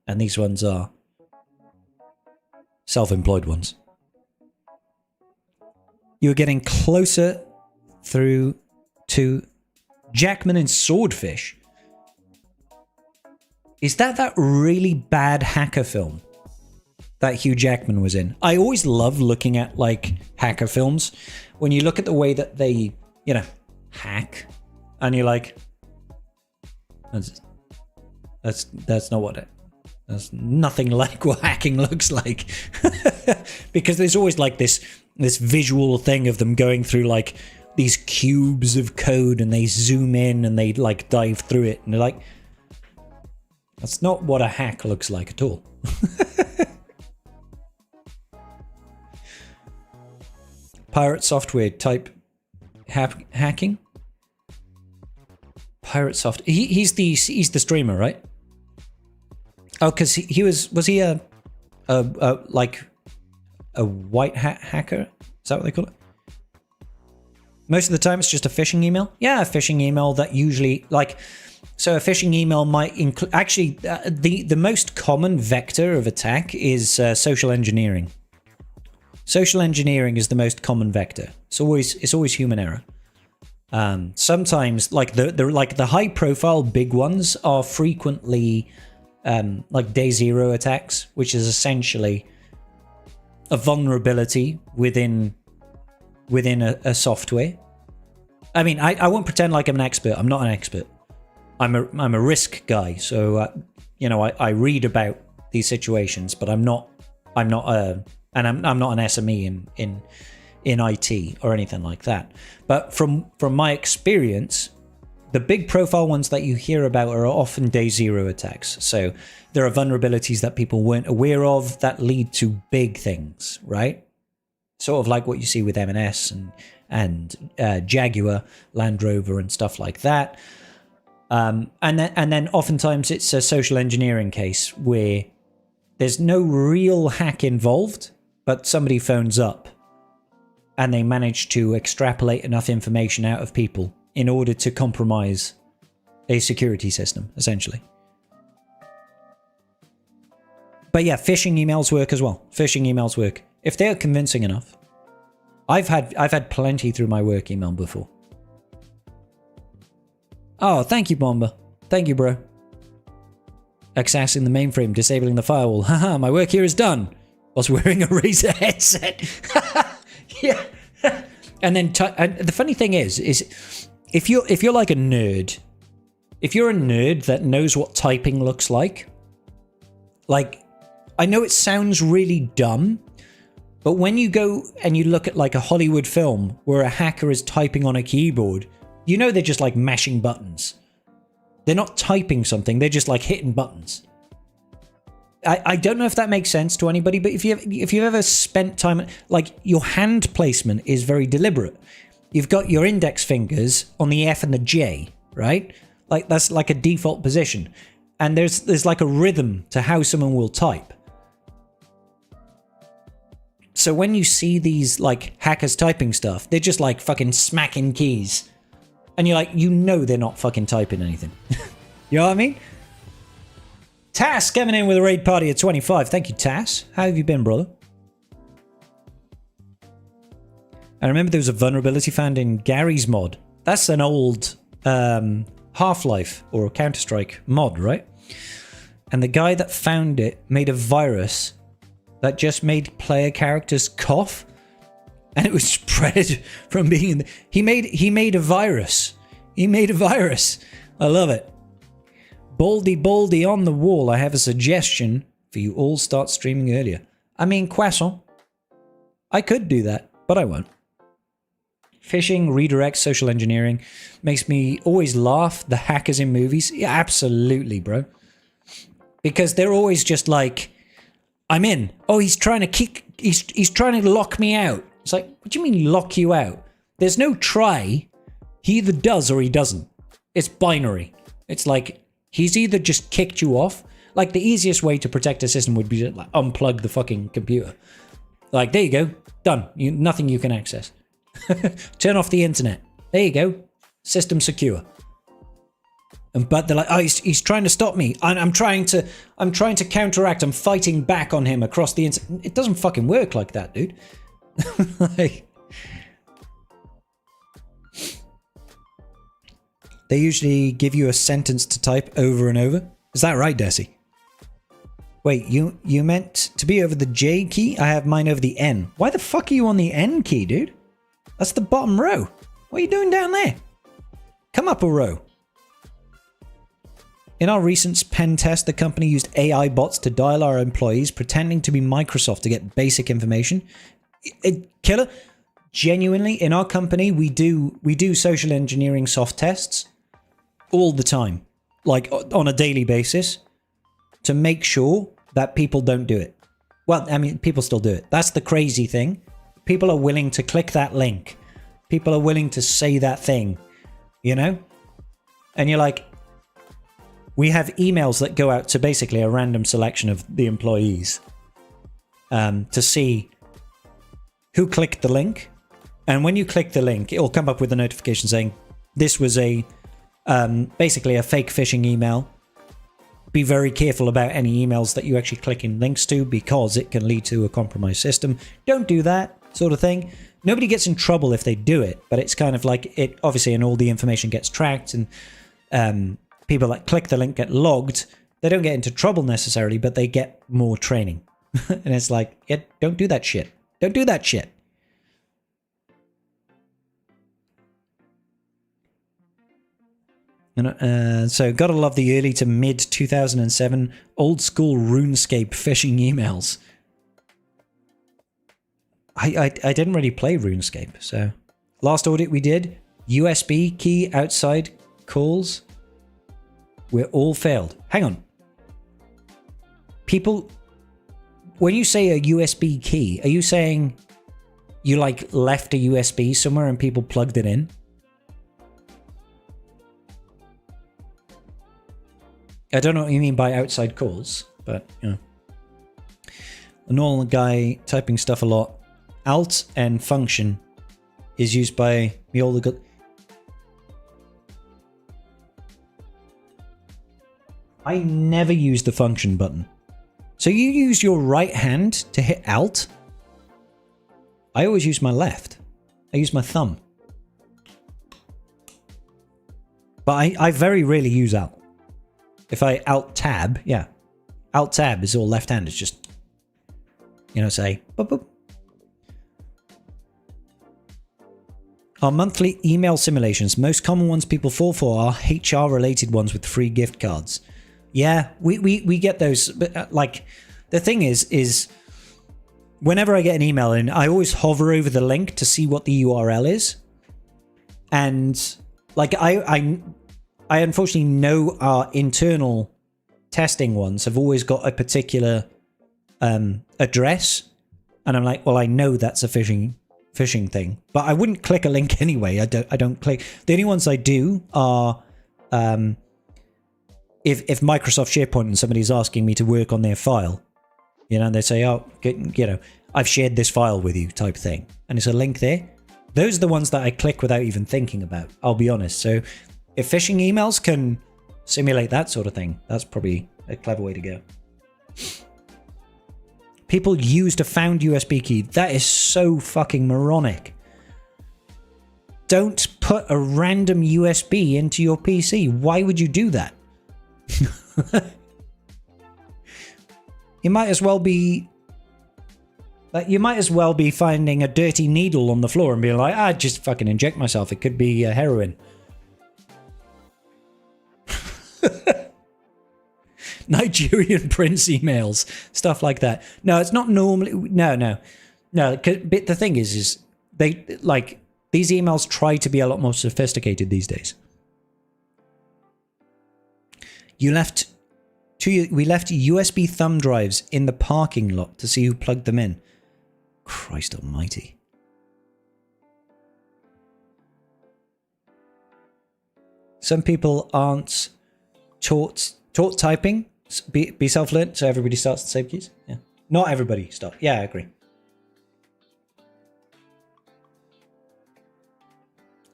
and these ones are self-employed ones. You're getting closer through to Jackman and Swordfish. Is that really bad hacker film that Hugh Jackman was in? I always love looking at like hacker films when you look at the way that they, you know, hack, and you're like, that's not what it. That's nothing like what hacking looks like. Because there's always like this visual thing of them going through like these cubes of code, and they zoom in and they like dive through it, and they're like, that's not what a hack looks like at all. Pirate software type hacking. Pirate soft. He's the streamer, right? Oh, because he was he a white hat hacker? Is that what they call it? Most of the time, it's just a phishing email. Yeah, a phishing email that usually like. So a phishing email might include. Actually, the most common vector of attack is social engineering. Social engineering is the most common vector. It's always human error. Sometimes, like the high profile big ones are frequently like day zero attacks, which is essentially a vulnerability within a software. I mean, I won't pretend like I'm an expert. I'm not an expert. I'm a risk guy, so you know, I read about these situations, but I'm not an SME in IT or anything like that. But from my experience, the big profile ones that you hear about are often day zero attacks. So there are vulnerabilities that people weren't aware of that lead to big things, right? Sort of like what you see with M&S and Jaguar, Land Rover, and stuff like that. And then oftentimes it's a social engineering case where there's no real hack involved, but somebody phones up and they manage to extrapolate enough information out of people in order to compromise a security system, essentially. But yeah, phishing emails work as well. Phishing emails work if they're convincing enough. I've had plenty through my work email before. Oh, thank you, Bomber. Thank you, bro. Accessing the mainframe, disabling the firewall. Haha, my work here is done. Whilst wearing a Razer headset. Yeah. And then the funny thing is if you're like a nerd, if you're a nerd that knows what typing looks like I know it sounds really dumb, but when you go and you look at like a Hollywood film where a hacker is typing on a keyboard, you know they're just like mashing buttons. They're not typing something, they're just like hitting buttons. I don't know if that makes sense to anybody, but if you've ever spent time, like your hand placement is very deliberate. You've got your index fingers on the F and the J, right? Like that's like a default position. And there's like a rhythm to how someone will type. So when you see these like hackers typing stuff, they're just like fucking smacking keys. And you're like, you know they're not fucking typing anything. You know what I mean? Tass coming in with a raid party at 25. Thank you, Tass. How have you been, brother? I remember there was a vulnerability found in Gary's mod. That's an old Half-Life or Counter-Strike mod, right? And the guy that found it made a virus that just made player characters cough, and it was spread from being in the... He made a virus. He made a virus. I love it. Baldy on the wall. I have a suggestion for you all. Start streaming earlier. I mean, croissant. I could do that, but I won't. Phishing, redirect, social engineering makes me always laugh. The hackers in movies. Yeah, absolutely, bro. Because they're always just like, I'm in. Oh, he's trying to he's trying to lock me out. It's like, what do you mean lock you out? There's no try. He either does or he doesn't. It's binary. It's like, he's either just kicked you off. Like the easiest way to protect a system would be to like unplug the fucking computer. Like, there you go. Done. Nothing you can access. Turn off the internet. There you go. System secure. But they're like, oh, he's trying to stop me. I'm trying to counteract. I'm fighting back on him across the internet. It doesn't fucking work like that, dude. Like, they usually give you a sentence to type over and over. Is that right, Desi? Wait, you meant to be over the J key? I have mine over the N. Why the fuck are you on the N key, dude? That's the bottom row. What are you doing down there? Come up a row. In our recent pen test, the company used AI bots to dial our employees, pretending to be Microsoft to get basic information. Killer, genuinely, in our company, we do social engineering soft tests all the time, like on a daily basis, to make sure that people don't do it. Well, I mean, people still do it. That's the crazy thing. People are willing to click that link. People are willing to say that thing, you know? And you're like, we have emails that go out to basically a random selection of the employees to see who clicked the link. And when you click the link, it'll come up with a notification saying, this was a basically a fake phishing email. Be very careful about any emails that you actually click in links to because it can lead to a compromised system. Don't do that sort of thing. Nobody gets in trouble if they do it, but it's kind of like it obviously, and all the information gets tracked, and people that click the link get logged. They don't get into trouble necessarily, but they get more training. And it's like, yeah, don't do that shit. Don't do that shit. And, so gotta love the early to mid 2007 old school RuneScape phishing emails. I didn't really play RuneScape, so last audit we did, USB key outside calls. We're all failed. Hang on. People, when you say a USB key, are you saying you like left a USB somewhere and people plugged it in? I don't know what you mean by outside calls, but you know. A normal guy typing stuff a lot. Alt and function is used by me all the good. I never use the function button. So you use your right hand to hit Alt? I always use my left. I use my thumb. But I very rarely use Alt. If I Alt Tab, yeah. Alt Tab is all left hand. It's just, you know, say, boop, boop. Our monthly email simulations. Most common ones people fall for are HR related ones with free gift cards. Yeah, we get those, but like the thing is whenever I get an email in, I always hover over the link to see what the URL is. And like I unfortunately know our internal testing ones have always got a particular address, and I'm like, well, I know that's a phishing thing, but I wouldn't click a link anyway. I don't click. The only ones I do are if Microsoft SharePoint and somebody's asking me to work on their file, you know, and they say, oh, you know, I've shared this file with you type thing, and it's a link there. Those are the ones that I click without even thinking about, I'll be honest. So if phishing emails can simulate that sort of thing, that's probably a clever way to go. People used a found USB key. That is so fucking moronic. Don't put a random USB into your PC. Why would you do that? You might as well be finding a dirty needle on the floor and being like, just fucking inject myself. It could be heroin. Nigerian prince emails, stuff like that. No, it's not normally. No. But the thing is they like these emails try to be a lot more sophisticated these days. We left USB thumb drives in the parking lot to see who plugged them in. Christ almighty. Some people aren't taught typing. Be self-learned, so everybody starts the same keys. Yeah. Not everybody start. Yeah, I agree.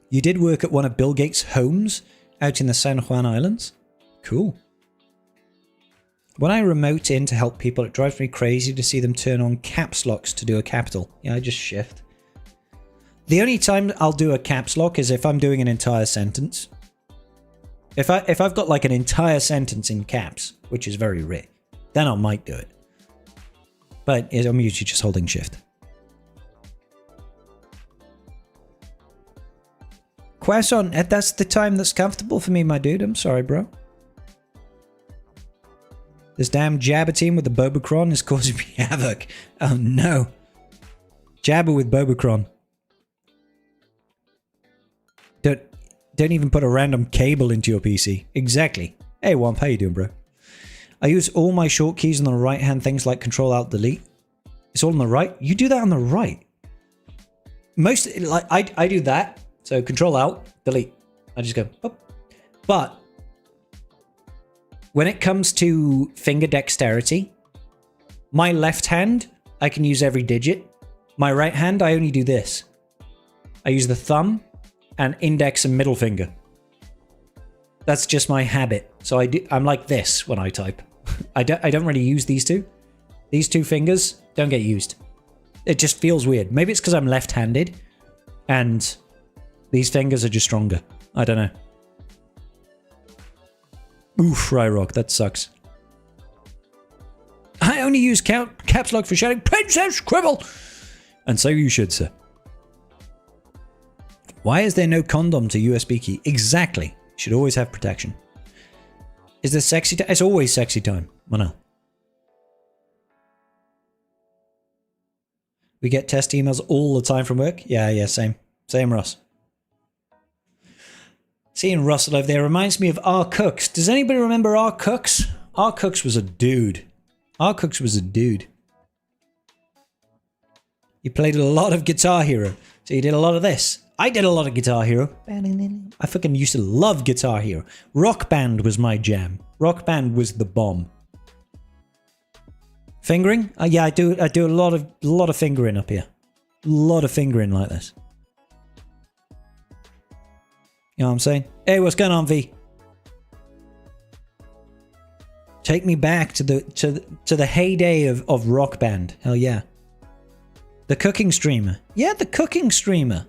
You did work at one of Bill Gates' homes out in the San Juan Islands. Cool. When I remote in to help people, it drives me crazy to see them turn on caps locks to do a capital. Yeah, I just shift. The only time I'll do a caps lock is if I'm doing an entire sentence. If I've got like an entire sentence in caps, which is very rare, then I might do it. But I'm usually just holding shift. Quaison, that's the time that's comfortable for me, my dude. I'm sorry, bro. This damn Jabba team with the Bobacron is causing me havoc. Oh no. Jabba with Bobacron. Don't even put a random cable into your PC. Exactly. Hey Womp, how you doing, bro? I use all my short keys on the right hand, things like Control Alt Delete. It's all on the right. You do that on the right. Most, like, I do that. So Control Alt Delete. I just go, oh. But when it comes to finger dexterity, my left hand, I can use every digit. My right hand, I only do this. I use the thumb and index and middle finger. That's just my habit. So I'm like this when I type. I don't really use these two. These two fingers don't get used. It just feels weird. Maybe it's because I'm left-handed and these fingers are just stronger. I don't know. Oof, Ryrock, that sucks. I only use caps lock for shouting, Princess Scribble! And so you should, sir. Why is there no condom to USB key? Exactly. Should always have protection. Is this sexy time? It's always sexy time. Manel. We get test emails all the time from work. Yeah, same. Same, Russ. Seeing Russell over there reminds me of R. Cooks. Does anybody remember R. Cooks? R. Cooks was a dude. R. Cooks was a dude. He played a lot of Guitar Hero. So he did a lot of this. I did a lot of Guitar Hero. I fucking used to love Guitar Hero. Rock Band was my jam. Rock Band was the bomb. Fingering? Yeah, I do a lot of fingering up here. A lot of fingering like this. You know what I'm saying? Hey, what's going on, V? Take me back to the heyday of Rock Band. Hell yeah. The cooking streamer. Yeah, the cooking streamer.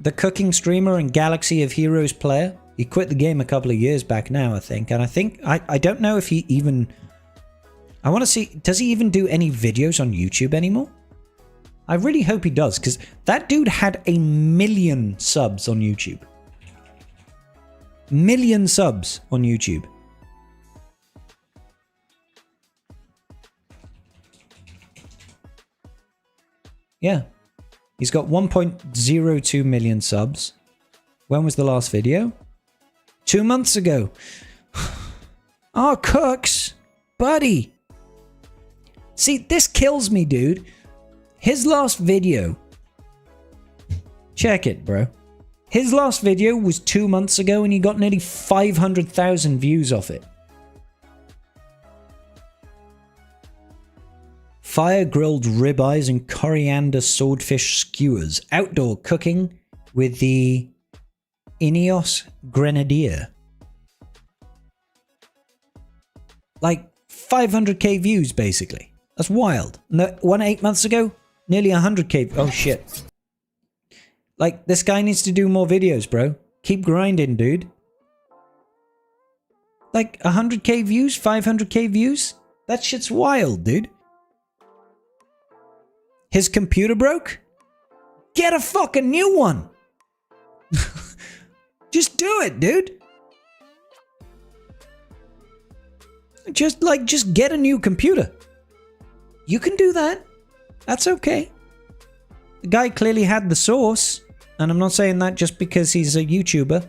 The cooking streamer and Galaxy of Heroes player. He quit the game a couple of years back now, I think. And I don't know if he even... I want to see... Does he even do any videos on YouTube anymore? I really hope he does, because that dude had 1 million subs on YouTube. 1 million subs on YouTube. Yeah. He's got 1.02 million subs. When was the last video? 2 months ago. Oh, Cooks. Buddy. See, this kills me, dude. His last video. Check it, bro. His last video was 2 months ago and he got nearly 500,000 views off it. Fire-grilled ribeyes and coriander swordfish skewers. Outdoor cooking with the Ineos Grenadier. Like 500k views, basically. That's wild. No, 8 months ago, nearly 100k. Oh, shit. Like, this guy needs to do more videos, bro. Keep grinding, dude. Like, 100k views? 500k views? That shit's wild, dude. His computer broke? Get a fucking new one. Just do it, dude. Just get a new computer. You can do that. That's okay. The guy clearly had the sauce. And I'm not saying that just because he's a YouTuber.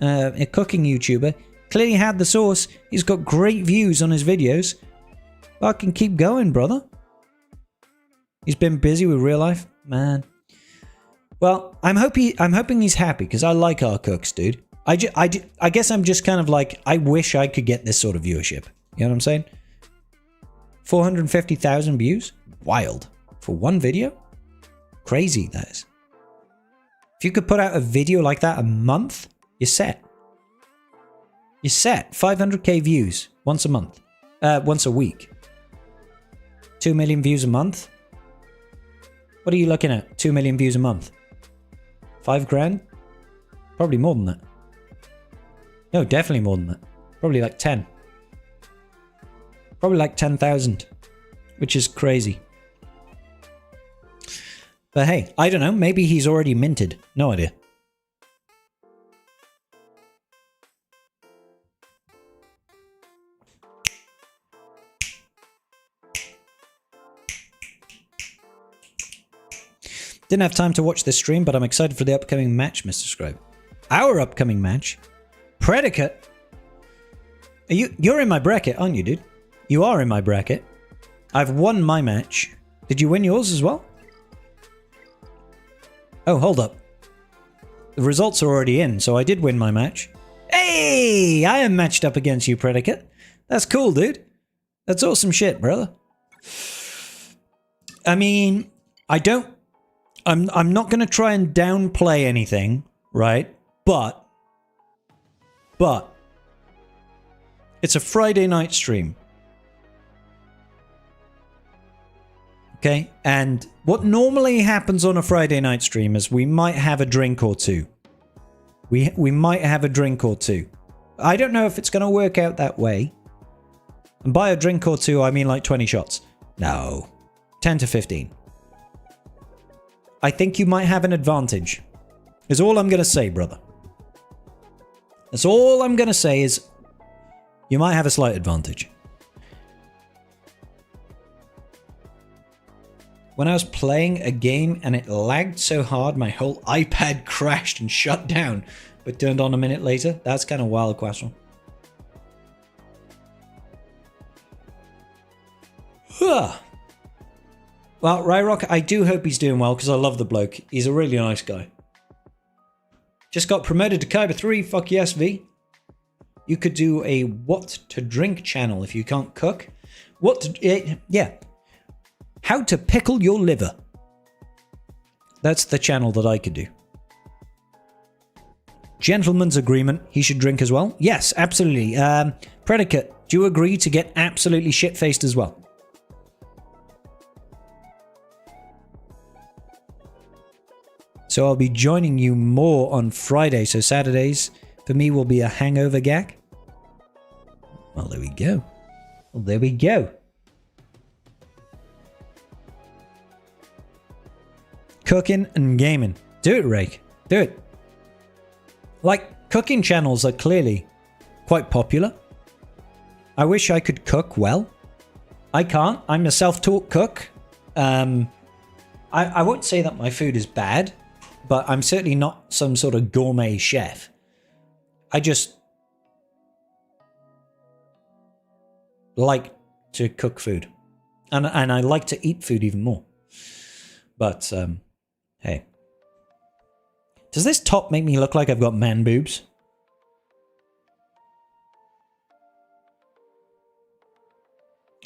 A cooking YouTuber. Clearly had the sauce. He's got great views on his videos. Fucking keep going, brother. He's been busy with real life. Man. Well, I'm hoping he's happy because I like our cooks, dude. I guess I'm just kind of like, I wish I could get this sort of viewership. You know what I'm saying? 450,000 views? Wild. For one video? Crazy, that is. If you could put out a video like that a month, You're set. You're set. 500k views once a month. Once a week. 2 million views a month? What are you looking at? 2 million views a month? 5 grand? Probably more than that. No, definitely more than that. Probably like 10. Probably like 10,000. Which is crazy. But hey, I don't know. Maybe he's already minted. No idea. Didn't have time to watch this stream, but I'm excited for the upcoming match, Mr. Scribe. Our upcoming match? Predicate? You're in my bracket, aren't you, dude? You are in my bracket. I've won my match. Did you win yours as well? Oh, hold up. The results are already in, so I did win my match. Hey! I am matched up against you, Predicate. That's cool, dude. That's awesome shit, brother. I mean, I'm not going to try and downplay anything, right? But it's a Friday night stream. Okay? And what normally happens on a Friday night stream is we might have a drink or two. We might have a drink or two. I don't know if it's going to work out that way. And by a drink or two, I mean like 20 shots. No. 10 to 15. I think you might have an advantage. Is all I'm going to say, brother. That's all I'm going to say is you might have a slight advantage. When I was playing a game and it lagged so hard, my whole iPad crashed and shut down, but turned on a minute later. That's kind of a wild question. Huh. Well, Ryrock, I do hope he's doing well because I love the bloke. He's a really nice guy. Just got promoted to Kyber 3. Fuck yes, V. You could do a what to drink channel if you can't cook. What to... yeah. How to pickle your liver. That's the channel that I could do. Gentleman's agreement. He should drink as well. Yes, absolutely. Predicate, do you agree to get absolutely shit-faced as well? So I'll be joining you more on Friday. So Saturdays for me will be a hangover GAC. Well, there we go. Well, there we go. Cooking and gaming. Do it, Rake. Do it. Like, cooking channels are clearly quite popular. I wish I could cook well. I can't. I'm a self-taught cook. I won't say that my food is bad, but I'm certainly not some sort of gourmet chef. I just like to cook food. And I like to eat food even more. But, hey. Does this top make me look like I've got man boobs?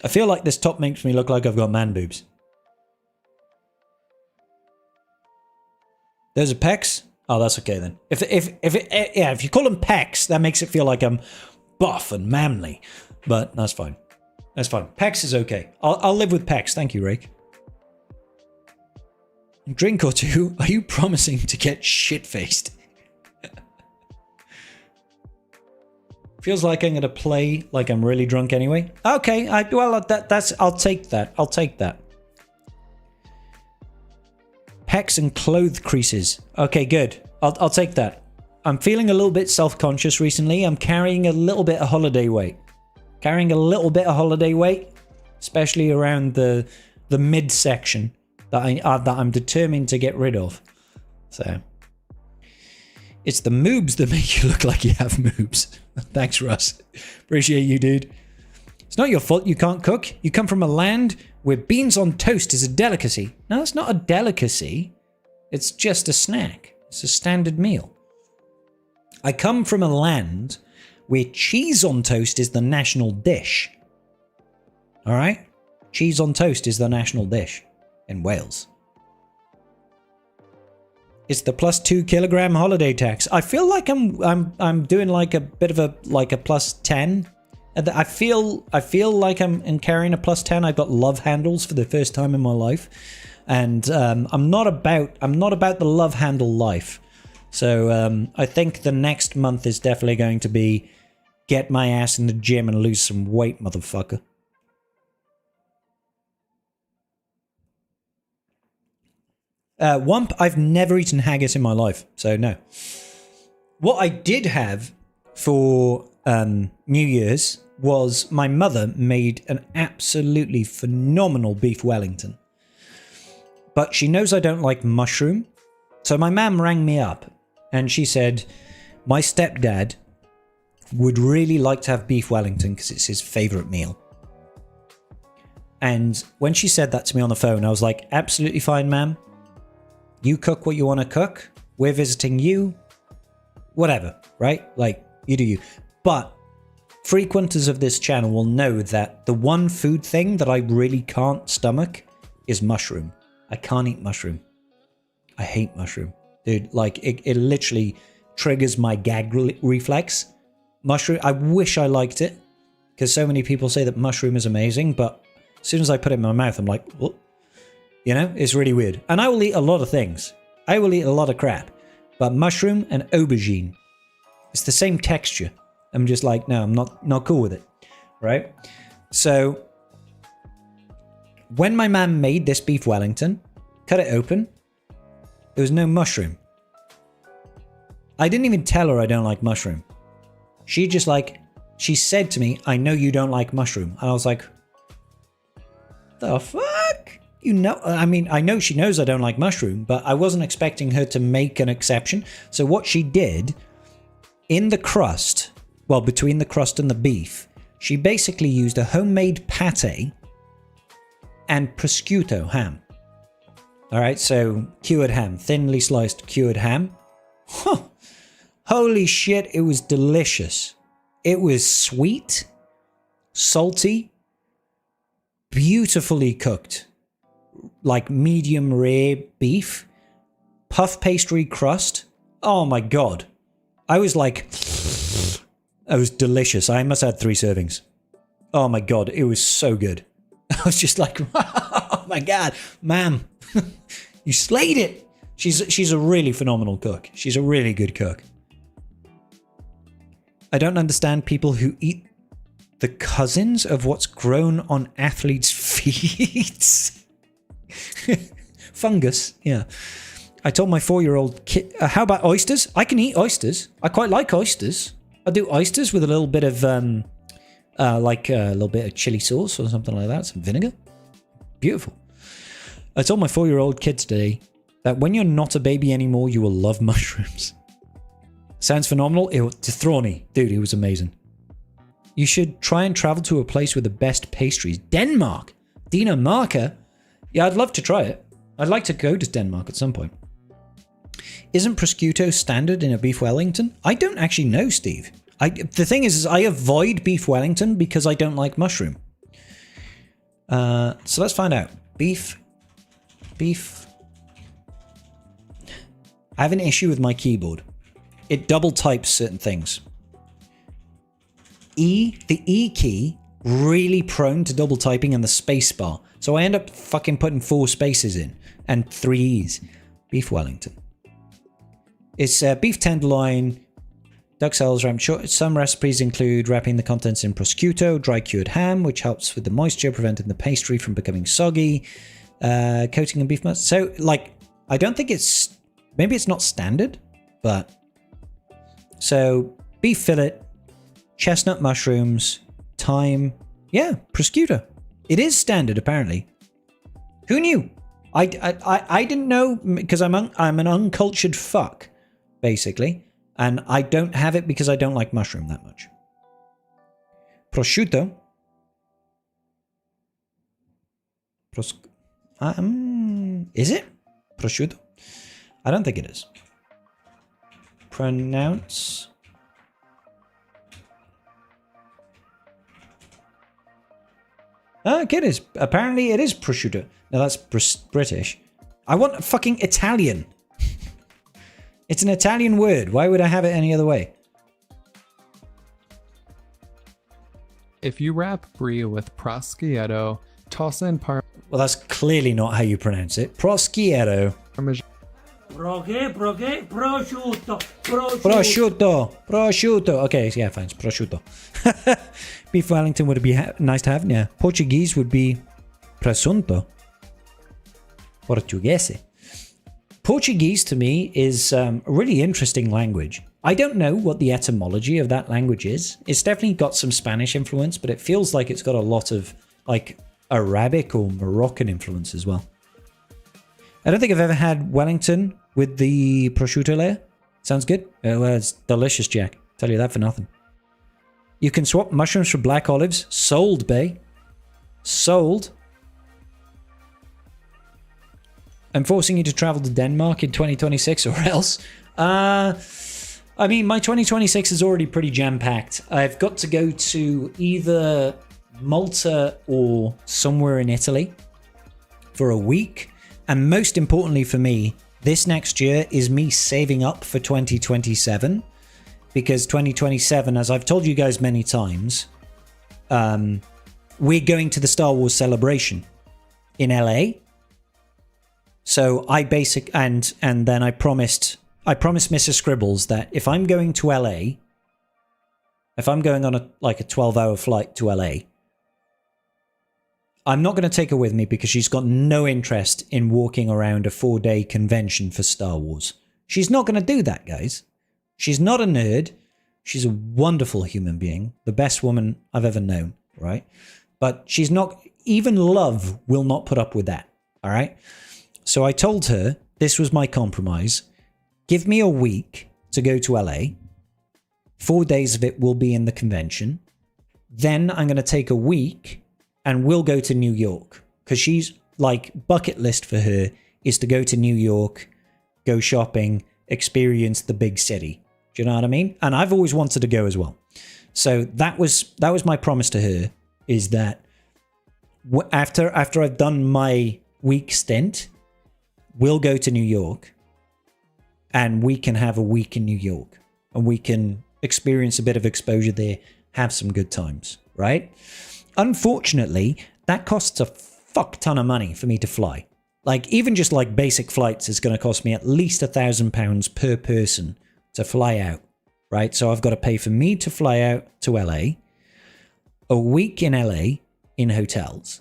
I feel like this top makes me look like I've got man boobs. Those are pecs? Oh, that's okay then. If you call them pecs, that makes it feel like I'm buff and manly. But that's fine. That's fine. Pecs is okay. I'll live with pecs. Thank you, Rake. Drink or two? Are you promising to get shit-faced? Feels like I'm going to play like I'm really drunk anyway. Okay, I'll take that. I'll take that. Pecs and clothes creases. Okay, good. I'll take that. I'm feeling a little bit self-conscious recently. I'm carrying a little bit of holiday weight. Especially around the midsection that I'm determined to get rid of. So it's the moobs that make you look like you have moobs. Thanks, Russ. Appreciate you, dude. It's not your fault you can't cook. You come from a land where beans on toast is a delicacy. No, it's not a delicacy. It's just a snack. It's a standard meal. I come from a land where cheese on toast is the national dish. All right? Cheese on toast is the national dish in Wales. It's the plus 2 kilogram holiday tax. I feel like I'm doing like a bit of a plus 10. I feel like I'm carrying a plus 10. I've got love handles for the first time in my life, and I'm not about the love handle life. So I think the next month is definitely going to be get my ass in the gym and lose some weight, motherfucker. Wump, I've never eaten haggis in my life, so no. What I did have for New Year's was my mother made an absolutely phenomenal beef Wellington. But she knows I don't like mushroom, so my mum rang me up and she said, my stepdad would really like to have beef Wellington because it's his favourite meal. And when she said that to me on the phone, I was like, absolutely fine, ma'am. You cook what you want to cook. We're visiting you. Whatever, right? Like, you do you. But frequenters of this channel will know that the one food thing that I really can't stomach is mushroom. I can't eat mushroom. I hate mushroom. Dude, like, it literally triggers my gag reflex. Mushroom, I wish I liked it, because so many people say that mushroom is amazing, but as soon as I put it in my mouth, I'm like, what? You know, it's really weird. And I will eat a lot of things. I will eat a lot of crap. But mushroom and aubergine, it's the same texture. I'm just like, no, I'm not cool with it. Right? So, when my mum made this beef Wellington, cut it open, there was no mushroom. I didn't even tell her I don't like mushroom. She said to me, I know you don't like mushroom. And I was like, the fuck? You know, I mean, I know she knows I don't like mushroom, but I wasn't expecting her to make an exception. So what she did, in the crust, well, between the crust and the beef, she basically used a homemade pate and prosciutto ham. All right, so cured ham, thinly sliced cured ham. Huh. Holy shit, it was delicious. It was sweet, salty, beautifully cooked, like medium rare beef, puff pastry crust. Oh my god. I was like, it was delicious. I must have had 3 servings. Oh my god, it was so good. I was just like, oh my god, ma'am, you slayed it. She's a really phenomenal cook. She's a really good cook. I don't understand people who eat the cousins of what's grown on athletes' feet. Fungus, yeah. I told my 4-year-old kid, how about oysters? I can eat oysters. I quite like oysters. I'll do oysters with a little bit of, like a little bit of chili sauce or something like that, some vinegar. Beautiful. I told my 4-year-old kid today that when you're not a baby anymore, you will love mushrooms. Sounds phenomenal. It was Throny. Dude, it was amazing. You should try and travel to a place with the best pastries. Denmark. Dinamarca. Yeah, I'd love to try it. I'd like to go to Denmark at some point. Isn't prosciutto standard in a beef Wellington? I don't actually know, Steve. The thing is I avoid beef Wellington because I don't like mushroom. So let's find out. Beef. I have an issue with my keyboard. It double types certain things. The E key, really prone to double typing, and the space bar. So I end up fucking putting 4 spaces in and 3 E's. Beef Wellington. It's beef tenderloin, duck cells wrapped short. Some recipes include wrapping the contents in prosciutto, dry cured ham, which helps with the moisture, preventing the pastry from becoming soggy. Coating in beef mustard. So, like, I don't think it's... Maybe it's not standard, but... So, beef fillet, chestnut mushrooms, thyme. Yeah, prosciutto. It is standard, apparently. Who knew? I didn't know, because I'm an uncultured fuck, basically. And I don't have it because I don't like mushroom that much. Prosciutto. Is it? Prosciutto? I don't think it is. Pronounce. Okay, it is. Apparently it is prosciutto. No, that's British. I want fucking Italian. It's an Italian word. Why would I have it any other way? If you wrap brie with prosciutto, toss in Well, that's clearly not how you pronounce it. Prosciutto. parmesan. Prosciutto. Prosciutto. Okay, yeah, fine. It's prosciutto. Beef Wellington would be nice to have. Yeah. Portuguese would be presunto. Portuguese. Portuguese to me is a really interesting language. I don't know what the etymology of that language is. It's definitely got some Spanish influence, but it feels like it's got a lot of like Arabic or Moroccan influence as well. I don't think I've ever had Wellington with the prosciutto layer. Sounds good. Well, it's delicious, Jack. Tell you that for nothing. You can swap mushrooms for black olives. Sold, bae. Sold. I'm forcing you to travel to Denmark in 2026 or else. I mean, my 2026 is already pretty jam-packed. I've got to go to either Malta or somewhere in Italy for a week. And most importantly for me, this next year is me saving up for 2027. Because 2027, as I've told you guys many times, we're going to the Star Wars celebration in LA. So and then I promised Mrs. Scribbles that if I'm going to LA, if I'm going on a 12-hour flight to LA, I'm not going to take her with me because she's got no interest in walking around a 4-day convention for Star Wars. She's not going to do that, guys. She's not a nerd. She's a wonderful human being, the best woman I've ever known, right? But she's not, even love will not put up with that, all right? So I told her this was my compromise. Give me a week to go to LA. 4 days of it will be in the convention. Then I'm going to take a week and we'll go to New York. Because she's like, bucket list for her is to go to New York, go shopping, experience the big city. Do you know what I mean? And I've always wanted to go as well. So that was my promise to her, is that after I've done my week stint, we'll go to New York and we can have a week in New York and we can experience a bit of exposure there, have some good times, right? Unfortunately, that costs a fuck ton of money for me to fly. Like, even just like basic flights is going to cost me at least £1,000 per person to fly out, right? So I've got to pay for me to fly out to LA, a week in LA in hotels,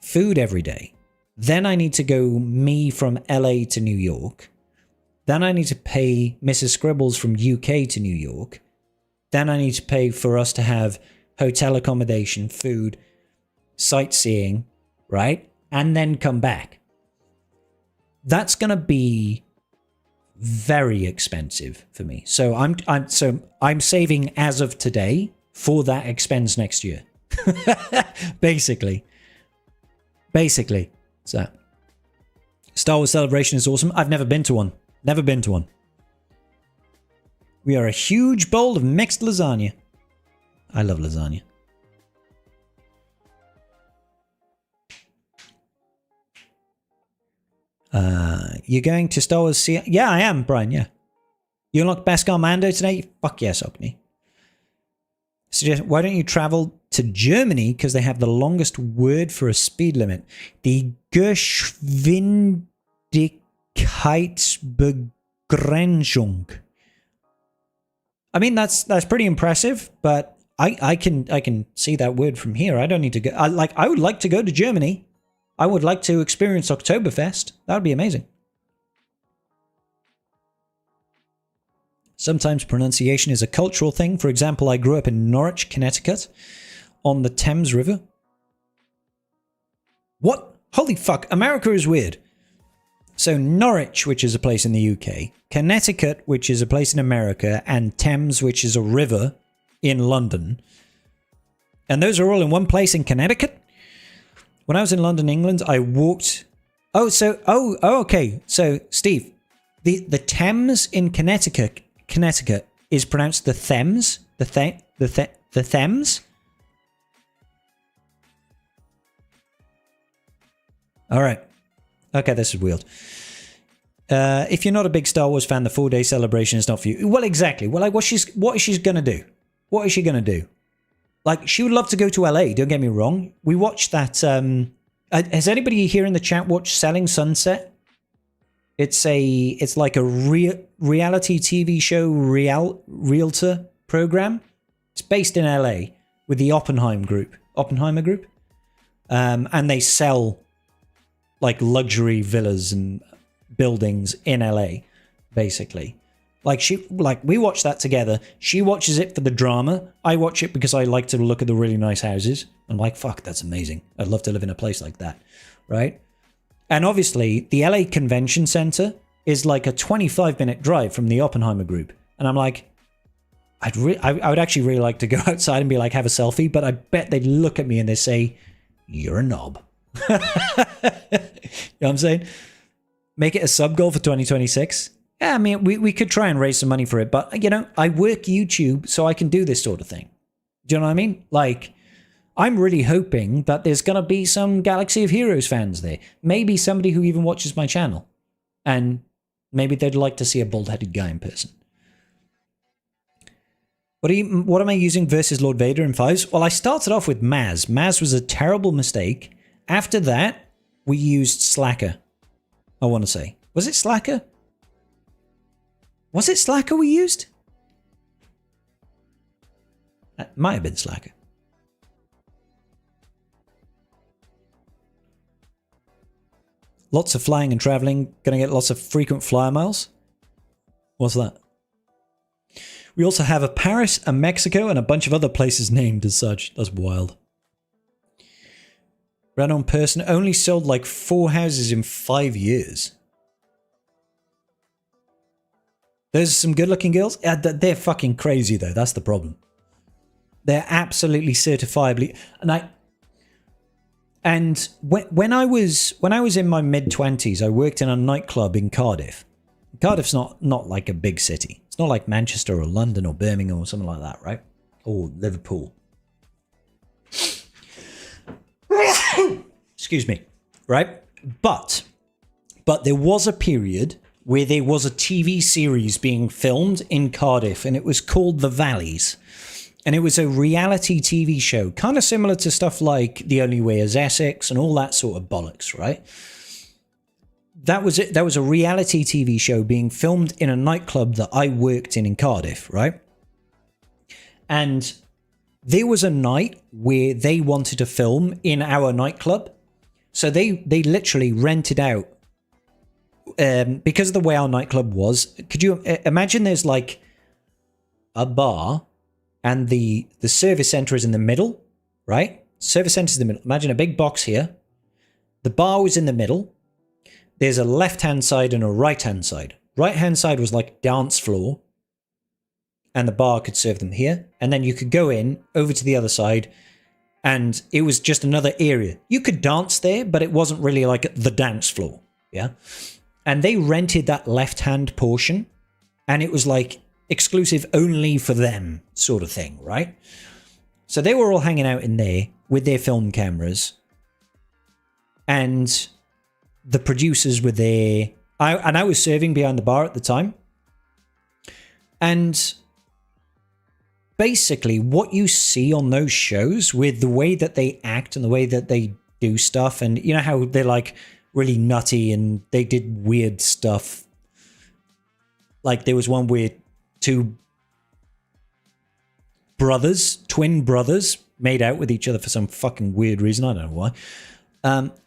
food every day. Then I need to go me from LA to New York. Then I need to pay Mrs. Scribbles from UK to New York. Then I need to pay for us to have hotel accommodation, food, sightseeing, right? And then come back. That's going to be very expensive for me. So I'm saving as of today for that expense next year. Basically. So Star Wars Celebration is awesome. I've never been to one. Never been to one. We are a huge bowl of mixed lasagna. I love lasagna. You're going to Star Wars? Yeah, I am, Brian. Yeah. You unlocked Beskar Mando today? Fuck yes, Ogni. Suggest, why don't you travel to Germany? Because they have the longest word for a speed limit. Die Geschwindigkeitsbegrenzung. I mean, that's pretty impressive, but I can see that word from here. I don't need to go. I would like to go to Germany. I would like to experience Oktoberfest. That would be amazing. Sometimes pronunciation is a cultural thing. For example, I grew up in Norwich, Connecticut, on the Thames River. What? Holy fuck, America is weird. So Norwich, which is a place in the UK, Connecticut, which is a place in America, and Thames, which is a river in London. And those are all in one place in Connecticut? When I was in London, England, I walked... okay. So, Steve, the Thames in Connecticut is pronounced the Thames? The Thames? All right. Okay, this is weird. If you're not a big Star Wars fan, the 4-day celebration is not for you. Well, exactly. Well, like, what is she gonna do? What is she gonna do? Like, she would love to go to LA. Don't get me wrong. We watched that. Has anybody here in the chat watched Selling Sunset? It's like a reality TV show, realtor program. It's based in LA with the Oppenheimer Group, and they sell like luxury villas and buildings in LA, basically. We watch that together. She watches it for the drama. I watch it because I like to look at the really nice houses. I'm like, fuck, that's amazing. I'd love to live in a place like that, right? And obviously, the LA Convention Center is like a 25-minute drive from the Oppenheimer Group. And I'm like, I would actually really like to go outside and be like, have a selfie, but I bet they'd look at me and they say, you're a knob. You know what I'm saying? Make it a sub goal for 2026. Yeah, I mean, we could try and raise some money for it, but, you know, I work YouTube so I can do this sort of thing. Do you know what I mean? Like, I'm really hoping that there's going to be some Galaxy of Heroes fans there. Maybe somebody who even watches my channel. And maybe they'd like to see a bald-headed guy in person. What am I using versus Lord Vader in 5s? Well, I started off with Maz. Maz was a terrible mistake. After that, we used Slacker, I want to say. Was it Slacker? Was it Slacker we used? That might have been Slacker. Lots of flying and traveling. Gonna get lots of frequent flyer miles. What's that? We also have a Paris, a Mexico, and a bunch of other places named as such. That's wild. Random person only sold like 4 houses in 5 years. There's some good-looking girls. They're fucking crazy though. That's the problem. They're absolutely certifiably. And when I was in my mid-20s, I worked in a nightclub in Cardiff. Cardiff's not like a big city. It's not like Manchester or London or Birmingham or something like that, right? Or Liverpool. Excuse me, right? But there was a period where there was a TV series being filmed in Cardiff, and it was called The Valleys. And it was a reality TV show, kind of similar to stuff like The Only Way is Essex and all that sort of bollocks, right? That was it. That was a reality TV show being filmed in a nightclub that I worked in Cardiff, right? And there was a night where they wanted to film in our nightclub. So they literally rented out, because of the way our nightclub was. Could you imagine there's like a bar and the service center is in the middle, right? Service center is in the middle. Imagine a big box here. The bar was in the middle. There's a left-hand side and a right-hand side. Right-hand side was like dance floor, and the bar could serve them here. And then you could go in over to the other side, and it was just another area. You could dance there, but it wasn't really like the dance floor, yeah? And they rented that left-hand portion, and it was like exclusive only for them sort of thing, right? So they were all hanging out in there with their film cameras, and the producers were there. I was serving behind the bar at the time. And basically what you see on those shows with the way that they act and the way that they do stuff, and you know how they're like really nutty and they did weird stuff. Like there was one where 2 brothers, twin brothers, made out with each other for some fucking weird reason. I don't know why.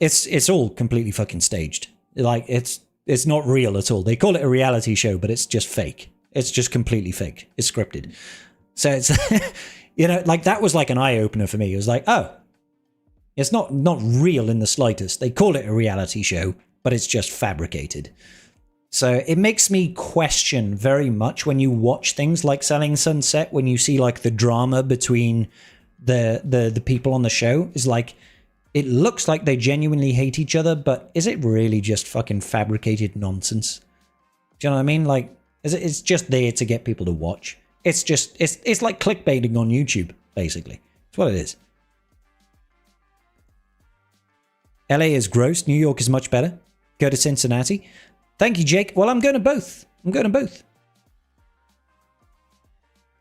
It's all completely fucking staged. Like it's not real at all. They call it a reality show, but it's just fake. It's just completely fake. It's scripted. So it's, you know, like that was like an eye opener for me. It was like, oh, it's not real in the slightest. They call it a reality show, but it's just fabricated. So it makes me question very much when you watch things like Selling Sunset, when you see like the drama between the people on the show, is like, it looks like they genuinely hate each other, but is it really just fucking fabricated nonsense? Do you know what I mean? Like, it's just there to get people to watch. It's just, it's like clickbaiting on YouTube, basically. That's what it is. LA is gross. New York is much better. Go to Cincinnati. Thank you, Jake. Well, I'm going to both.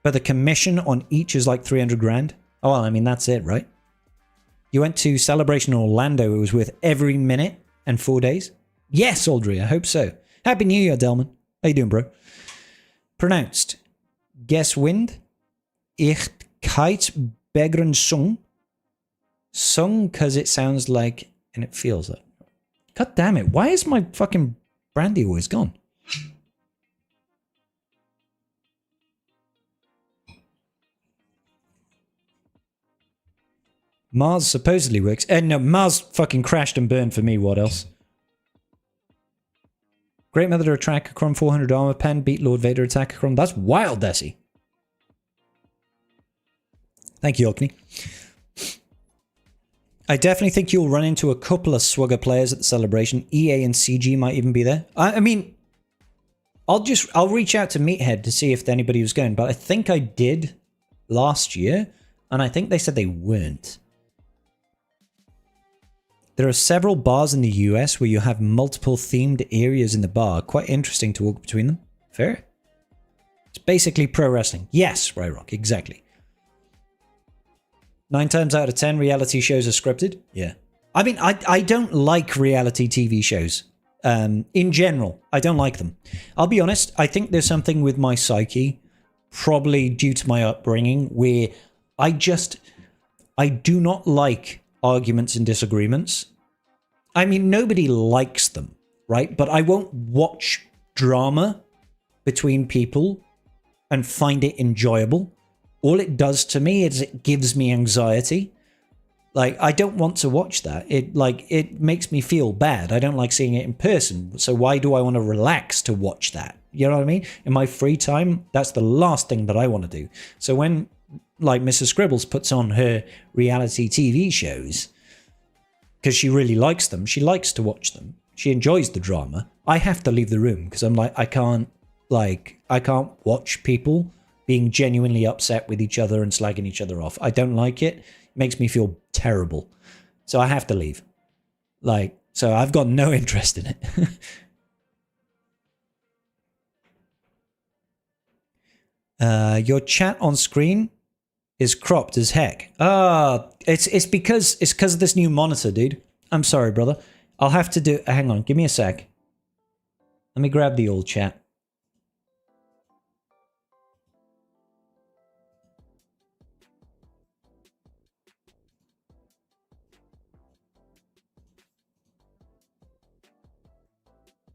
But the commission on each is like 300 grand. Oh, well, I mean, that's it, right? You went to Celebration Orlando. It was worth every minute and 4 days. Yes, Audrey, I hope so. Happy New Year, Delman. How you doing, bro? Pronounced. Guess wind. Ich kite begren sung. Sung because it sounds like and it feels like. God damn it. Why is my fucking brandy always gone? Mars supposedly works. No, Mars fucking crashed and burned for me. What else? Great method to attack Akron, 400 armor pen, beat Lord Vader, attack Akron. That's wild, Desi. Thank you, Orkney. I definitely think you'll run into a couple of Swugger players at the celebration. EA and CG might even be there. I mean, I'll reach out to Meathead to see if anybody was going, but I think I did last year, and I think they said they weren't. There are several bars in the US where you have multiple themed areas in the bar. Quite interesting to walk between them. Fair? It's basically pro wrestling. Yes, Ryrock, exactly. 9 times out of 10, reality shows are scripted. Yeah. I mean, I don't like reality TV shows. In general, I don't like them. I'll be honest, I think there's something with my psyche, probably due to my upbringing, where I do not like arguments and disagreements. I mean, nobody likes them, right? But I won't watch drama between people and find it enjoyable. All it does to me is it gives me anxiety. Like, I don't want to watch that. It makes me feel bad. I don't like seeing it in person. So why do I want to relax to watch that? You know what I mean? In my free time, that's the last thing that I want to do. So when, like, Mrs. Scribbles puts on her reality TV shows, because she really likes them, she likes to watch them, she enjoys the drama, I have to leave the room because I'm like, I can't watch people being genuinely upset with each other and slagging each other off. I don't like it. It makes me feel terrible. So I have to leave. Like, so I've got no interest in it. Your chat on screen is cropped as heck. It's because of this new monitor, dude. I'm sorry, brother. I'll have to do... Hang on, give me a sec. Let me grab the old chat.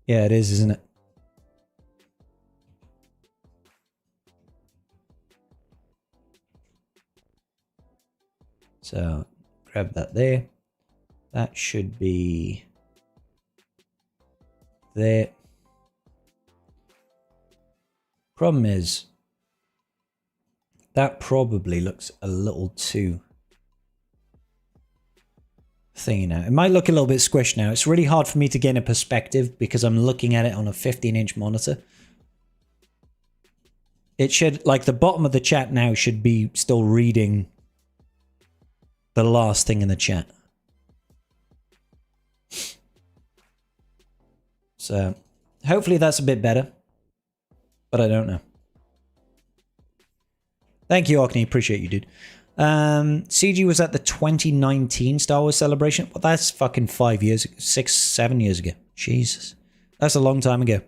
Yeah, it is, isn't it? So, grab that there. That should be there. Problem is, that probably looks a little too thingy now. It might look a little bit squished now. It's really hard for me to gain a perspective because I'm looking at it on a 15-inch monitor. It should, like, the bottom of the chat now should be still reading the last thing in the chat. So, hopefully that's a bit better. But I don't know. Thank you, Orkney. Appreciate you, dude. CG was at the 2019 Star Wars celebration. Well, that's fucking 5 years, 6, 7 years ago. Jesus. That's a long time ago.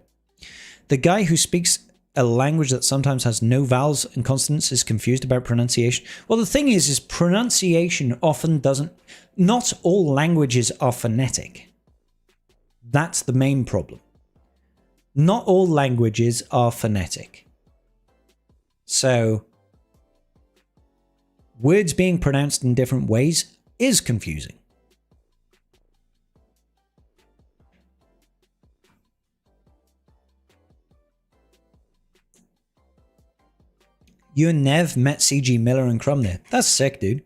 The guy who speaks a language that sometimes has no vowels and consonants is confused about pronunciation. Well, the thing is pronunciation often doesn't... Not all languages are phonetic. That's the main problem. Not all languages are phonetic. So, words being pronounced in different ways is confusing. You and Nev met CG Miller and Crumb there. That's sick, dude.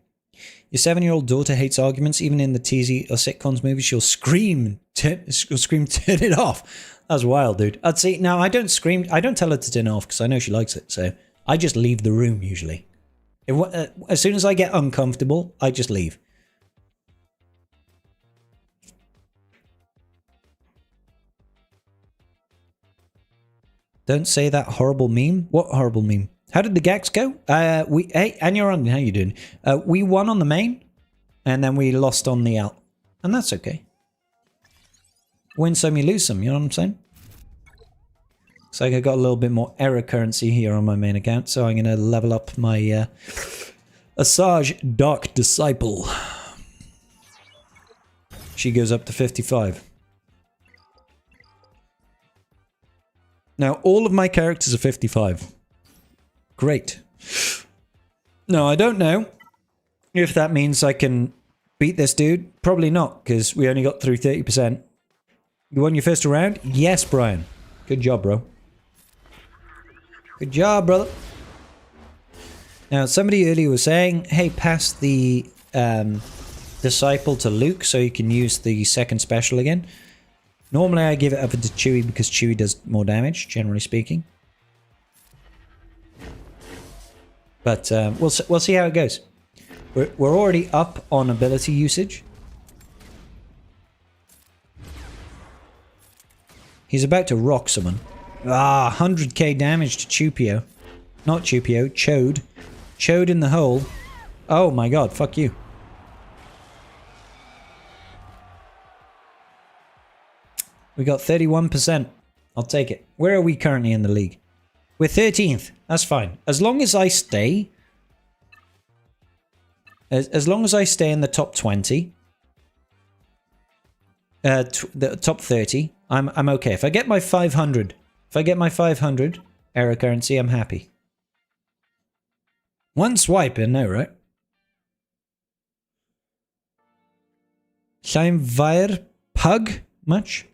Your 7-year-old daughter hates arguments. Even in the TZ or sitcoms movies, she'll scream, turn it off. That's wild, dude. I'd say, now I don't scream. I don't tell her to turn it off because I know she likes it. So I just leave the room usually. As soon as I get uncomfortable, I just leave. Don't say that horrible meme. What horrible meme? How did the GACs go? Hey, and you're on. How you doing? We won on the main, and then we lost on the alt, and that's okay. Win some, you lose some. You know what I'm saying? Looks like I got a little bit more error currency here on my main account, so I'm gonna level up my Asajj Dark Disciple. She goes up to 55. Now, all of my characters are 55. Great. No, I don't know if that means I can beat this dude. Probably not, because we only got through 30%. You won your first round? Yes, Brian. Good job, bro. Good job, brother. Now, somebody earlier was saying, hey, pass the Disciple to Luke so you can use the second special again. Normally, I give it over to Chewie because Chewie does more damage, generally speaking. But we'll see how it goes. We're already up on ability usage. He's about to rock someone. Ah, 100k damage to Chupio. Not Chupio, Chode. Chode in the hole. Oh my god, fuck you. We got 31%. I'll take it. Where are we currently in the league? We're 13th. That's fine. As long as I stay... As long as I stay in the top 20... the top 30, I'm okay. If I get my 500... If I get my 500 error currency, I'm happy. One swipe in, no, right? Llanfair Pug? Much?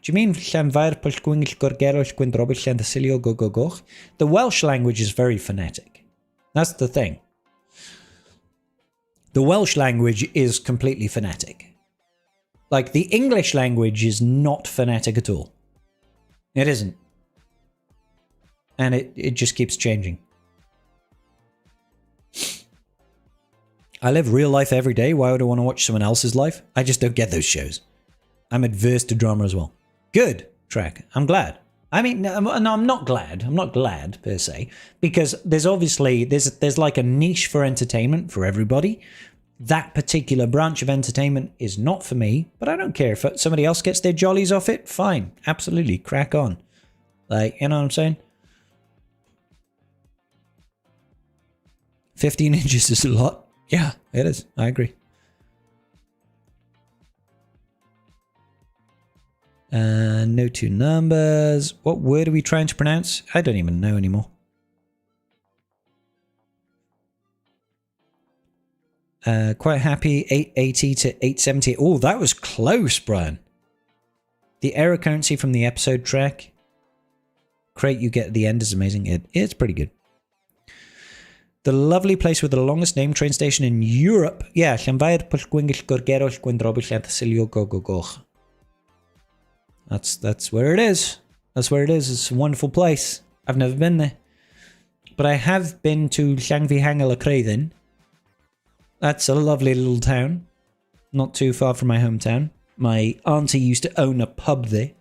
Do you mean Llanfair Pwllgwyngyll Gorgeroll Gwyndrabwyll Llandasilio Gogogoch? The Welsh language is very phonetic. That's the thing. The Welsh language is completely phonetic. Like, the English language is not phonetic at all. It isn't. And it just keeps changing. I live real life every day. Why would I want to watch someone else's life? I just don't get those shows. I'm adverse to drama as well. Good, Track. I'm glad. I mean, no, I'm not glad. I'm not glad, per se. Because there's obviously, there's like a niche for entertainment for everybody. That particular branch of entertainment is not for me, but I don't care if somebody else gets their jollies off it. Fine, absolutely, crack on. Like, you know what I'm saying? 15 inches is a lot. Yeah, it is. I agree. No two numbers. What word are we trying to pronounce? I don't even know anymore. Quite happy, 880 to 870. Oh, that was close, Brian. The error currency from the episode track crate you get at the end is amazing. It's pretty good. The lovely place with the longest named train station in Europe. Yeah, Llanfair Pwllgwyngyll Gorgeroll Gwyndrabwyll Llandasilio Gogogoch. That's where it is. That's where it is. It's a wonderful place. I've never been there. But I have been to Llangfihangel y Creidyn. That's a lovely little town. Not too far from my hometown. My auntie used to own a pub there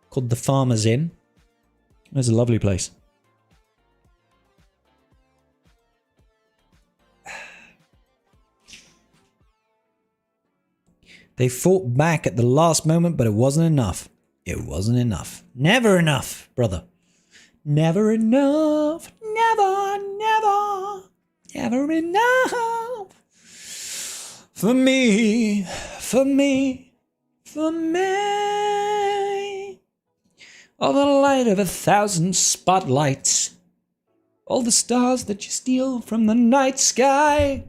called the Farmer's Inn. It was a lovely place. They fought back at the last moment, but it wasn't enough. It wasn't enough. Never enough, brother. Never enough. Never, never. Never enough. For me. For me. For me. All the light of 1,000 spotlights. All the stars that you steal from the night sky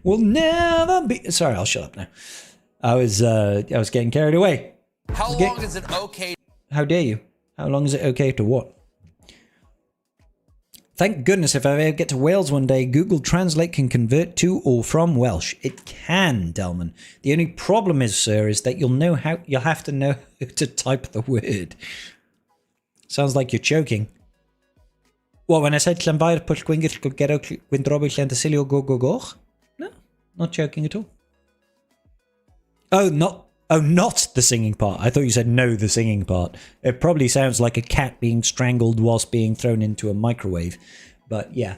will never be... Sorry, I'll shut up now. I was getting carried away. How long is it okay? How dare you? How long is it okay to what? Thank goodness if I ever get to Wales one day, Google Translate can convert to or from Welsh. It can, Delman. The only problem is, sir, is that you'll have to know how to type the word. Sounds like you're choking. What, when I said Llanfair Pwllgwyngyll Gorgeroll Gwyndrabwyll Llandasilio Gogogoch? No, not choking at all. Oh, not Oh, not the singing part. I thought you said no, the singing part. It probably sounds like a cat being strangled whilst being thrown into a microwave. But yeah.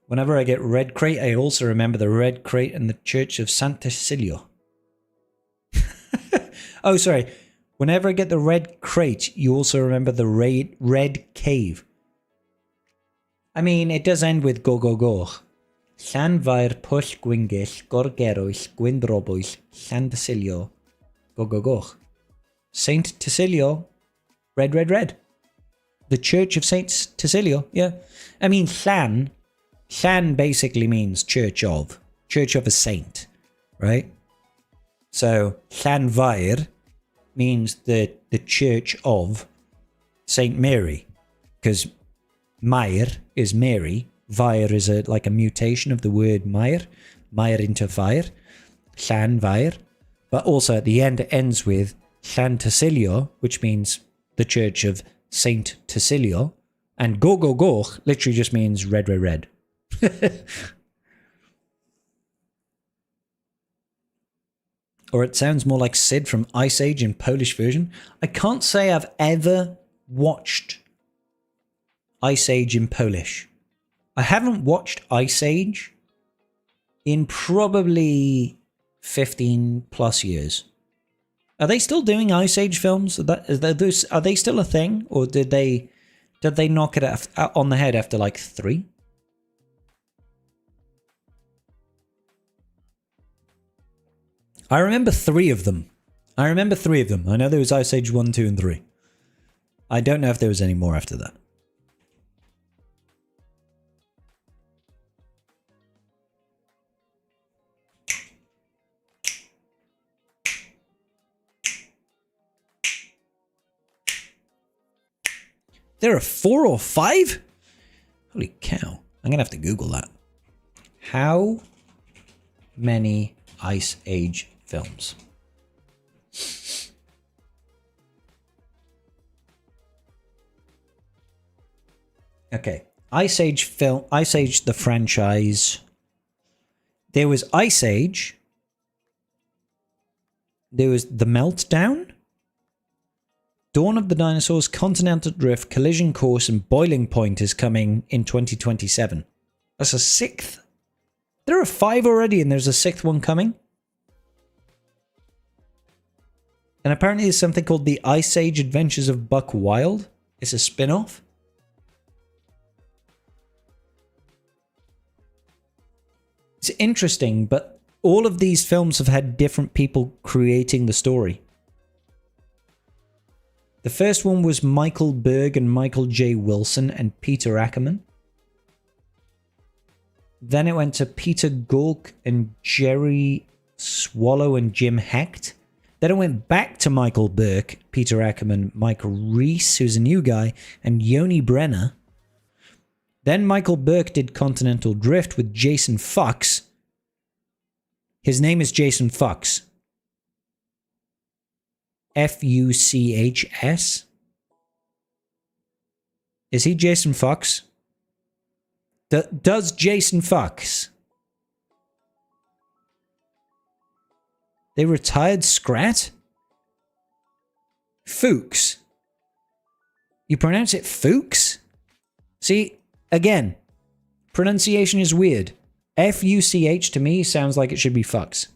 Whenever I get red crate, I also remember the red crate and the Church of Santa Cecilio. Oh, sorry. Whenever I get the red crate, you also remember the red cave. I mean, it does end with go go go. Llanfair pwll gwyngyll gorgeroell gwyndrobwyll Llandacilio go go go. Saint Tacilio, red red red. The Church of Saint Tacilio, yeah. I mean, Llan basically means church of a saint, right? So Llanfair means the church of Saint Mary, because Mair is Mary. Vair is like a mutation of the word Mair into fire, Llanfair. But also at the end it ends with Llantacilio, which means the church of Saint Tacilio, and go go go literally just means red red red. Or it sounds more like Sid from Ice Age in Polish version. I can't say I've ever watched Ice Age in Polish. I haven't watched Ice Age in probably 15 plus years. Are they still doing Ice Age films? Are they still a thing? Or did they knock it on the head after like 3? I remember 3 of them. I know there was Ice Age 1, 2, and 3. I don't know if there was any more after that. There are 4 or 5? Holy cow. I'm going to have to Google that. How many Ice Age films? Okay. Ice Age the franchise. There was Ice Age. There was The Meltdown. Dawn of the Dinosaurs, Continental Drift, Collision Course, and Boiling Point is coming in 2027. That's a 6th. There are 5 already, and there's a 6th one coming. And apparently there's something called The Ice Age Adventures of Buck Wild. It's a spin-off. It's interesting, but all of these films have had different people creating the story. The first one was Michael Berg and Michael J. Wilson and Peter Ackerman. Then it went to Peter Golk and Jerry Swallow and Jim Hecht. Then it went back to Michael Berg, Peter Ackerman, Michael Reese, who's a new guy, and Yoni Brenner. Then Michael Berg did Continental Drift with Jason Fox. His name is Jason Fox. Fuchs. Is he Jason Fox? Does Jason Fox? They retired Scrat? Fuchs. You pronounce it Fuchs? See, again, pronunciation is weird. Fuch to me sounds like it should be Fox.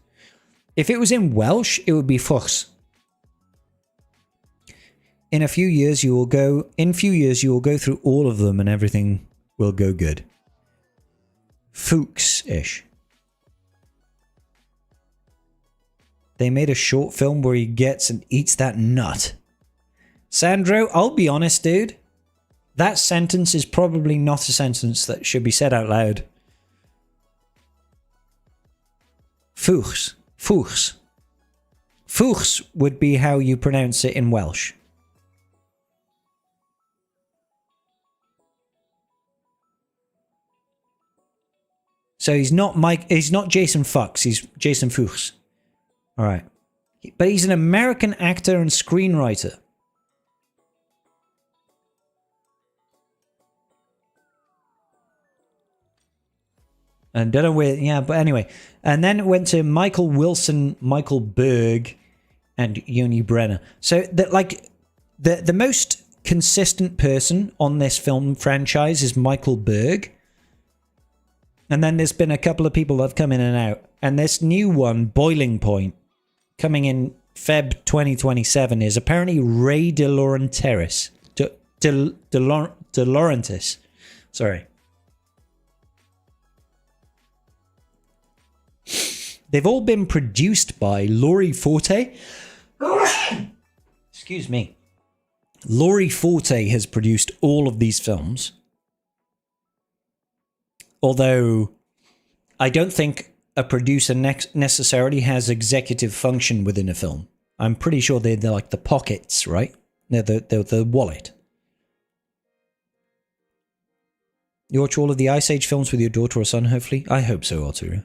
If it was in Welsh, it would be Fuchs. In a few years you will go through all of them and everything will go good. Fuchs-ish. They made a short film where he gets and eats that nut. Sandro, I'll be honest, dude. That sentence is probably not a sentence that should be said out loud. Fuchs. Fuchs. Fuchs would be how you pronounce it in Welsh. So he's not Jason Fox, he's Jason Fuchs. All right. But he's an American actor and screenwriter. And don't know where, yeah, but anyway. And then it went to Michael Wilson, Michael Berg, and Yoni Brenner. So that like the most consistent person on this film franchise is Michael Berg. And then there's been a couple of people that have come in and out. And this new one, Boiling Point, coming in Feb 2027, is apparently Ray De Laurentiis. De Laurentiis. Sorry. They've all been produced by Laurie Forte. Excuse me. Laurie Forte has produced all of these films. Although I don't think a producer necessarily has executive function within a film. I'm pretty sure they're like the pockets, right? They're the wallet. You watch all of the Ice Age films with your daughter or son, hopefully? I hope so, Arturo.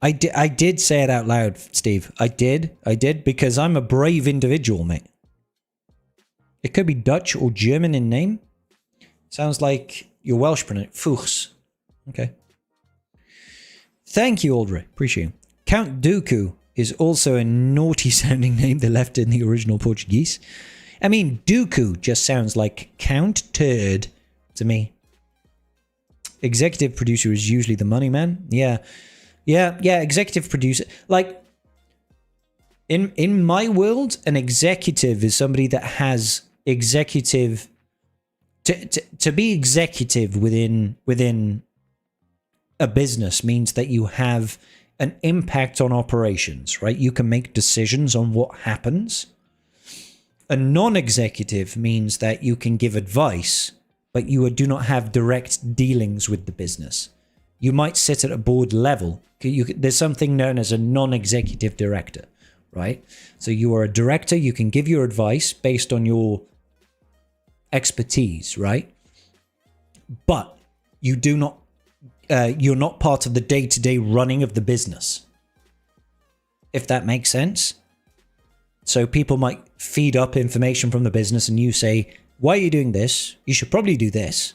I did say it out loud, Steve. I did, because I'm a brave individual, mate. It could be Dutch or German in name. Sounds like your Welsh pronounce. Fuchs. Okay. Thank you, Aldra. Appreciate it. Count Dooku is also a naughty-sounding name they left in the original Portuguese. I mean, Dooku just sounds like Count Turd to me. Executive producer is usually the money man. Yeah, executive producer. Like, in my world, an executive is somebody that has executive... To be executive within a business means that you have an impact on operations, right? You can make decisions on what happens. A non-executive means that you can give advice, but you do not have direct dealings with the business. You might sit at a board level. There's something known as a non-executive director, right? So you are a director, you can give your advice based on your expertise, right? But you do not, you're not part of the day-to-day running of the business. If that makes sense. So people might feed up information from the business and you say, why are you doing this? You should probably do this.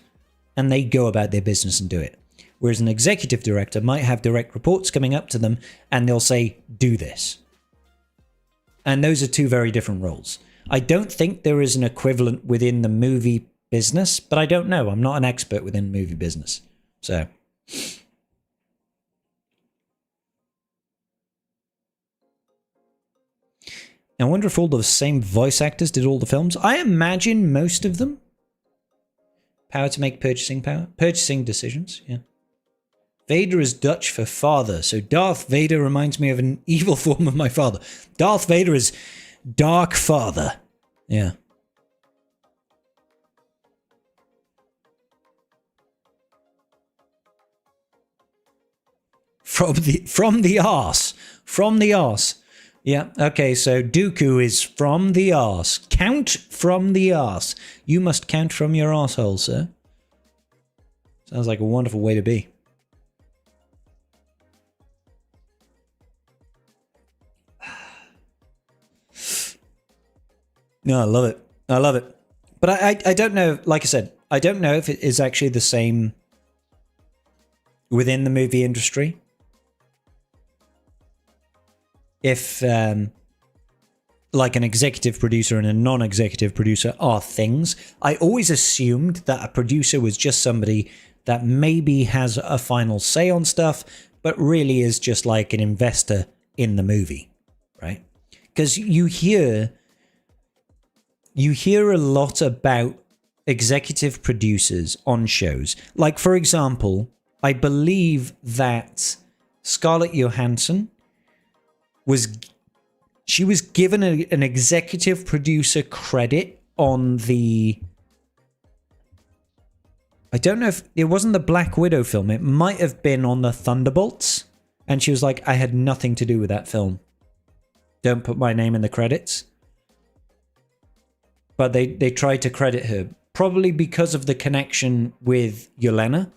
And they go about their business and do it. Whereas an executive director might have direct reports coming up to them and they'll say, do this. And those are two very different roles. I don't think there is an equivalent within the movie business, but I don't know. I'm not an expert within movie business. So. I wonder if all the same voice actors did all the films. I imagine most of them. Power to make purchasing decisions, yeah. Vader is Dutch for father, so Darth Vader reminds me of an evil form of my father. Darth Vader is Dark Father. Yeah. From the arse. From the arse. Yeah, okay, so Dooku is from the arse. Count from the arse. You must count from your arsehole, sir. Sounds like a wonderful way to be. No, I love it. I love it. But I don't know, like I said, I don't know if it is actually the same within the movie industry. If, like an executive producer and a non-executive producer are things. I always assumed that a producer was just somebody that maybe has a final say on stuff, but really is just like an investor in the movie, right? Because you hear a lot about executive producers on shows. Like, for example, I believe that Scarlett Johansson was given an executive producer credit on the... I don't know if it wasn't the Black Widow film. It might have been on the Thunderbolts. And she was like, I had nothing to do with that film. Don't put my name in the credits. But they tried to credit her. Probably because of the connection with Yelena.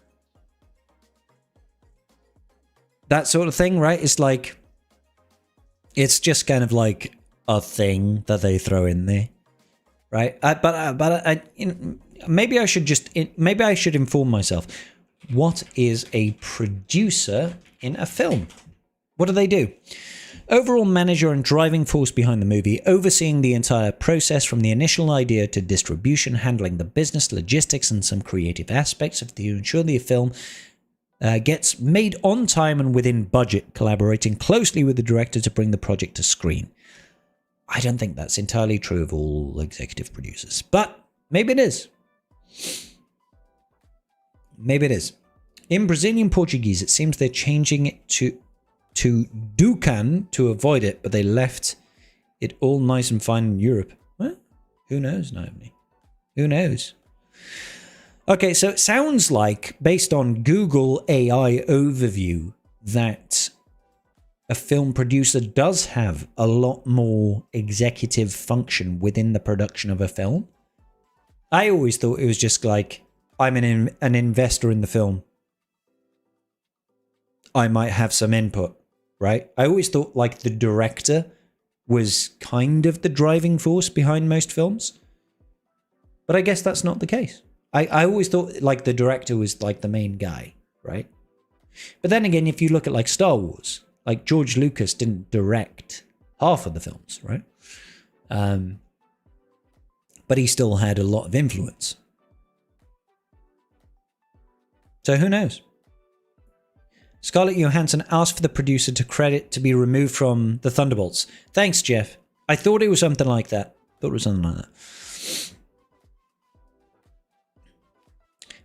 That sort of thing, right? It's like... It's just kind of like a thing that they throw in there, right? Maybe I should inform myself. What is a producer in a film? What do they do? Overall manager and driving force behind the movie, overseeing the entire process from the initial idea to distribution, handling the business, logistics, and some creative aspects to ensure the film gets made on time and within budget, collaborating closely with the director to bring the project to screen. I don't think that's entirely true of all executive producers, but maybe it is. Maybe it is. In Brazilian Portuguese, it seems they're changing it to Dukan to avoid it, but they left it all nice and fine in Europe. Well, who knows, Naomi? Who knows? Okay, so it sounds like, based on Google AI overview, that a film producer does have a lot more executive function within the production of a film. I always thought it was just like, I'm an investor in the film. I might have some input, right? I always thought like the director was kind of the driving force behind most films. But I guess that's not the case. I always thought like the director was like the main guy, right? But then again, if you look at like Star Wars, like George Lucas didn't direct half of the films, right? But he still had a lot of influence. So who knows? Scarlett Johansson asked for the producer to credit to be removed from the Thunderbolts. Thanks, Jeff. I thought it was something like that.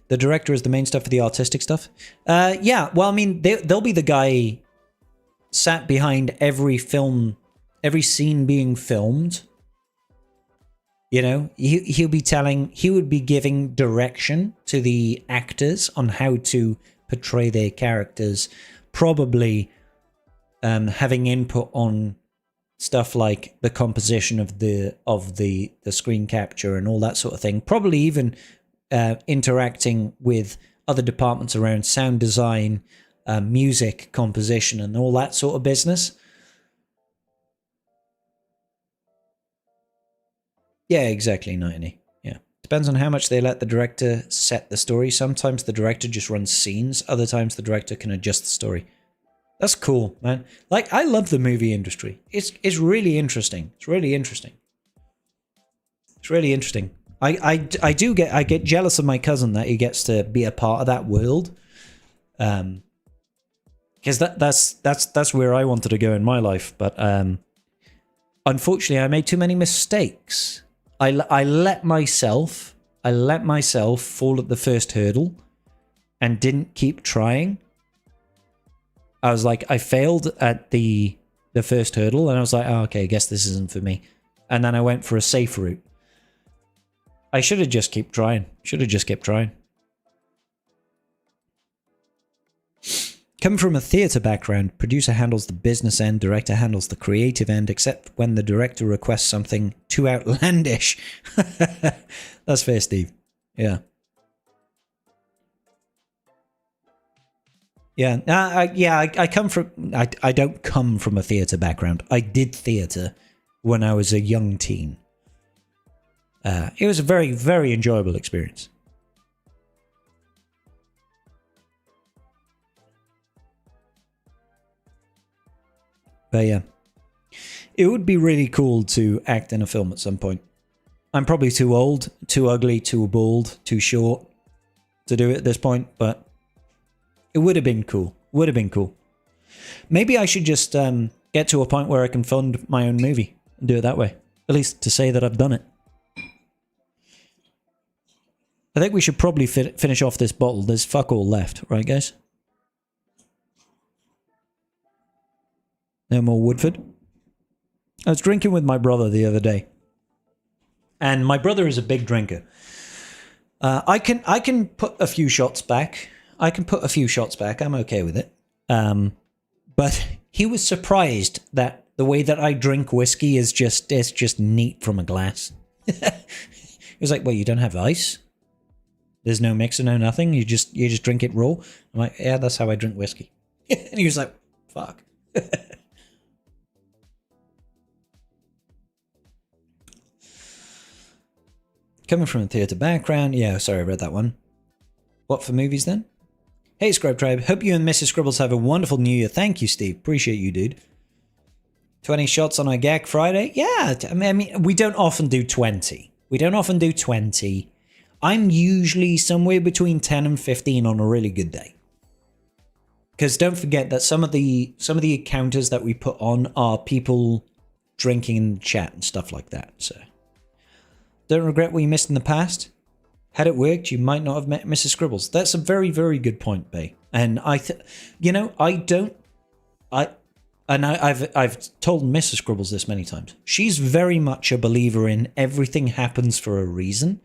The director is the main stuff for the artistic stuff. Yeah, well, I mean, they'll be the guy sat behind every film, every scene being filmed. You know, he would be giving direction to the actors on how to portray their characters, probably having input on stuff like the composition of the screen capture and all that sort of thing. Probably even interacting with other departments around sound design, music composition, and all that sort of business. Yeah, exactly, 90. Yeah. Depends on how much they let the director set the story. Sometimes the director just runs scenes. Other times the director can adjust the story. That's cool, man. Like, I love the movie industry. It's really interesting. It's really interesting. It's really interesting. I get jealous of my cousin that he gets to be a part of that world. Because that's where I wanted to go in my life. But unfortunately, I made too many mistakes. I let myself fall at the first hurdle and didn't keep trying. I was like, I failed at the first hurdle, and I was like, oh, okay, I guess this isn't for me. And then I went for a safe route. I should have just kept trying. Coming from a theatre background, producer handles the business end, director handles the creative end, except when the director requests something too outlandish. That's fair, Steve. Yeah. Yeah. I come from... I don't come from a theatre background. I did theatre when I was a young teen. It was a very, very enjoyable experience. But yeah, it would be really cool to act in a film at some point. I'm probably too old, too ugly, too bald, too short to do it at this point, but it would have been cool. Maybe I should just get to a point where I can fund my own movie and do it that way. At least to say that I've done it. I think we should probably finish off this bottle. There's fuck all left, right, guys? No more Woodford. I was drinking with my brother the other day, and my brother is a big drinker. I can put a few shots back. I'm okay with it. But he was surprised that the way that I drink whiskey is just neat from a glass. He was like, "Well, you don't have ice? There's no mixer, no nothing. You just drink it raw." I'm like, "Yeah, that's how I drink whiskey." And he was like, "Fuck." Coming from a theatre background, yeah, sorry, I read that one. What for movies then? Hey, Scribe Tribe. Hope you and Mrs. Scribbles have a wonderful New Year. Thank you, Steve. Appreciate you, dude. 20 shots on a GAC Friday? Yeah, I mean, we don't often do 20. We don't often do 20. I'm usually somewhere between 10 and 15 on a really good day. Because don't forget that some of the encounters that we put on are people drinking in the chat and stuff like that. So don't regret what you missed in the past. Had it worked, you might not have met Mrs. Scribbles. That's a very, very good point, Bay. And I've told Mrs. Scribbles this many times. She's very much a believer in everything happens for a reason.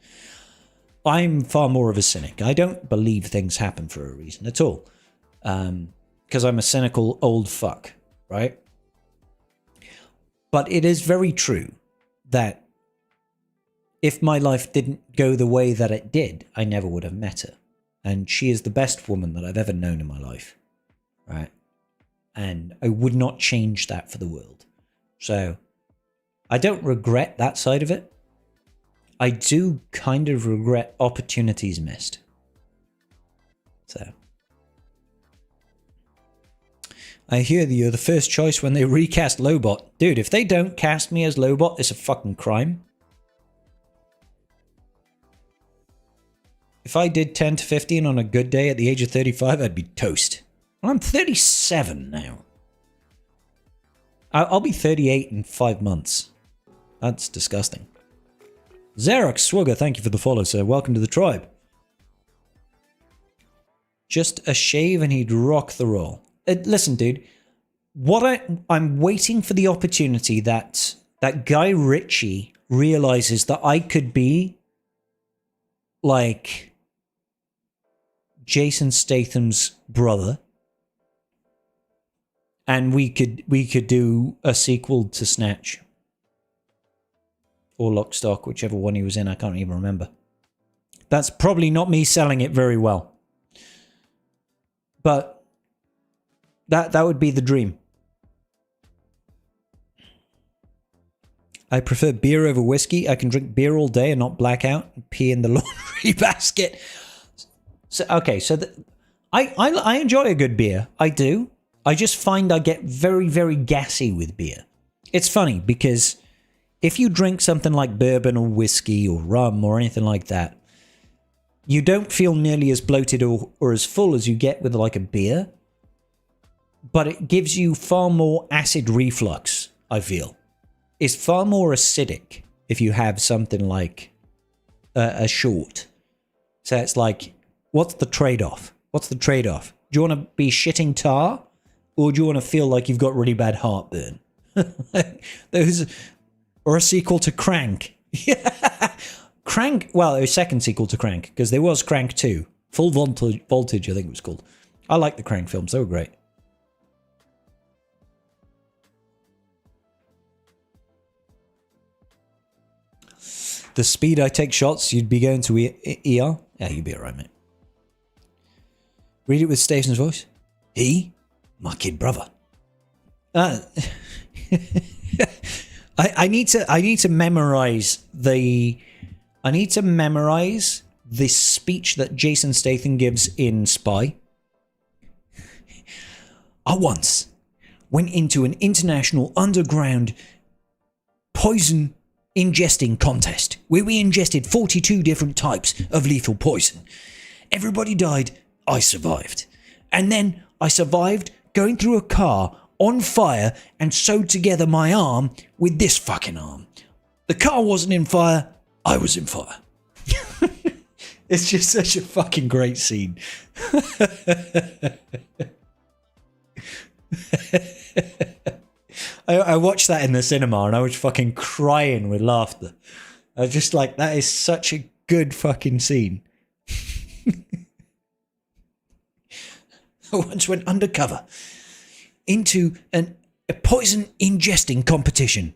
I'm far more of a cynic. I don't believe things happen for a reason at all. Because I'm a cynical old fuck, right? But it is very true that if my life didn't go the way that it did, I never would have met her. And she is the best woman that I've ever known in my life, right? And I would not change that for the world. So I don't regret that side of it. I do kind of regret opportunities missed. So I hear that you're the first choice when they recast Lobot. Dude, if they don't cast me as Lobot, it's a fucking crime. If I did 10 to 15 on a good day at the age of 35, I'd be toast. Well, I'm 37 now. I'll be 38 in 5 months. That's disgusting. Xerox Swugger, thank you for the follow, sir. Welcome to the tribe. Just a shave and he'd rock the roll. Listen, dude. I'm waiting for the opportunity that Guy Ritchie realizes that I could be like Jason Statham's brother, and we could do a sequel to Snatch or Lock, Stock, whichever one he was in. I can't even remember. That's probably not me selling it very well, but that would be the dream. I prefer beer over whiskey. I can drink beer all day and not black out and pee in the laundry basket. So okay, so I enjoy a good beer. I do. I just find I get very, very gassy with beer. It's funny because if you drink something like bourbon or whiskey or rum or anything like that, you don't feel nearly as bloated or as full as you get with like a beer. But it gives you far more acid reflux, I feel. It's far more acidic if you have something like a short. So it's like, what's the trade-off? What's the trade-off? Do you want to be shitting tar? Or do you want to feel like you've got really bad heartburn? Those, or a sequel to Crank. Crank, well, a second sequel to Crank, because there was Crank 2. Full Voltage, I think it was called. I like the Crank films, they were great. The speed I take shots, you'd be going to ER? Yeah, you'd be alright, mate. Read it with Station's voice. He? My kid brother. I need to memorize the speech that Jason Statham gives in Spy. I once went into an international underground poison ingesting contest where we ingested 42 different types of lethal poison. Everybody died. I survived. And then I survived going through a car on fire and sewed together my arm with this fucking arm. The car wasn't in fire. I was in fire. It's just such a fucking great scene. I watched that in the cinema and I was fucking crying with laughter. I was just like, that is such a good fucking scene. I once went undercover into a poison ingesting competition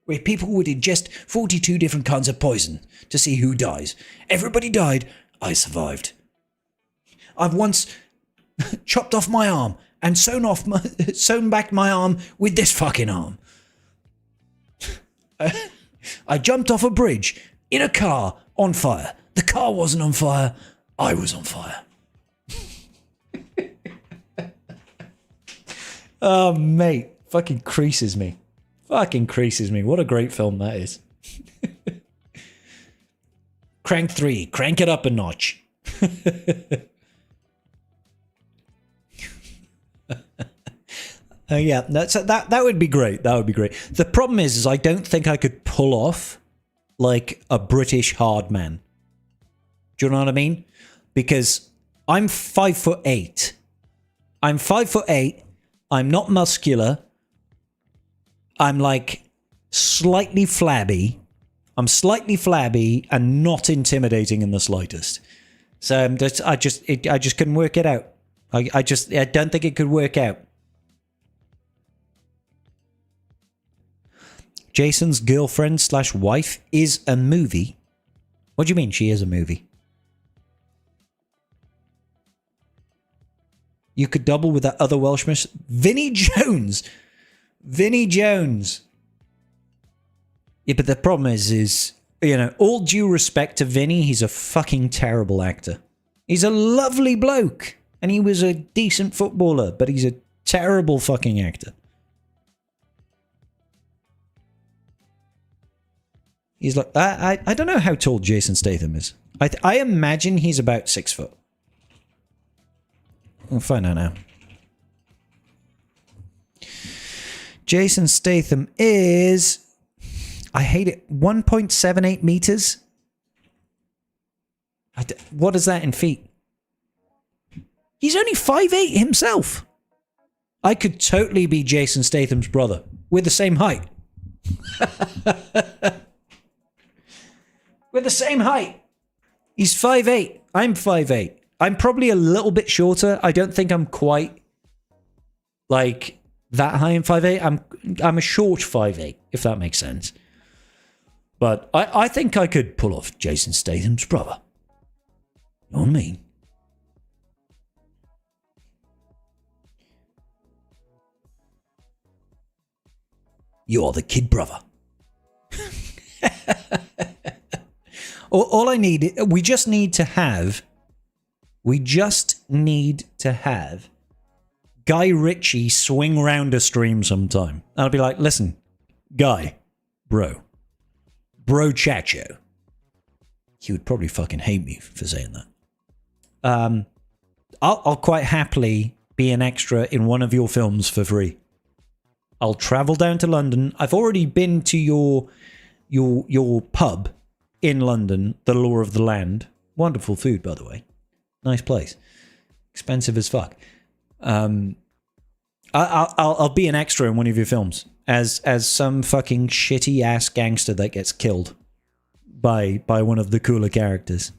where people would ingest 42 different kinds of poison to see who dies. Everybody died. I survived. I've once chopped off my arm and sewn back my arm with this fucking arm. I jumped off a bridge in a car on fire. The car wasn't on fire. I was on fire. Oh, mate. Fucking creases me. Fucking creases me. What a great film that is. Crank 3. Crank it up a notch. Yeah, that would be great. That would be great. The problem is I don't think I could pull off like a British hard man. Do you know what I mean? Because I'm 5'8". I'm 5'8". I'm not muscular. I'm like slightly flabby. I'm slightly flabby and not intimidating in the slightest. So I just couldn't work it out. I don't think it could work out. Jason's girlfriend / wife is a movie. What do you mean she is a movie? You could double with that other Welshman. Vinnie Jones. Vinnie Jones. Yeah, but the problem is, you know, all due respect to Vinnie, he's a fucking terrible actor. He's a lovely bloke. And he was a decent footballer, but he's a terrible fucking actor. He's like, I don't know how tall Jason Statham is. I imagine he's about 6 foot. We'll find out now. Jason Statham is, I hate it, 1.78 meters. What is that in feet? He's only 5'8" himself. I could totally be Jason Statham's brother. We're the same height. We're the same height. He's 5'8". I'm 5'8". I'm probably a little bit shorter. I don't think I'm quite like that high in 5'8". I'm a short 5'8", if that makes sense. But I think I could pull off Jason Statham's brother. You know what I mean? You're the kid brother. All I need, we just need to have Guy Ritchie swing round a stream sometime. I'll be like, listen, Guy, bro Chacho. He would probably fucking hate me for saying that. I'll quite happily be an extra in one of your films for free. I'll travel down to London. I've already been to your pub in London, the Law of the Land. Wonderful food, by the way. Nice place. Expensive as fuck. I'll be an extra in one of your films as some fucking shitty ass gangster that gets killed by one of the cooler characters.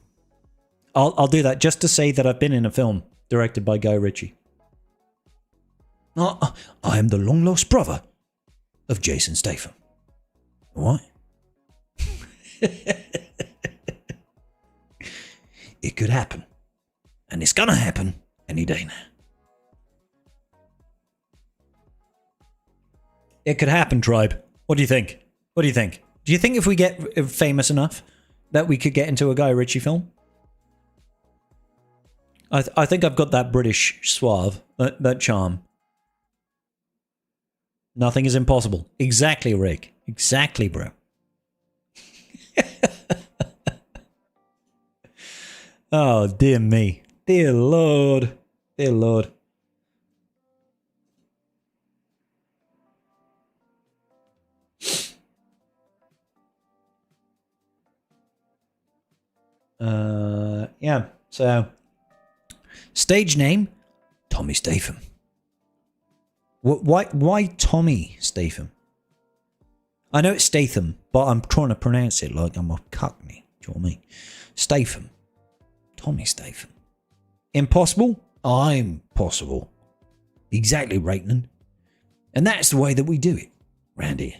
I'll do that just to say that I've been in a film directed by Guy Ritchie. I am the long lost brother of Jason Statham. What? It could happen. And it's gonna happen any day now. It could happen, tribe. What do you think? What do you think? Do you think if we get famous enough that we could get into a Guy Ritchie film? I think I've got that British suave, that charm. Nothing is impossible. Exactly, Rick. Exactly, bro. Oh, dear me. Dear Lord. Dear Lord. Yeah, so stage name, Tommy Statham. Why Tommy Statham? I know it's Statham, but I'm trying to pronounce it like I'm a cockney. Do you know what I mean? Statham. Tommy Statham. Impossible? I'm possible. Exactly, Reitman. And that's the way that we do it round here.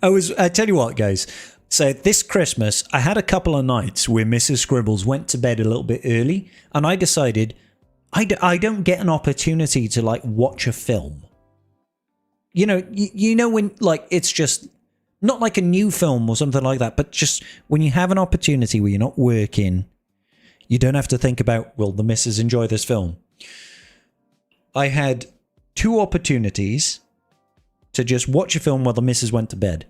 I tell you what, guys. So this Christmas, I had a couple of nights where Mrs. Scribbles went to bed a little bit early, and I decided I don't get an opportunity to like watch a film. You know when like it's just not like a new film or something like that, but just when you have an opportunity where you're not working, You don't have to think about, will the missus enjoy this film? I had 2 opportunities to just watch a film while the missus went to bed.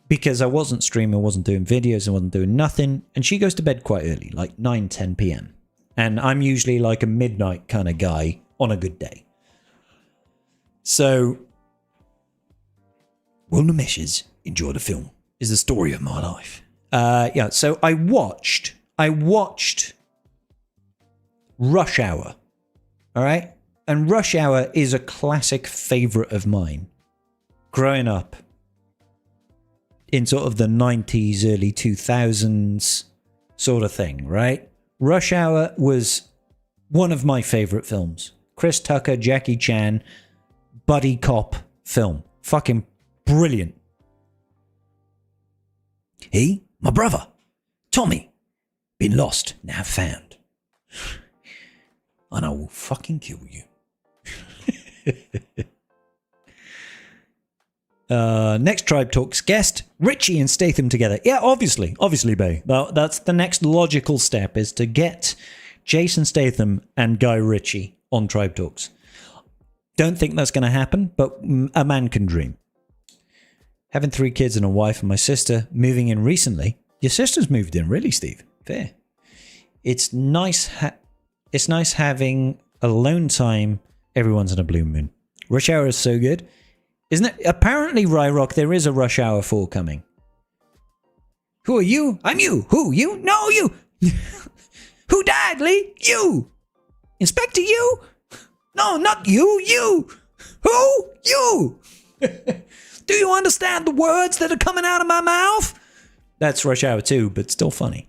Because I wasn't streaming, wasn't doing videos, I wasn't doing nothing. And she goes to bed quite early, like 9, 10 p.m. And I'm usually like a midnight kind of guy on a good day. So, will the missus enjoy the film? Is the story of my life. So I watched Rush Hour. All right? And Rush Hour is a classic favorite of mine. Growing up in sort of the 90s, early 2000s sort of thing, right? Rush Hour was one of my favorite films. Chris Tucker, Jackie Chan, buddy cop film. Fucking brilliant. He, my brother, Tommy, been lost, now found. And I will fucking kill you. Next Tribe Talks guest, Richie and Statham together. Yeah, obviously, Bay. That's the next logical step, is to get Jason Statham and Guy Ritchie on Tribe Talks. Don't think that's going to happen, but a man can dream. Having 3 kids and a wife and my sister moving in recently. Your sister's moved in, really, Steve? Fair. It's nice. It's nice having alone time every once in a blue moon. Rush Hour is so good, isn't it? Apparently, Ryrock, there is a Rush Hour 4 coming. Who are you? I'm you. Who? You? No, you. Who died, Lee? You. Inspector, you? No, not you. You. Who? You. Do you understand the words that are coming out of my mouth? That's Rush Hour 2, but still funny.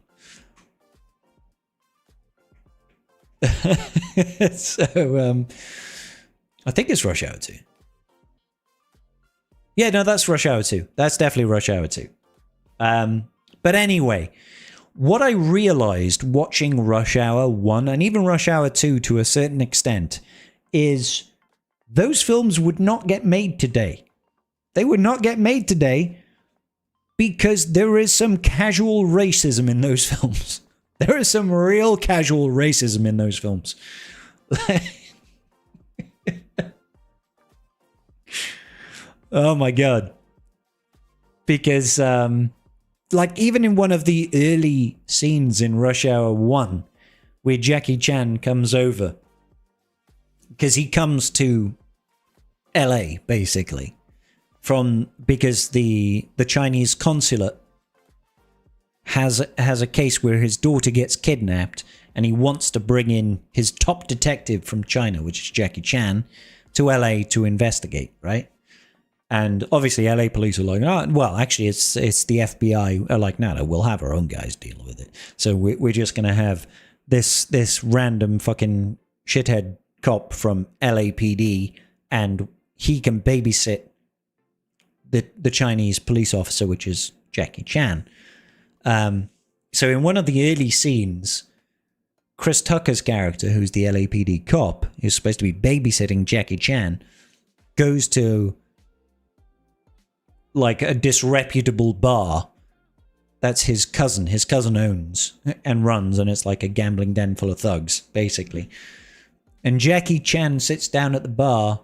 So, I think it's Rush Hour 2. Yeah, no, that's Rush Hour 2. That's definitely Rush Hour 2. But anyway, what I realized watching Rush Hour 1 and even Rush Hour 2 to a certain extent is those films would not get made today. They would not get made today because there is some casual racism in those films. There is some real casual racism in those films. Oh my God. Because, like, even in one of the early scenes in Rush Hour 1, where Jackie Chan comes over, because he comes to LA, basically, because the Chinese consulate has a case where his daughter gets kidnapped, and he wants to bring in his top detective from China, which is Jackie Chan, to LA to investigate, right? And obviously LA police are like, oh, well, actually it's the FBI are like, no, we'll have our own guys deal with it. So we're just going to have this random fucking shithead cop from LAPD, and he can babysit the Chinese police officer, which is Jackie Chan. So in one of the early scenes, Chris Tucker's character, who's the LAPD cop, who's supposed to be babysitting Jackie Chan, goes to like a disreputable bar that's his cousin owns and runs, and it's like a gambling den full of thugs, basically. And Jackie Chan sits down at the bar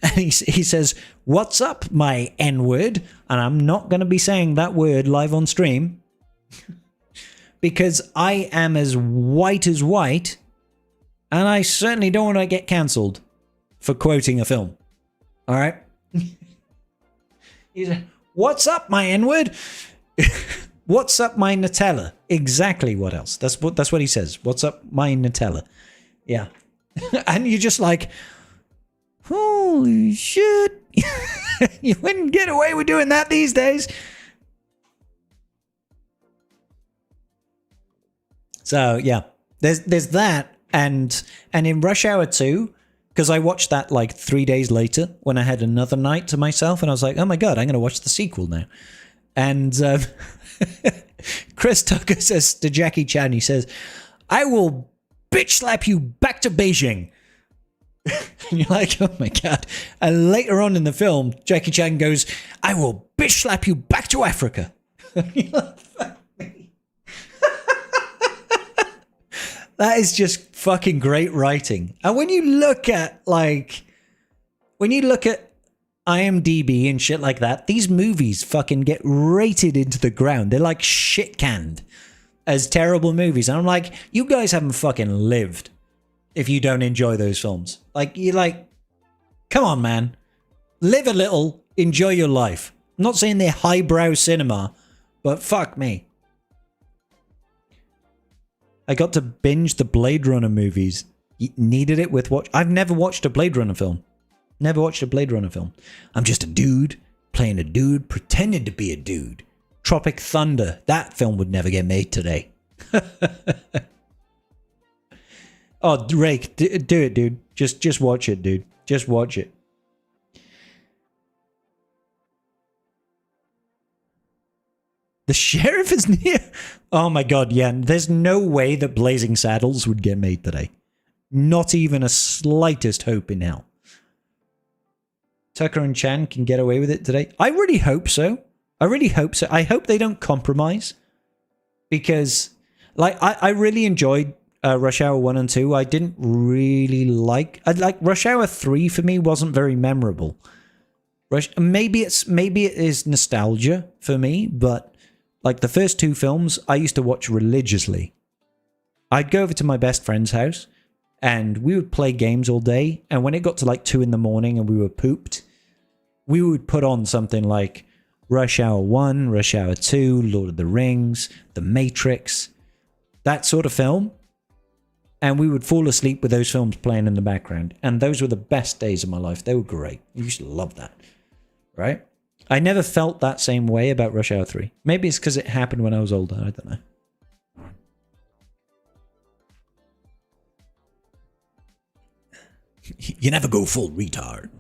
and he says, "What's up, my N-word?" And I'm not going to be saying that word live on stream because I am as white, and I certainly don't want to get cancelled for quoting a film. All right? He said, "What's up, my N-word?" "What's up, my Nutella?" Exactly. What else? That's what he says. "What's up, my Nutella?" Yeah. And you're just like, holy shit. You wouldn't get away with doing that these days. So yeah, there's that, and in Rush Hour 2, because I watched that like 3 days later when I had another night to myself, and I was like, oh my God, I'm going to watch the sequel now. And Chris Tucker says to Jackie Chan, he says, "I will bitch slap you back to Beijing." And you're like, oh my God. And later on in the film, Jackie Chan goes, "I will bitch slap you back to Africa." And you're like, fuck me. That is just fucking great writing. And when you look at IMDb and shit like that, these movies fucking get rated into the ground. They're like shit canned as terrible movies. And I'm like, you guys haven't fucking lived if you don't enjoy those films. Like, you're like, come on, man. Live a little, enjoy your life. I'm not saying they're highbrow cinema, but fuck me. I got to binge the Blade Runner movies. Needed it with watch. I've never watched a Blade Runner film. Never watched a Blade Runner film. I'm just a dude playing a dude, pretending to be a dude. Tropic Thunder. That film would never get made today. Oh, Rake, do it, dude. Just watch it, dude. Just watch it. The sheriff is near. Oh my god, yeah. There's no way that Blazing Saddles would get made today. Not even a slightest hope in hell. Tucker and Chan can get away with it today. I really hope so. I really hope so. I hope they don't compromise. Because, like, I really enjoyed Rush Hour 1 and 2. I didn't really like Rush Hour 3 for me wasn't very memorable. Maybe it is nostalgia for me, but like the first two films, I used to watch religiously. I'd go over to my best friend's house and we would play games all day. And when it got to like 2 in the morning and we were pooped, we would put on something like Rush Hour 1, Rush Hour 2, Lord of the Rings, The Matrix, that sort of film. And we would fall asleep with those films playing in the background. And those were the best days of my life. They were great. I used to love that. Right? I never felt that same way about Rush Hour 3. Maybe it's because it happened when I was older. I don't know. You never go full retard.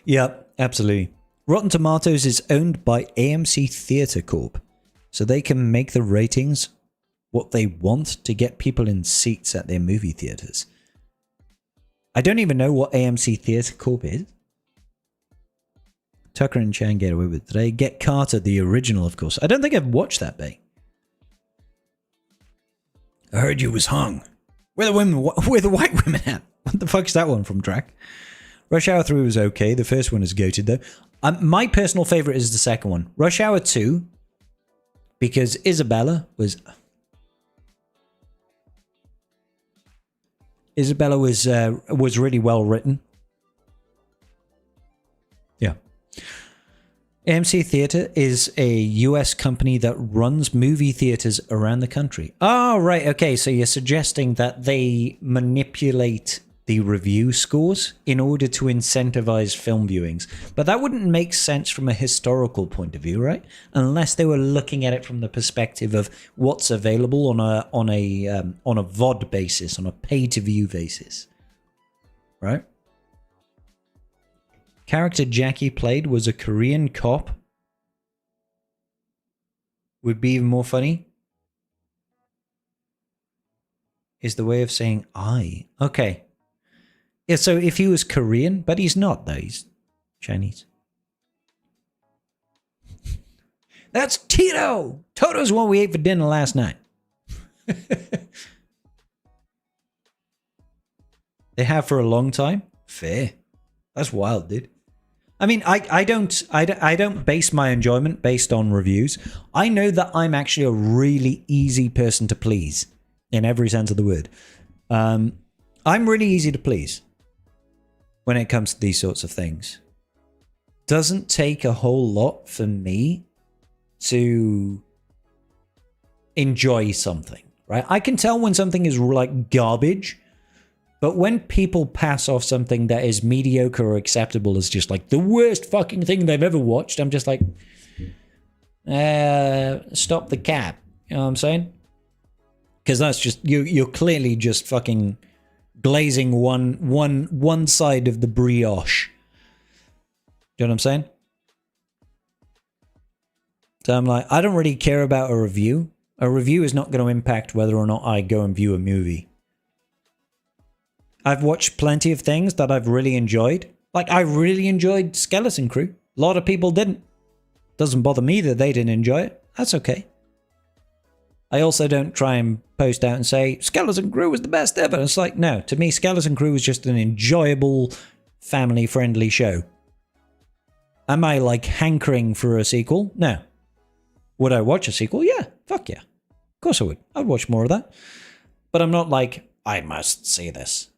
Yep, absolutely. Rotten Tomatoes is owned by AMC Theatre Corp. So they can make the ratings what they want to get people in seats at their movie theaters. I don't even know what AMC Theatre Corp is. Tucker and Chan get away with it today. Get Carter, the original, of course. I don't think I've watched that, Bay. I heard you was hung. Where the white women at? What the fuck's that one from, Drac? Rush Hour 3 was okay. The first one is goated, though. My personal favorite is the second one. Rush Hour 2, because Isabella was really well written. Yeah. AMC Theatre is a US company that runs movie theaters around the country. Oh, right. Okay. So you're suggesting that they manipulate the review scores in order to incentivize film viewings. But that wouldn't make sense from a historical point of view, right? Unless they were looking at it from the perspective of what's available on a VOD basis, on a pay-to-view basis. Right? Character Jackie played was a Korean cop. Would be even more funny. Is the way of saying I. Okay. Yeah, so if he was Korean, but he's not though, he's Chinese. That's Tito! Toto's what we ate for dinner last night. They have for a long time? Fair. That's wild, dude. I mean, I don't base my enjoyment based on reviews. I know that I'm actually a really easy person to please in every sense of the word. I'm really easy to please when it comes to these sorts of things. Doesn't take a whole lot for me to enjoy something, right? I can tell when something is like garbage. But when people pass off something that is mediocre or acceptable as just like the worst fucking thing they've ever watched, I'm just like, stop the cap. You know what I'm saying? Because that's just, you're clearly just fucking glazing one side of the brioche. Do you know what I'm saying? So I'm like, I don't really care about a review. A review is not going to impact whether or not I go and view a movie. I've watched plenty of things that I've really enjoyed. Like, I really enjoyed Skeleton Crew. A lot of people didn't. Doesn't bother me that they didn't enjoy it. That's okay. I also don't try and post out and say, Skeleton Crew was the best ever. It's like, no, to me, Skeleton Crew was just an enjoyable, family-friendly show. Am I, like, hankering for a sequel? No. Would I watch a sequel? Yeah. Fuck yeah. Of course I would. I'd watch more of that. But I'm not like, I must see this.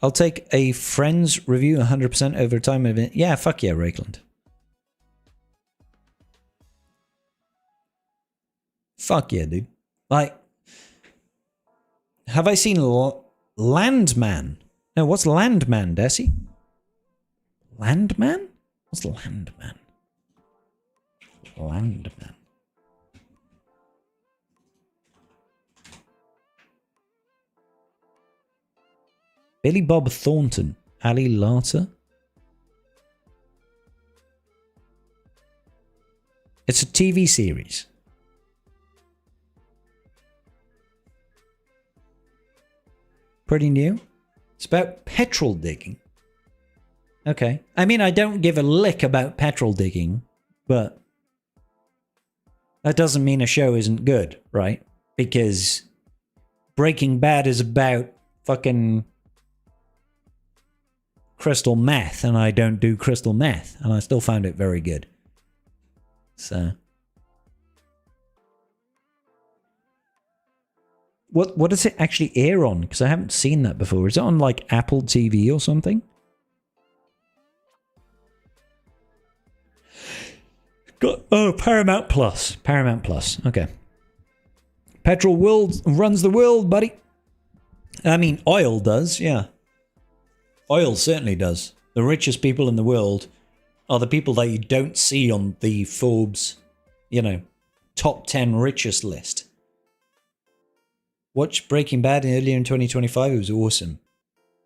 I'll take a Friends review 100% over time. Yeah, fuck yeah, Rakeland. Fuck yeah, dude. Like, have I seen Landman? No, what's Landman, Desi? Landman? What's Landman? Landman. Billy Bob Thornton. Ali Larter. It's a TV series. Pretty new. It's about petrol digging. Okay. I mean, I don't give a lick about petrol digging, but that doesn't mean a show isn't good, right? Because Breaking Bad is about fucking crystal meth, and I don't do crystal meth, and I still found it very good. So, what does it actually air on? Because I haven't seen that before. Is it on like Apple TV or something? Paramount Plus. Paramount Plus. Okay. Petrol world runs the world, buddy. I mean, oil does, yeah. Oil certainly does. The richest people in the world are the people that you don't see on the Forbes, top 10 richest list. Watch Breaking Bad earlier in 2025. It was awesome.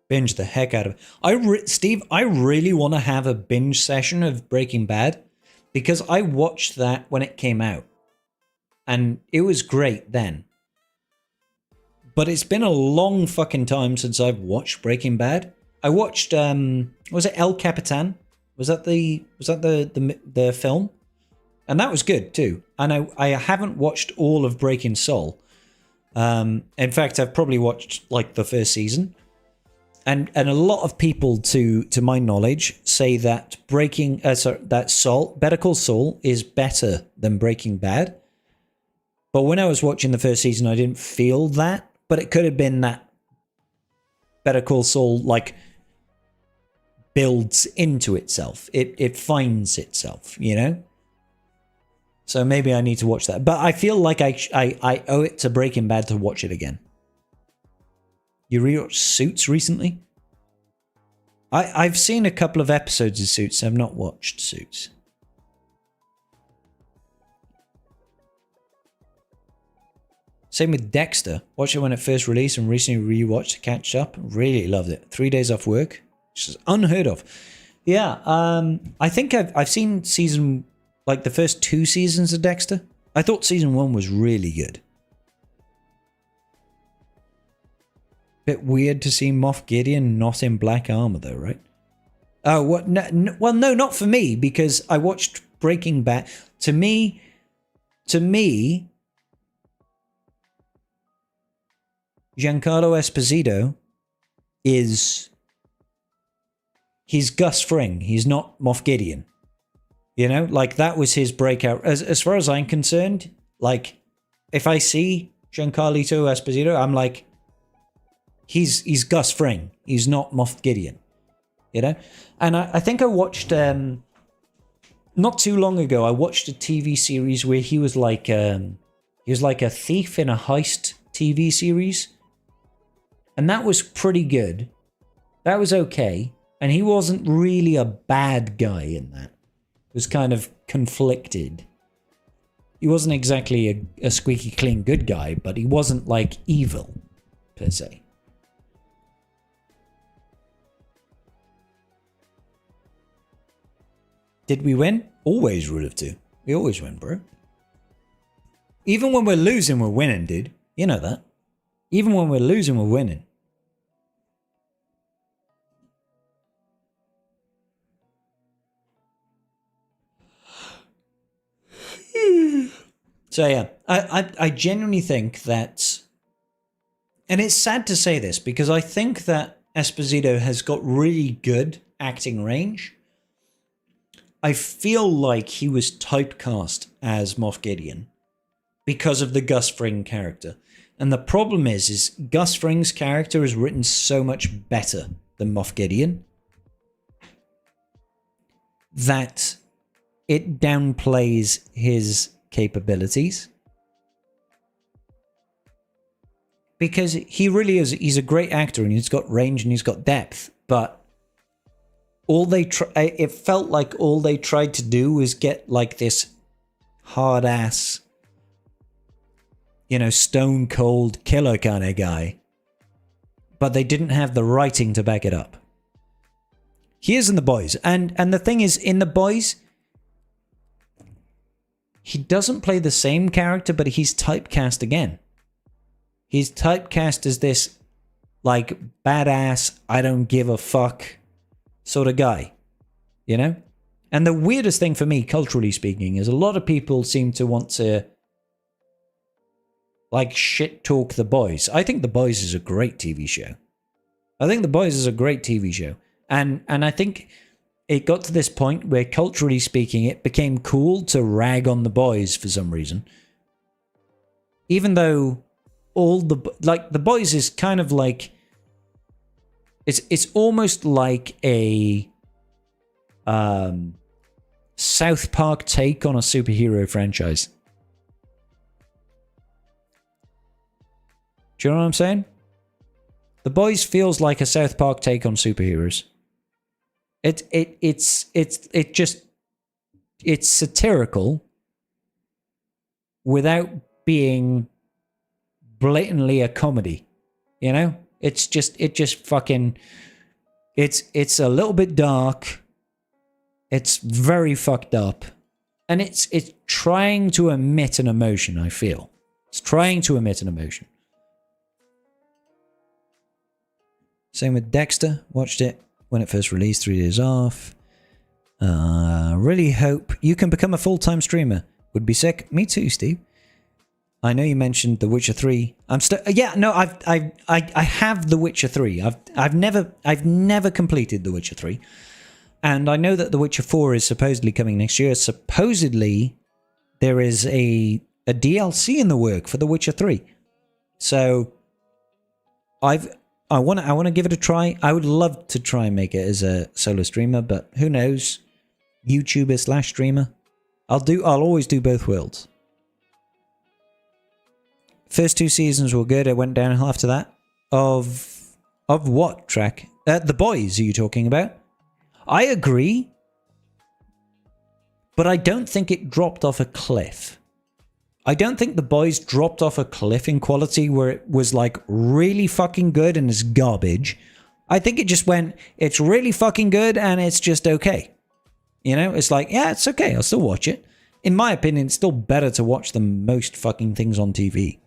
Binge the heck out of it. Steve, I really want to have a binge session of Breaking Bad because I watched that when it came out. And it was great then. But it's been a long fucking time since I've watched Breaking Bad. I watched was it El Capitan? Was that the film? And that was good too. And I haven't watched all of Breaking Soul. In fact, I've probably watched like the first season. And a lot of people, to my knowledge, say that Better Call Saul is better than Breaking Bad. But when I was watching the first season, I didn't feel that. But it could have been that Better Call Saul like builds into itself. It finds itself, So maybe I need to watch that. But I feel like I owe it to Breaking Bad to watch it again. You rewatched Suits recently? I've seen a couple of episodes of Suits. I've not watched Suits. Same with Dexter. Watched it when it first released and recently rewatched to catch up. Really loved it. 3 days off work. Which is unheard of. Yeah, I think I've seen the first 2 seasons of Dexter. I thought season 1 was really good. Bit weird to see Moff Gideon not in black armor though, right? Oh, what? No, well, no, not for me, because I watched Breaking Bad. To me, Giancarlo Esposito he's Gus Fring. He's not Moff Gideon. Like that was his breakout. As far as I'm concerned, like if I see Giancarlo Esposito, I'm like, he's Gus Fring. He's not Moff Gideon. And I think I watched not too long ago. I watched a TV series where he was like a thief in a heist TV series. And that was pretty good. That was okay. And he wasn't really a bad guy in that. He was kind of conflicted. He wasn't exactly a squeaky clean good guy, but he wasn't like evil, per se. Did we win? Always rule of 2. We always win, bro. Even when we're losing, we're winning, dude. You know that. Even when we're losing, we're winning. So yeah, I genuinely think that, and it's sad to say this because I think that Esposito has got really good acting range. I feel like he was typecast as Moff Gideon because of the Gus Fring character. And the problem is Gus Fring's character is written so much better than Moff Gideon that it downplays his capabilities. Because he really is, he's a great actor and he's got range and he's got depth, but it felt like all they tried to do was get like this hard ass, stone cold killer kind of guy, but they didn't have the writing to back it up. He is in The Boys, and the thing is, in The Boys, he doesn't play the same character, but he's typecast again. He's typecast as this, like, badass, I don't give a fuck sort of guy, And the weirdest thing for me, culturally speaking, is a lot of people seem to want to, like, shit talk The Boys. I think The Boys is a great TV show. And I think it got to this point where, culturally speaking, it became cool to rag on The Boys for some reason. Even though The Boys is kind of like, it's almost like a South Park take on a superhero franchise. Do you know what I'm saying? The Boys feels like a South Park take on superheroes. It's satirical without being blatantly a comedy. It's a little bit dark. It's very fucked up. And it's trying to emit an emotion, I feel. It's trying to emit an emotion. Same with Dexter. Watched it when it first released, 3 days off. Really hope you can become a full-time streamer. Would be sick. Me too, Steve. I know you mentioned The Witcher 3. I'm still, yeah, no, I have The Witcher 3. I've never completed The Witcher 3. And I know that The Witcher 4 is supposedly coming next year. Supposedly there is a DLC in the work for The Witcher 3. So I want to give it a try. I would love to try and make it as a solo streamer, but who knows? YouTuber/streamer. I'll always do both worlds. First 2 seasons were good. It went downhill after that. Of what track? The Boys, are you talking about? I agree, but I don't think it dropped off a cliff. I don't think The Boys dropped off a cliff in quality where it was like really fucking good and it's garbage. I think it just went, it's really fucking good and it's just okay. It's like, yeah, it's okay. I'll still watch it. In my opinion, it's still better to watch than most fucking things on TV.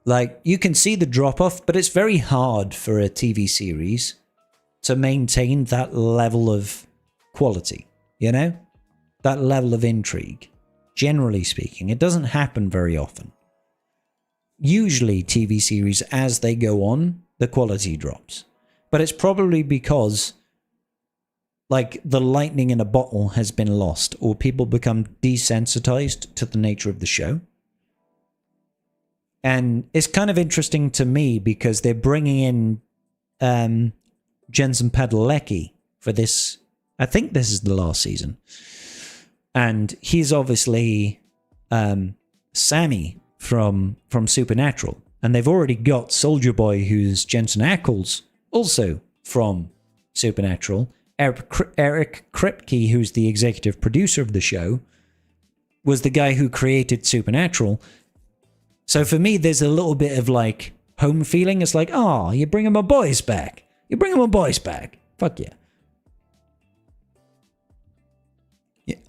Like, you can see the drop-off, but it's very hard for a TV series to maintain that level of quality, that level of intrigue. Generally speaking, it doesn't happen very often. Usually, TV series, as they go on, the quality drops. But it's probably because, like, the lightning in a bottle has been lost, or people become desensitized to the nature of the show. And it's kind of interesting to me because they're bringing in Jensen Padalecki for this. I think this is the last season. And he's obviously Sammy from Supernatural. And they've already got Soldier Boy, who's Jensen Ackles, also from Supernatural. Eric Kripke, who's the executive producer of the show, was the guy who created Supernatural. So for me, there's a little bit of like home feeling. It's like, oh, you're bringing my boys back. You're bringing my boys back. Fuck yeah.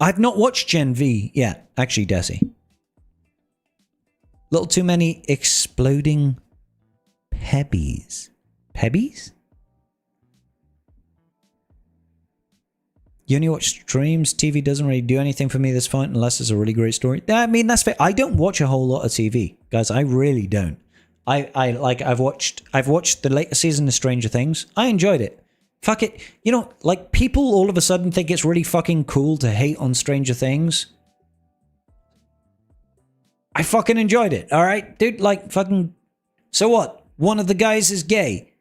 I've not watched Gen V yet, actually, Desi. Little too many exploding pebbies. Pebbies? You only watch streams. TV doesn't really do anything for me this point unless it's a really great story. I mean, that's fair. I don't watch a whole lot of TV, guys. I really don't. I've watched the latest season of Stranger Things. I enjoyed it. Fuck it. You know, like, people all of a sudden think it's really fucking cool to hate on Stranger Things. I fucking enjoyed it, alright? Dude, like, fucking... So what? One of the guys is gay.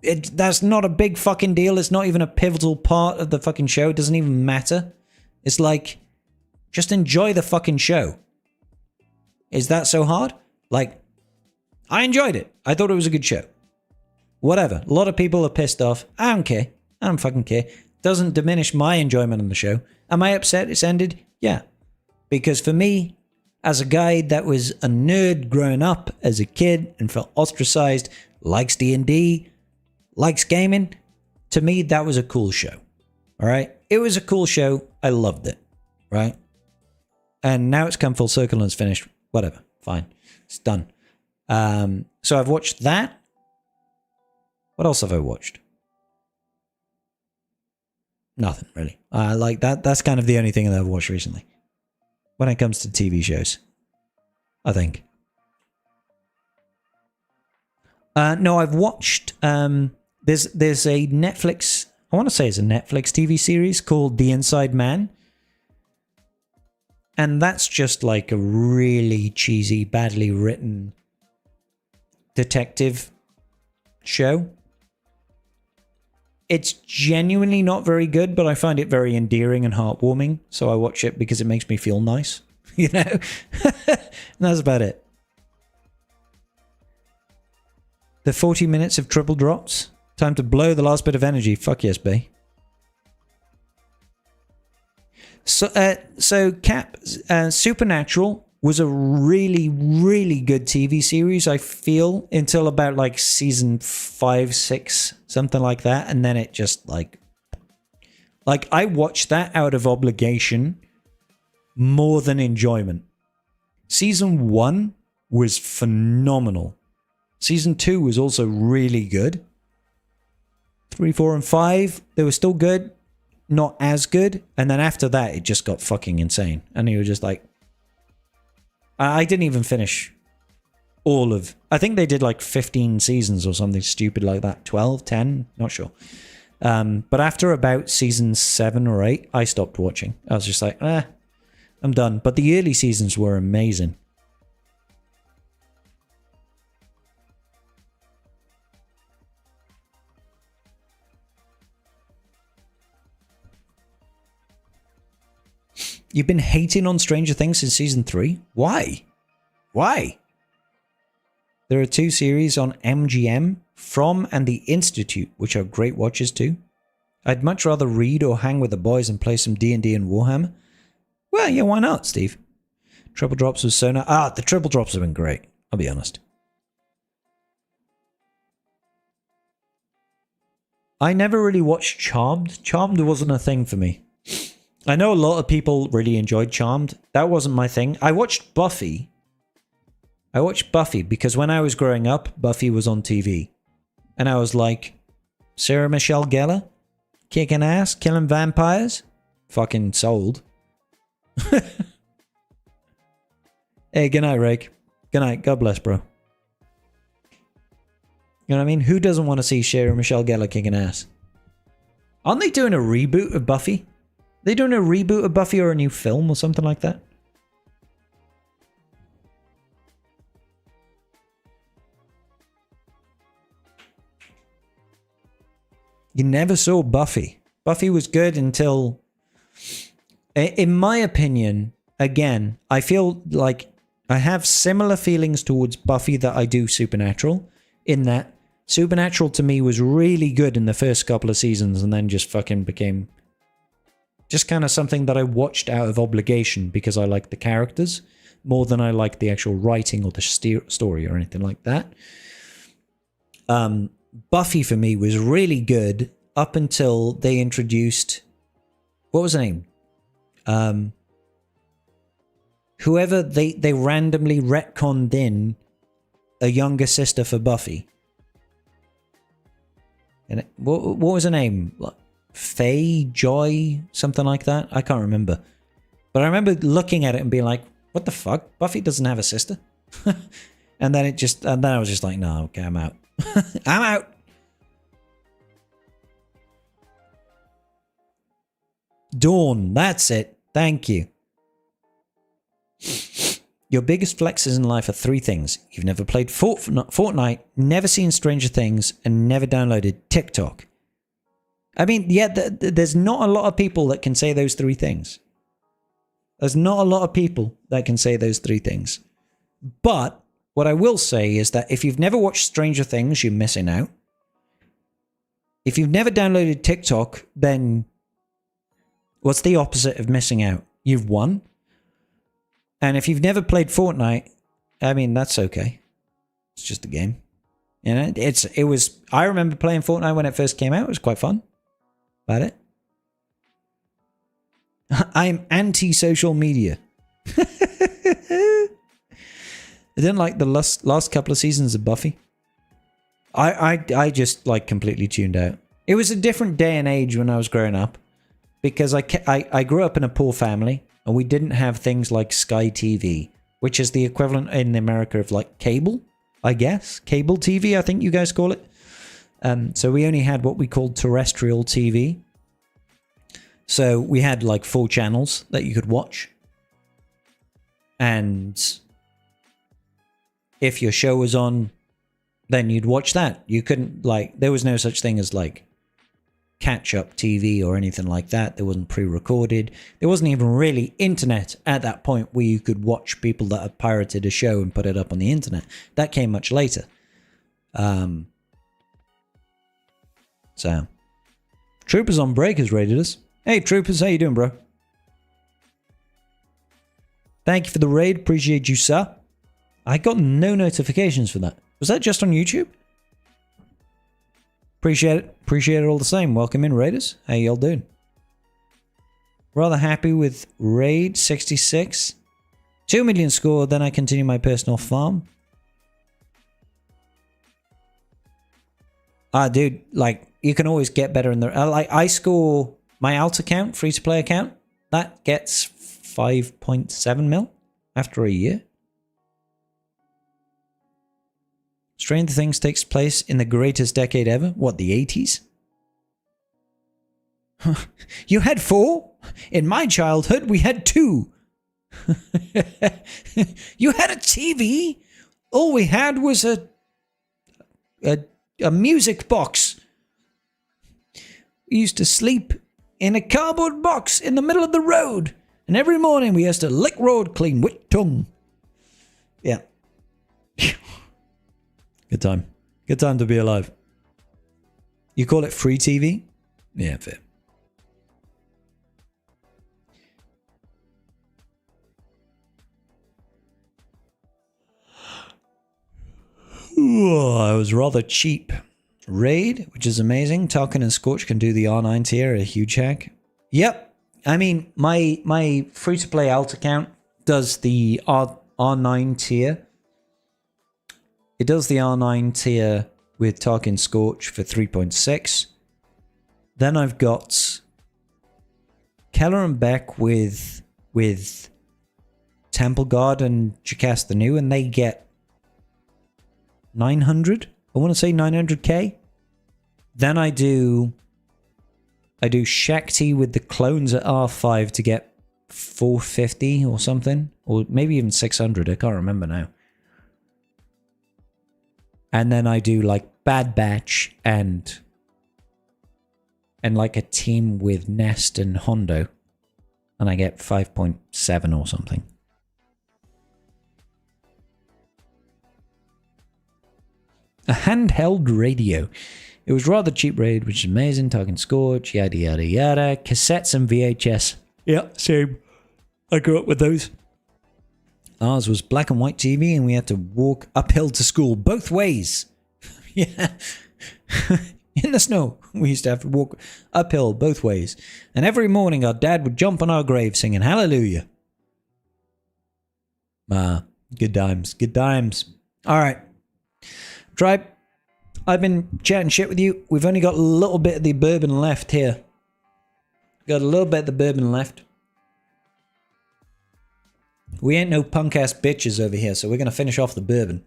That's not a big fucking deal. It's not even a pivotal part of the fucking show. It doesn't even matter. It's like, just enjoy the fucking show. Is that so hard? Like, I enjoyed it. I thought it was a good show. Whatever. A lot of people are pissed off. I don't care. I don't fucking care. Doesn't diminish my enjoyment on the show. Am I upset it's ended? Yeah. Because for me, as a guy that was a nerd growing up as a kid and felt ostracized, likes D&D, likes gaming, to me, that was a cool show. All right? It was a cool show. I loved it. Right? And now it's come full circle and it's finished. Whatever. Fine. It's done. So I've watched that. What else have I watched? Nothing, really. Like that. That's kind of the only thing that I've watched recently. When it comes to TV shows, I think. No, I've watched. There's a Netflix. I want to say it's a Netflix TV series called The Inside Man, and that's just like a really cheesy, badly written detective show. It's genuinely not very good, but I find it very endearing and heartwarming. So I watch it because it makes me feel nice, you know? And that's about it. The 40 minutes of triple drops. Time to blow the last bit of energy. Fuck yes, bae. So Cap, Supernatural was a really, really good TV series, I feel, until about like season 5, 6, something like that. And then it just like I watched that out of obligation more than enjoyment. Season 1 was phenomenal. Season 2 was also really good. 3, 4, and 5, they were still good. Not as good. And then after that, it just got fucking insane. And you were just like, I didn't even finish all of... I think they did like 15 seasons or something stupid like that. 12, 10, not sure. But after about season 7 or 8, I stopped watching. I was just like, I'm done. But the early seasons were amazing. You've been hating on Stranger Things since season 3? Why? Why? There are 2 series on MGM, From and The Institute, which are great watches too. I'd much rather read or hang with the boys and play some D&D and Warhammer. Well, yeah, why not, Steve? Triple Drops was so nice. The Triple Drops have been great, I'll be honest. I never really watched Charmed. Charmed wasn't a thing for me. I know a lot of people really enjoyed Charmed. That wasn't my thing. I watched Buffy. Because when I was growing up, Buffy was on TV. And I was like, Sarah Michelle Gellar? Kicking ass? Killing vampires? Fucking sold. Hey, good night, Rake. Good night. God bless, bro. You know what I mean? Who doesn't want to see Sarah Michelle Gellar kicking ass? Aren't they doing a reboot of Buffy? They doing a reboot of Buffy or a new film or something like that? You never saw Buffy. Buffy was good until... In my opinion, again, I feel like I have similar feelings towards Buffy that I do Supernatural, in that Supernatural to me was really good in the first couple of seasons and then just fucking became... just kind of something that I watched out of obligation because I like the characters more than I like the actual writing or the story or anything like that. Buffy for me was really good up until they introduced... what was her name? Whoever they randomly retconned in a younger sister for Buffy. And what was her name? Faye, Joy, something like that. I can't remember. But I remember looking at it and being like, what the fuck? Buffy doesn't have a sister? And then I was just like, no, okay, I'm out. I'm out. Dawn, that's it. Thank you. Your biggest flexes in life are 3 things. You've never played Fortnite, never seen Stranger Things, and never downloaded TikTok. I mean, yeah, there's not a lot of people that can say those 3 things. There's not a lot of people that can say those 3 things. But what I will say is that if you've never watched Stranger Things, you're missing out. If you've never downloaded TikTok, then what's the opposite of missing out? You've won. And if you've never played Fortnite, I mean, that's okay. It's just a game. You know, it was, I remember playing Fortnite when it first came out. It was quite fun. About it. I'm anti-social media. I didn't like the last couple of seasons of Buffy. I just like completely tuned out. It was a different day and age when I was growing up. Because I grew up in a poor family. And we didn't have things like Sky TV, which is the equivalent in America of like cable, I guess. Cable TV, I think you guys call it. So we only had what we called terrestrial TV. So we had like 4 channels that you could watch. And if your show was on, then you'd watch that. You couldn't like, there was no such thing as like catch-up TV or anything like that. There wasn't pre-recorded. There wasn't even really internet at that point where you could watch people that had pirated a show and put it up on the internet. That came much later. So, Troopers on break has raided us. Hey, Troopers, how you doing, bro? Thank you for the raid. Appreciate you, sir. I got no notifications for that. Was that just on YouTube? Appreciate it. Appreciate it all the same. Welcome in, Raiders. How y'all doing? Rather happy with Raid 66. 2 million score, then I continue my personal farm. Dude, like, you can always get better in the... like, I score my alt account, free-to-play account. That gets 5.7 mil after a year. Stranger Things takes place in the greatest decade ever. What, the 80s? You had 4? In my childhood, we had 2. You had a TV? All we had was a music box. We used to sleep in a cardboard box in the middle of the road. And every morning we used to lick road clean with tongue. Yeah. Good time. Good time to be alive. You call it free TV? Yeah, fair. Ooh, I was rather cheap. Raid, which is amazing. Talkin and Scorch can do the R9 tier, a huge hack. Yep. I mean, my free-to-play alt account does the R9 tier. It does the R9 tier with Tarkin Scorch for 3.6. Then I've got Keller and Beck with Temple Guard and Jackass the New, and they get 900. I want to say 900k. Then I do Shakti with the clones at R5 to get 450 or something, or maybe even 600. I can't remember now. And then I do like Bad Batch and like a team with Nest and Hondo. And I get 5.7 or something. A handheld radio. It was rather cheap raid, which is amazing. Talking Scorch, yada yada yada. Cassettes and VHS. Yeah, same. I grew up with those. Ours was black and white TV, and we had to walk uphill to school both ways. Yeah. In the snow. We used to have to walk uphill both ways. And every morning our dad would jump on our grave singing hallelujah. Good times. Good times. All right. Tribe, I've been chatting shit with you. We've only got a little bit of the bourbon left here. Got a little bit of the bourbon left. We ain't no punk-ass bitches over here, so we're going to finish off the bourbon.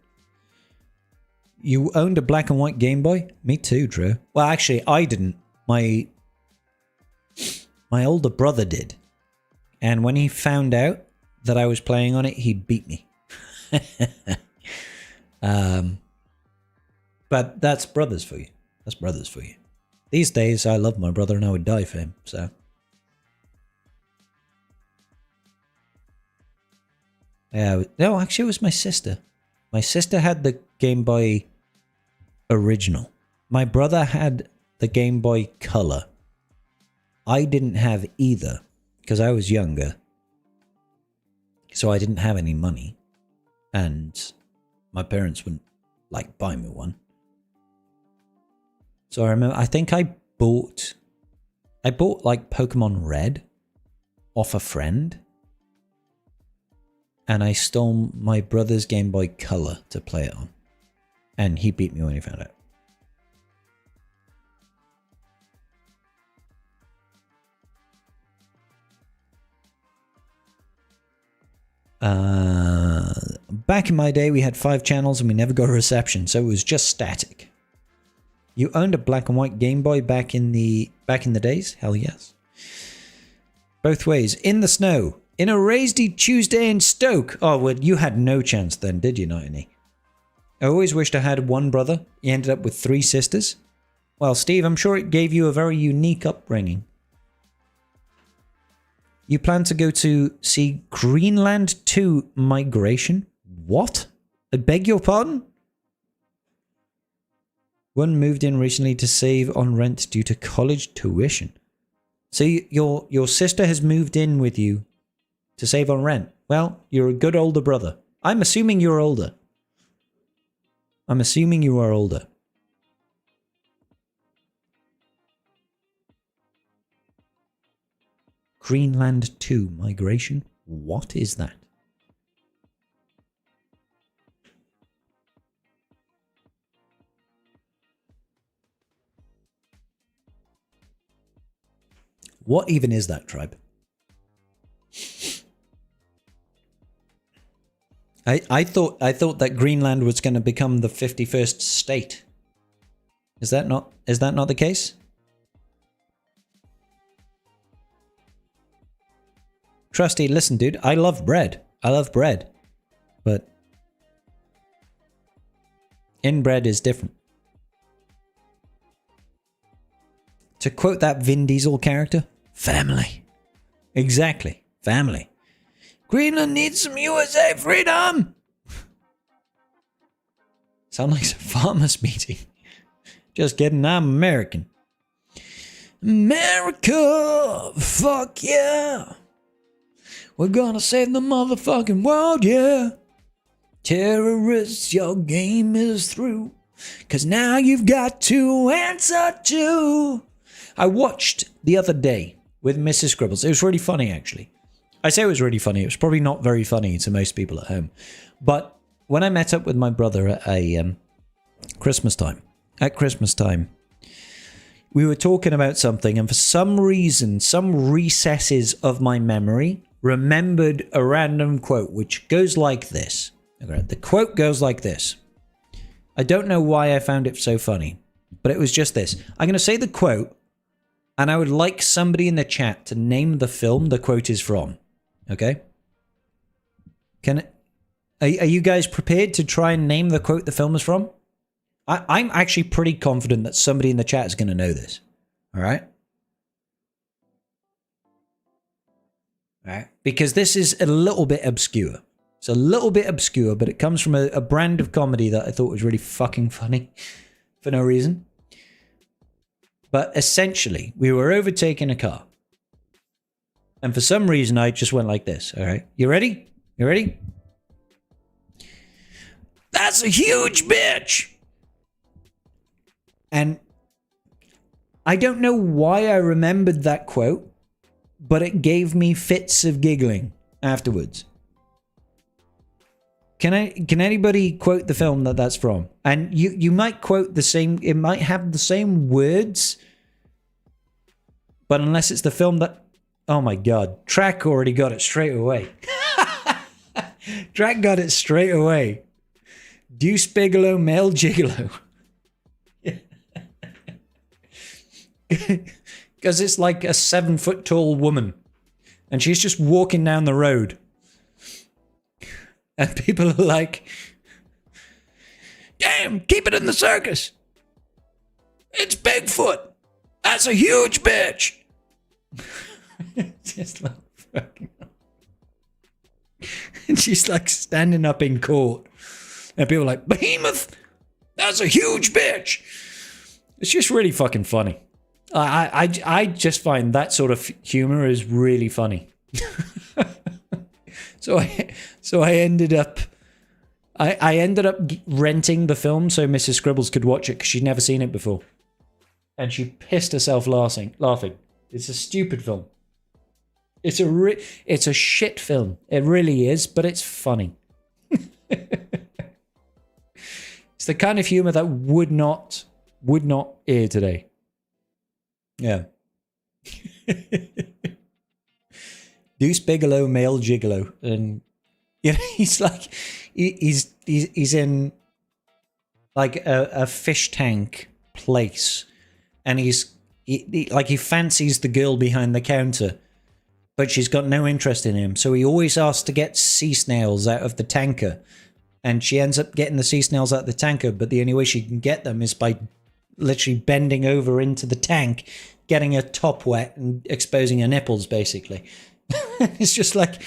You owned a black and white Game Boy? Me too, Drew. Well, actually, I didn't. My older brother did. And when he found out that I was playing on it, he beat me. But that's brothers for you. That's brothers for you. These days, I love my brother and I would die for him, so... Yeah, no, actually it was my sister. My sister had the Game Boy original. My brother had the Game Boy Color. I didn't have either because I was younger. So I didn't have any money. And my parents wouldn't like buy me one. So I remember, I think I bought like Pokemon Red off a friend. And I stole my brother's Game Boy Color to play it on. And he beat me when he found out. Back in my day, we had 5 channels and we never got a reception, so it was just static. You owned a black and white Game Boy back in the days? Hell yes. Both ways. In the snow. In a raisedy Tuesday in Stoke. Oh, well, you had no chance then, did you, Nightly? I always wished I had one brother. You ended up with 3 sisters. Well, Steve, I'm sure it gave you a very unique upbringing. You plan to go to see Greenland 2 Migration? What? I beg your pardon? One moved in recently to save on rent due to college tuition. So your sister has moved in with you to save on rent. Well, you're a good older brother. I'm assuming you're older. I'm assuming you are older. Greenland 2 Migration? What is that? What even is that, tribe? I thought that Greenland was going to become the 51st state. Is that not the case? Trusty, listen, dude, I love bread. I love bread. But inbred is different. To quote that Vin Diesel character, family. Exactly, family. Greenland needs some USA freedom! Sound like a farmers meeting. Just kidding, I'm American. America! Fuck yeah! We're gonna save the motherfucking world, yeah! Terrorists, your game is through. 'Cause now you've got to answer to. I watched the other day with Mrs. Scribbles. It was really funny, actually. I say it was really funny. It was probably not very funny to most people at home. But when I met up with my brother at Christmas time, we were talking about something, and for some reason, some recesses of my memory remembered a random quote, which goes like this. Okay, the quote goes like this. I don't know why I found it so funny, but it was just this. I'm going to say the quote, and I would like somebody in the chat to name the film the quote is from. Okay? Are you guys prepared to try and name the quote the film is from? I'm actually pretty confident that somebody in the chat is going to know this. Alright? Alright? Because this is a little bit obscure. It's a little bit obscure, but it comes from a brand of comedy that I thought was really fucking funny. For no reason. But essentially, we were overtaking a car. And for some reason, I just went like this. Alright? You ready? You ready? That's a huge bitch! And I don't know why I remembered that quote, but it gave me fits of giggling afterwards. Can anybody quote the film that's from? And you might quote the same, it might have the same words, But unless it's the film that... Oh my god. Track already got it straight away. Track got it straight away. Deuce Bigelow, male gigolo. Because it's like a 7-foot tall woman. And she's just walking down the road. And people are like, damn, keep it in the circus. It's Bigfoot. That's a huge bitch. Just like fucking... And she's like standing up in court. And people are like, Behemoth, that's a huge bitch. It's just really fucking funny. I just find that sort of humor is really funny. So I ended up renting the film so Mrs. Scribbles could watch it because she'd never seen it before. And she pissed herself laughing. It's a stupid film. It's a shit film. It really is, but it's funny. It's the kind of humor that would not air today. Yeah. Deuce Bigelow, male gigolo, and you know, he's like he's in like a fish tank place, and he fancies the girl behind the counter, but she's got no interest in him, so he always asks to get sea snails out of the tanker, and she ends up getting the sea snails out of the tanker, but the only way she can get them is by literally bending over into the tank, getting her top wet and exposing her nipples, basically. It's just like,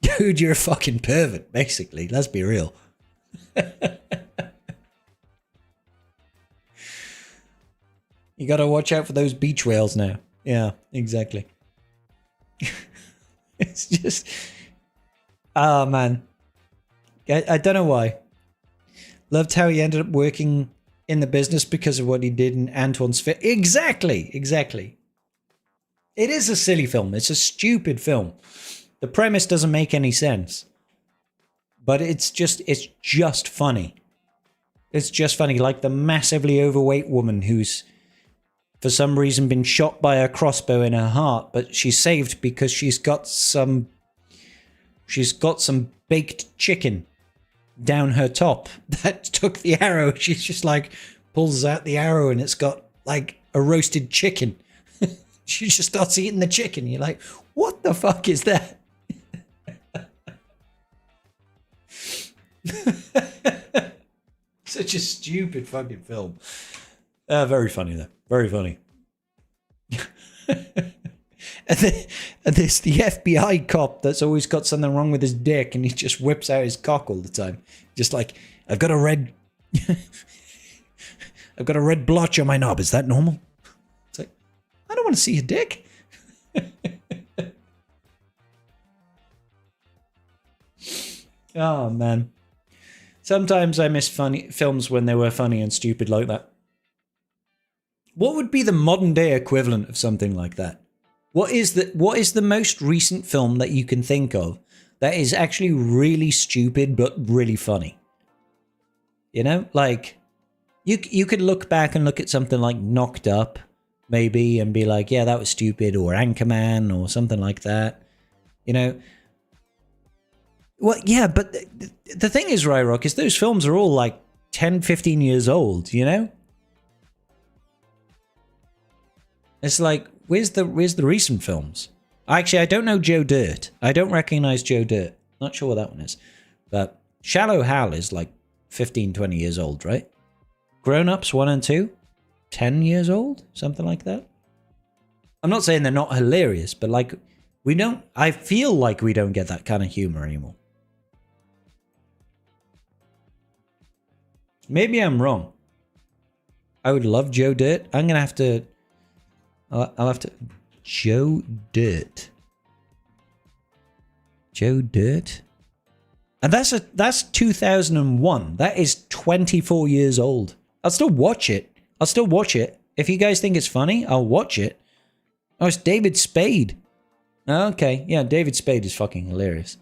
dude, you're a fucking pervert, basically. Let's be real. You gotta watch out for those beach whales now. Yeah, exactly. It's just... Oh, man. I don't know why. Loved how he ended up working in the business because of what he did in Antoine's Fit. Exactly. It is a silly film. It's a stupid film. The premise doesn't make any sense. But it's just funny. It's just funny. Like the massively overweight woman who's for some reason been shot by a crossbow in her heart, but she's saved because she's got some baked chicken down her top that took the arrow. She's just like pulls out the arrow and it's got like a roasted chicken. She just starts eating the chicken. You're like, what the fuck is that? Such a stupid fucking film. Very funny though. Very funny. And there's the FBI cop that's always got something wrong with his dick and he just whips out his cock all the time. Just like, I've got a red blotch on my knob. Is that normal? It's like, I don't want to see your dick. Oh, man. Sometimes I miss funny films when they were funny and stupid like that. What would be the modern day equivalent of something like that? What is the most recent film that you can think of that is actually really stupid but really funny? You know, like you could look back and look at something like Knocked Up, maybe, and be like, yeah, that was stupid, or Anchorman, or something like that. You know. Well, yeah, but the thing is, Ryrock, is those films are all like 10, 15 years old, you know? It's like, where's the recent films? Actually, I don't know Joe Dirt. I don't recognize Joe Dirt. Not sure what that one is. But Shallow Hal is like 15, 20 years old, right? Grown Ups 1 and 2, 10 years old? Something like that? I'm not saying they're not hilarious, but like, I feel like we don't get that kind of humor anymore. Maybe I'm wrong. I would love Joe Dirt. I'm going to have to... I'll have to... Joe Dirt. Joe Dirt? And that's 2001. That is 24 years old. I'll still watch it. If you guys think it's funny, I'll watch it. Oh, it's David Spade. Okay, yeah, David Spade is fucking hilarious.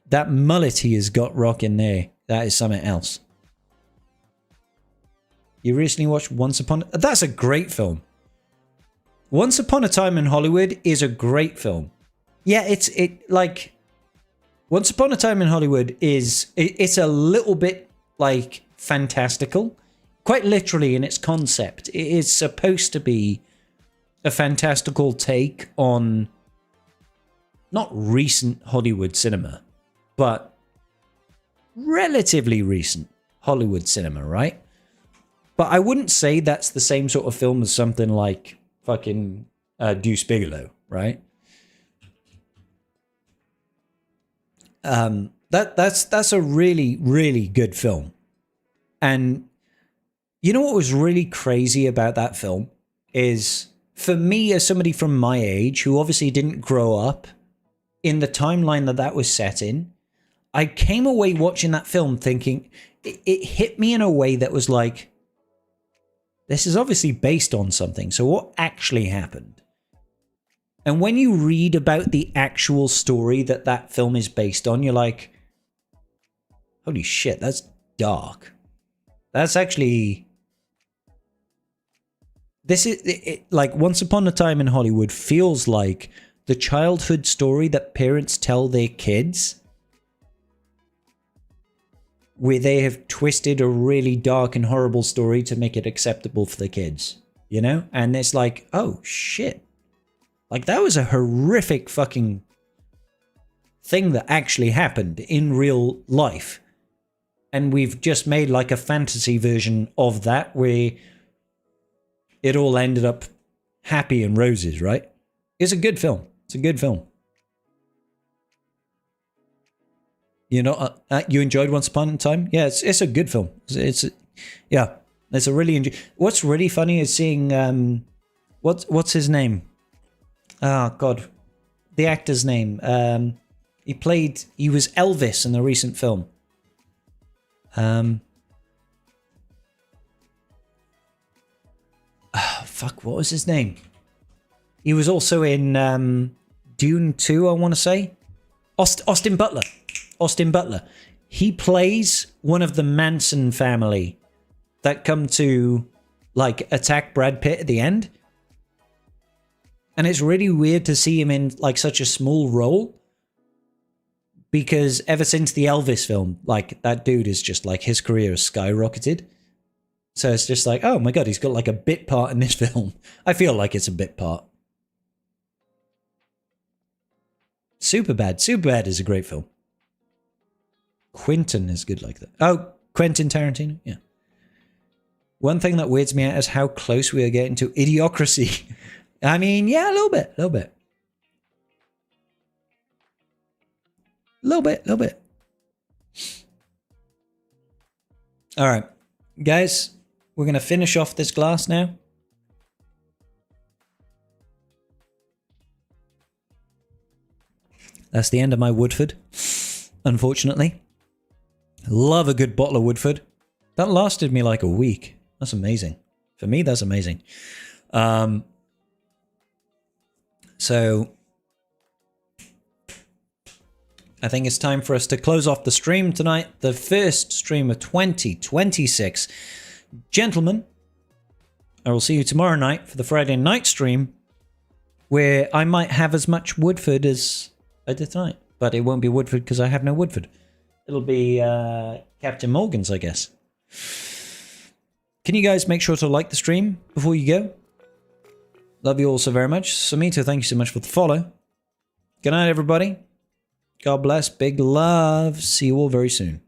That mullet he has got rocking there, that is something else. You recently watched Once Upon... That's a great film. Once Upon a Time in Hollywood is a great film. Yeah, Once Upon a Time in Hollywood it's a little bit, like, fantastical. Quite literally in its concept. It is supposed to be a fantastical take on not recent Hollywood cinema, but relatively recent Hollywood cinema, right? But I wouldn't say that's the same sort of film as something like fucking Deuce Bigelow, right? That's a really, really good film. And you know what was really crazy about that film is, for me, as somebody from my age who obviously didn't grow up in the timeline that was set in, I came away watching that film thinking it hit me in a way that was like, this is obviously based on something. So what actually happened? And when you read about the actual story that film is based on, you're like, holy shit, that's dark. That's actually... This is like Once Upon a Time in Hollywood feels like the childhood story that parents tell their kids, where they have twisted a really dark and horrible story to make it acceptable for the kids, you know? And it's like, oh shit. Like, that was a horrific fucking thing that actually happened in real life. And we've just made like a fantasy version of that where it all ended up happy and roses, right? It's a good film. It's a good film. You know, you enjoyed Once Upon a Time? Yeah, it's a good film. It's a really What's really funny is seeing what's his name? Oh God, the actor's name. He was Elvis in the recent film. Fuck, what was his name? He was also in Dune 2, I want to say. Austin Butler. Austin Butler. He plays one of the Manson family that come to, like, attack Brad Pitt at the end. And it's really weird to see him in, like, such a small role. Because ever since the Elvis film, like, that dude is just, like, his career has skyrocketed. So it's just like, oh my God, he's got, like, a bit part in this film. I feel like it's a bit part. Superbad. Superbad is a great film. Quentin is good like that. Oh, Quentin Tarantino? Yeah. One thing that weirds me out is how close we are getting to Idiocracy. I mean, yeah, a little bit. A little bit. All right, guys, we're going to finish off this glass now. That's the end of my Woodford, unfortunately. Love a good bottle of Woodford. That lasted me like a week. That's amazing. For me, that's amazing. So I think it's time for us to close off the stream tonight. The first stream of 2026. Gentlemen, I will see you tomorrow night for the Friday night stream, where I might have as much Woodford as I did tonight. But it won't be Woodford because I have no Woodford. It'll be Captain Morgan's, I guess. Can you guys make sure to like the stream before you go? Love you all so very much. Samita, thank you so much for the follow. Good night, everybody. God bless. Big love. See you all very soon.